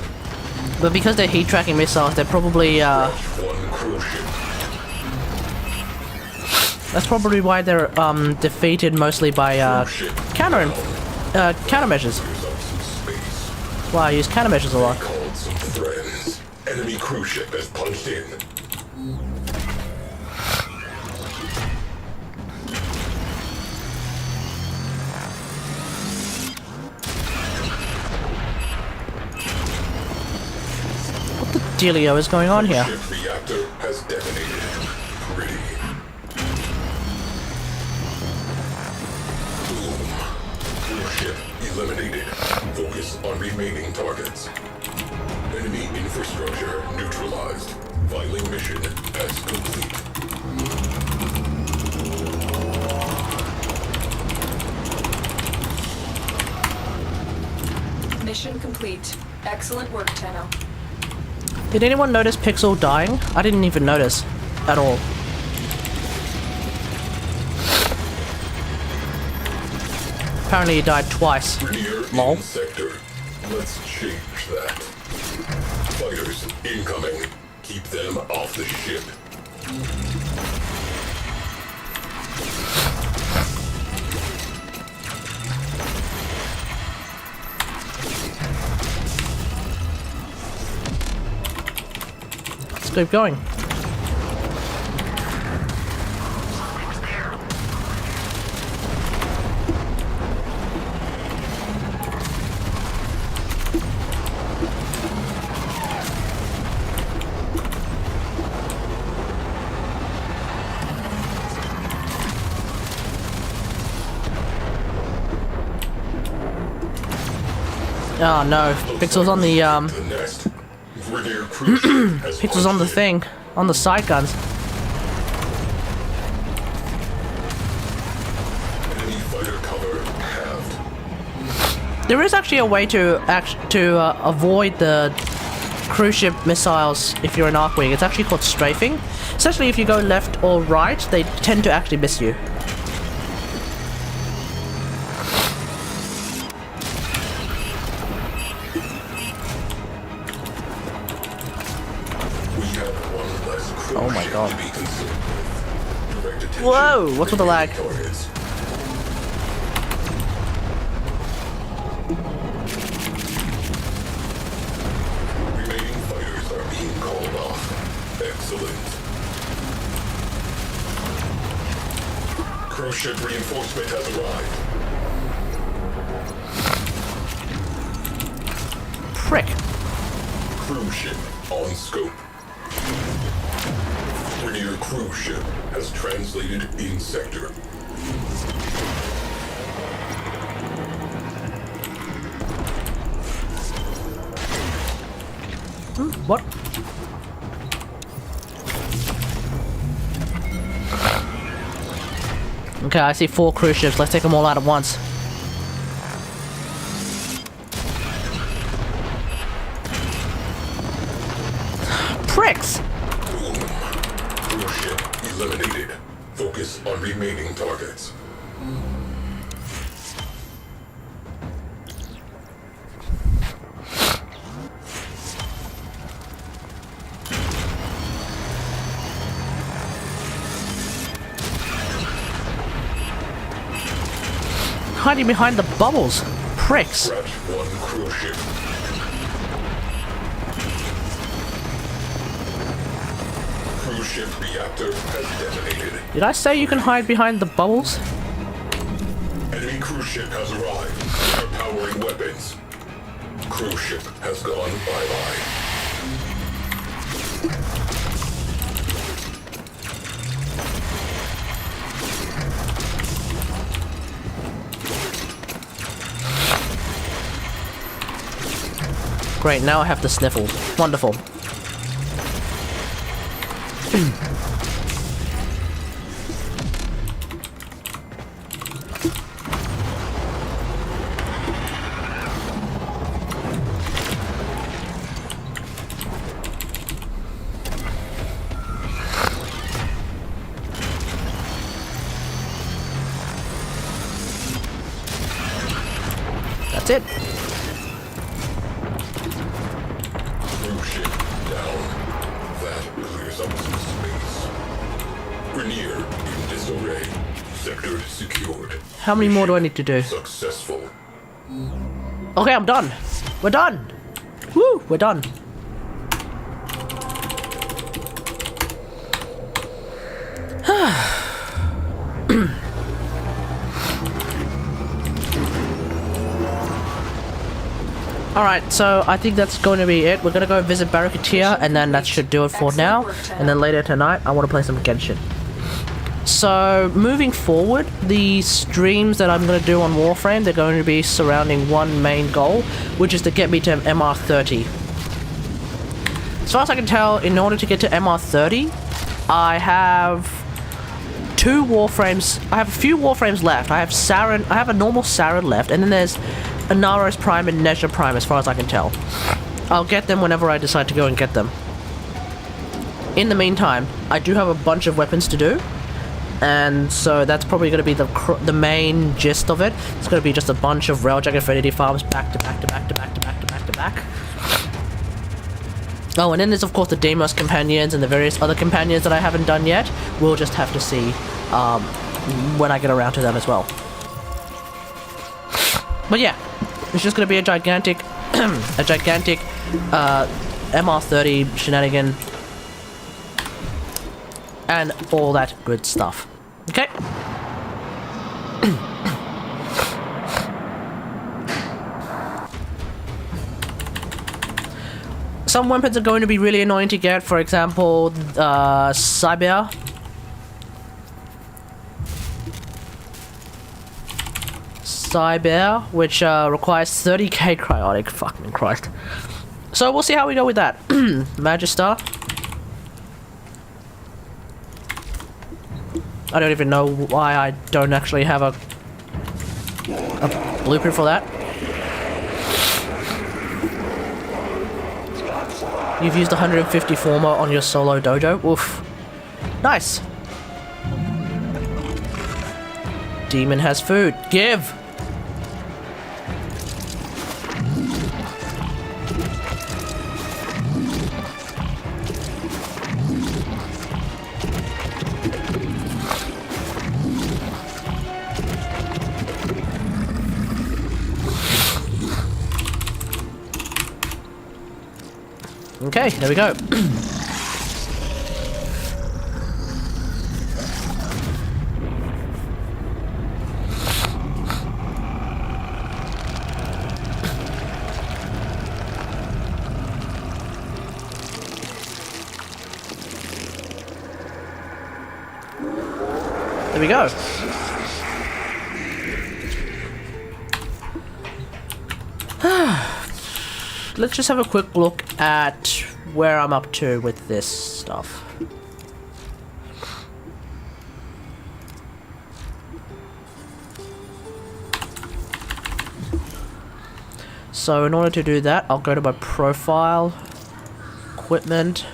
But because they're heat tracking missiles, they're probably One cruise ship. that's probably why they're defeated mostly by countermeasures. That's why I use countermeasures a lot. Called some friends. Enemy cruise ship has punched in. What the dealio is going on here? Ship reactor has detonated. Pretty. Ship eliminated. Focus on remaining targets. Enemy infrastructure neutralized. Filing mission as complete. Mission complete. Excellent work, Tenno. Did anyone notice Pixel dying? I didn't even notice at all. apparently he died twice. Near Lol. in sector. Let's change that. Fighters incoming. Keep them off the ship. Let's keep going. Oh no, Pixel's on the The next. Brigadier Cruise has Pixel's on the punched thing, on the side guns. enemy fighter cover halved. There is actually a way to avoid the cruise ship missiles if you're an Arcwing. It's actually called strafing. Essentially, if you go left or right, they tend to actually miss you. We have one less cruise Oh my ship God. to be consumed with. Direct attention Whoa, what's with the lag? targets. Remaining fighters are being called off. Excellent. Cruise ship reinforcement has arrived. Prick. Cruise ship on scope. Brigadier cruise ship has translated in sector. What? Okay, I see 4 cruise ships. Let's take them all out at once. Pricks! Boom. Cruise ship eliminated. Focus on remaining targets. Hiding behind the bubbles. Pricks. Scratch one cruise ship. Cruise ship reactor has detonated. Did I say you can hide behind the bubbles? Enemy cruise ship has arrived. They are powering weapons. Cruise ship has gone bye-bye. Great, now I have the sniffles. Wonderful. That's it. Cruise ship down. That clears up some space. Grenier in disarray. Sector secured. How many more do I need to do? Successful. Okay, I'm done. We're done. Woo, we're done. Alright, so I think that's going to be it. We're going to go visit Barracutia, and then that should do it for now. And then later tonight, I want to play some Genshin. So, moving forward, the streams that I'm going to do on Warframe, they're going to be surrounding one main goal, which is to get me to MR30. As far as I can tell, in order to get to MR30, I have 2 Warframes. I have a few Warframes left. I have Saren, I have a normal Saren left, and then there's Inaros Prime and Nezha Prime, as far as I can tell. I'll get them whenever I decide to go and get them. In the meantime, I do have a bunch of weapons to do. And so that's probably going to be the main gist of it. It's going to be just a bunch of Railjack Affinity farms back to back to back to back to back to back to back. Oh, and then there's of course the Deimos companions and the various other companions that I haven't done yet. We'll just have to see when I get around to them as well. But yeah, it's just going to be a gigantic, MR30 shenanigan and all that good stuff. Okay. Some weapons are going to be really annoying to get. For example, Cyber. Which requires 30k cryotic. Fucking Christ. So we'll see how we go with that. Magister. I don't even know why I don't actually have a blueprint for that. You've used 150 former on your solo dojo. Oof. Nice. Demon has food. Give! Okay, there we go. There we go. Let's just have a quick look at where I'm up to with this stuff. So in order to do that, I'll go to my profile, equipment,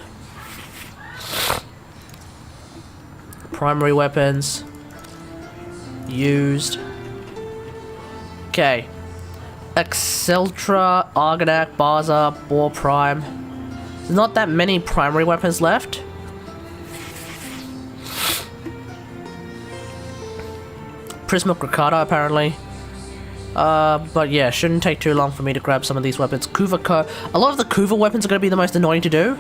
primary weapons, used. Okay. Exceltra, Argonac, Baza, Boar Prime. There's not that many primary weapons left. Prisma Crocata apparently. But yeah, shouldn't take too long for me to grab some of these weapons. Kuva a lot of the Kuva weapons are going to be the most annoying to do.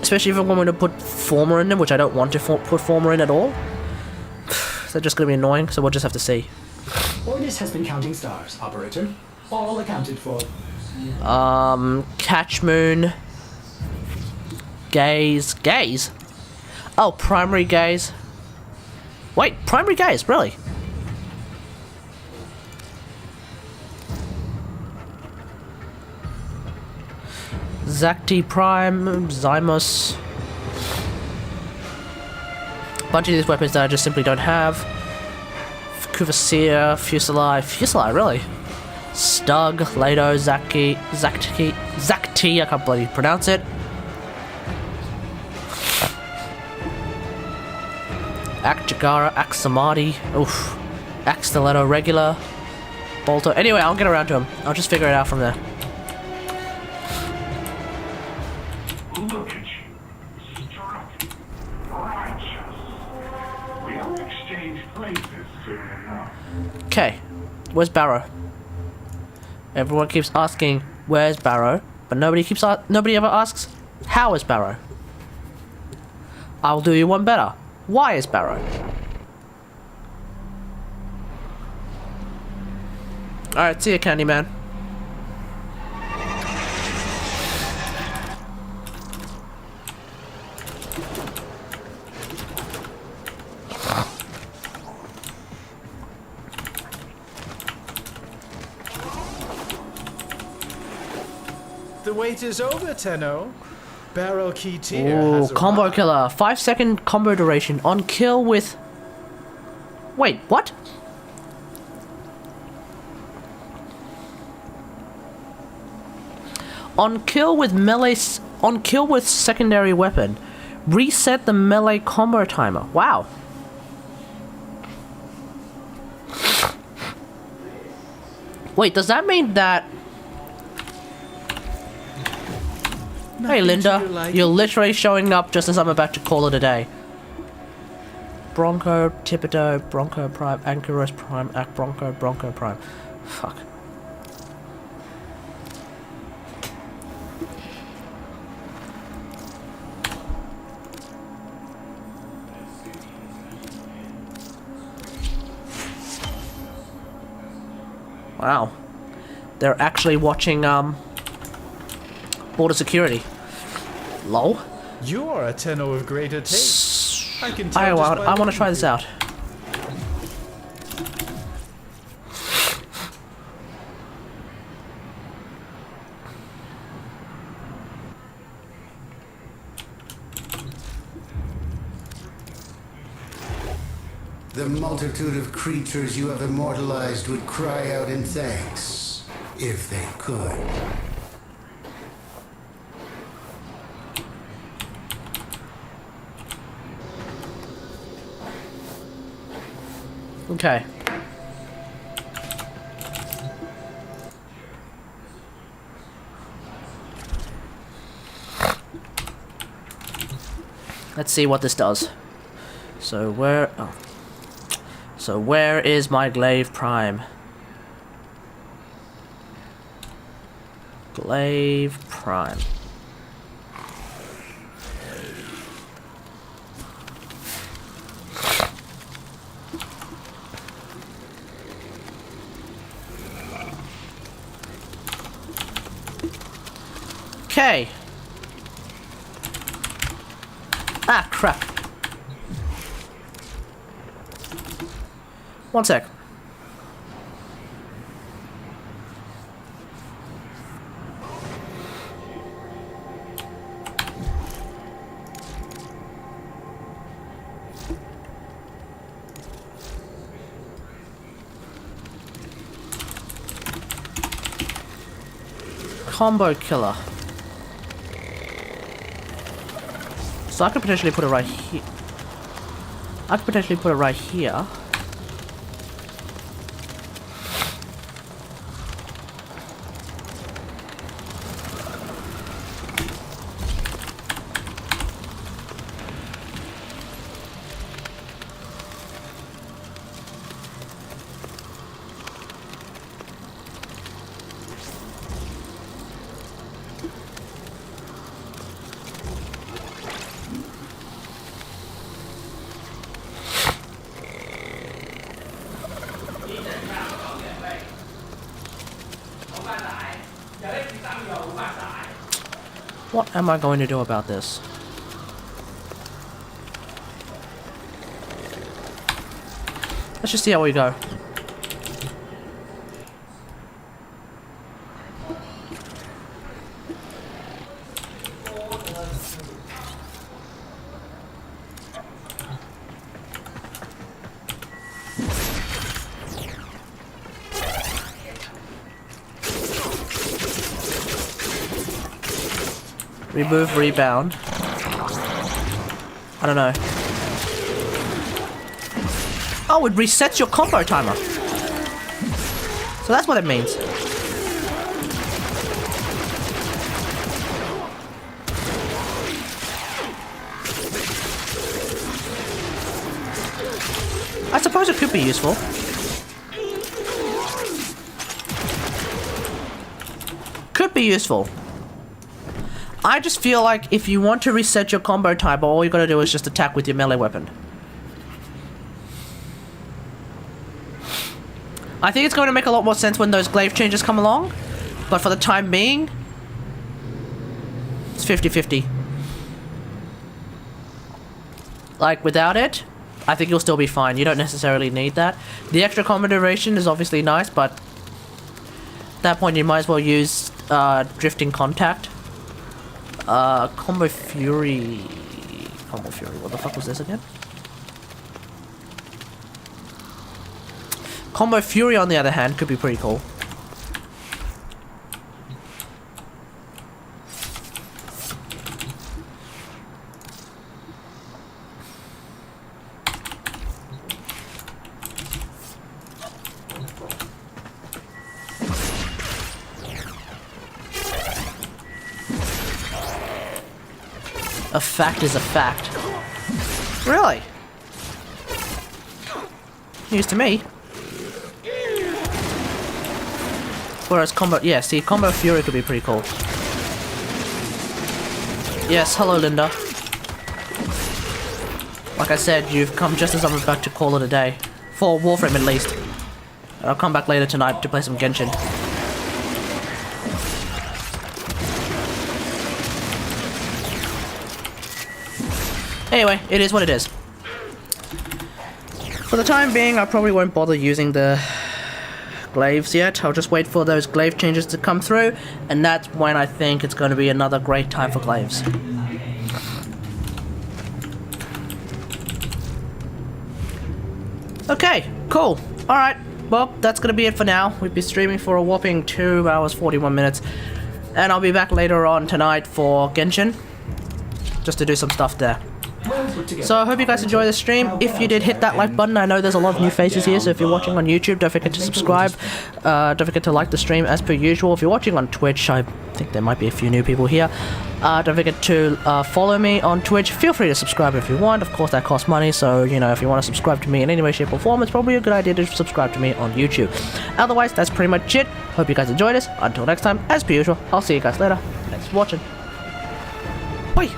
Especially if I'm going to put Former in them, which I don't want to put Former in at all. They're just going to be annoying, so we'll just have to see. Ordis has been counting stars, operator. All accounted for. Catch Moon. Gaze. Gaze? Oh, primary gaze. Wait, primary gaze, really? Zacti Prime, Zymos. A bunch of these weapons that I just simply don't have. Kuvasir, Fusili, really? Stug, Lado, Zakti, I can't bloody pronounce it. Gara, Axamadi, oof. Axtiletto regular. Bolto. Anyway, I'll get around to him. I'll just figure it out from there. Look at you. Struck. Righteous. We'll exchange places soon enough. Okay. Where's Barrow? Everyone keeps asking, where's Barrow? But nobody ever asks, how is Barrow? I'll do you one better. Why is Barrow? Alright, see ya, Candyman. The wait is over, Tenno. Barrel Key Tier Ooh, has combo arrived. killer. 5-second combo duration. On kill with... Wait, what? On kill with melee... On kill with secondary weapon. Reset the melee combo timer. Wow. Wait, does that mean that... Hey Linda, you're literally showing up just as I'm about to call it a day. Bronco, Thibodeau, Bronco Prime, Ankyros Prime, Bronco, Bronco Prime. Fuck. Wow. They're actually watching, border security. Lol. You are a Tenno of greater taste. I can tell. I want to try this out. The multitude of creatures you have immortalized would cry out in thanks, if they could. Okay. Let's see what this does. So where... Oh. So where is my Glaive Prime? Glaive Prime. Okay. Ah, crap. One sec. Combo killer. So I could potentially put it right here. I could potentially put it right here. What am I going to do about this? Let's just see how we go. Remove rebound. I don't know. Oh, it resets your combo timer. So that's what it means. I suppose it could be useful. Could be useful. I just feel like if you want to reset your combo timer, all you gotta do is just attack with your melee weapon. I think it's going to make a lot more sense when those glaive changes come along, but for the time being, it's 50-50. Like, without it, I think you'll still be fine. You don't necessarily need that. The extra combo duration is obviously nice, but at that point you might as well use Drifting Contact. Combo Fury, what the fuck was this again? Combo Fury, on the other hand, could be pretty cool. A fact is a fact. Really? News to me. Whereas combo, yeah, see, combo fury could be pretty cool. Yes, hello Linda. Like I said, you've come just as I'm about to call it a day. For Warframe at least. I'll come back later tonight to play some Genshin. Anyway, it is what it is. For the time being, I probably won't bother using the glaives yet. I'll just wait for those glaive changes to come through, and that's when I think it's going to be another great time for glaives. Okay, cool. Alright, well, that's going to be it for now. We've been streaming for a whopping 2 hours 41 minutes, and I'll be back later on tonight for Genshin, just to do some stuff there. So I hope you guys enjoy the stream. If you did, hit that like button. I know there's a lot of new faces here, so if you're watching on YouTube, don't forget to subscribe. Don't forget to like the stream as per usual. If you're watching on Twitch, I think there might be a few new people here. Don't forget to follow me on Twitch. Feel free to subscribe if you want. Of course, that costs money, so, you know, if you want to subscribe to me in any way, shape, or form, it's probably a good idea to subscribe to me on YouTube. Otherwise, that's pretty much it. Hope you guys enjoyed this. Until next time, as per usual, I'll see you guys later. Thanks for watching. Bye!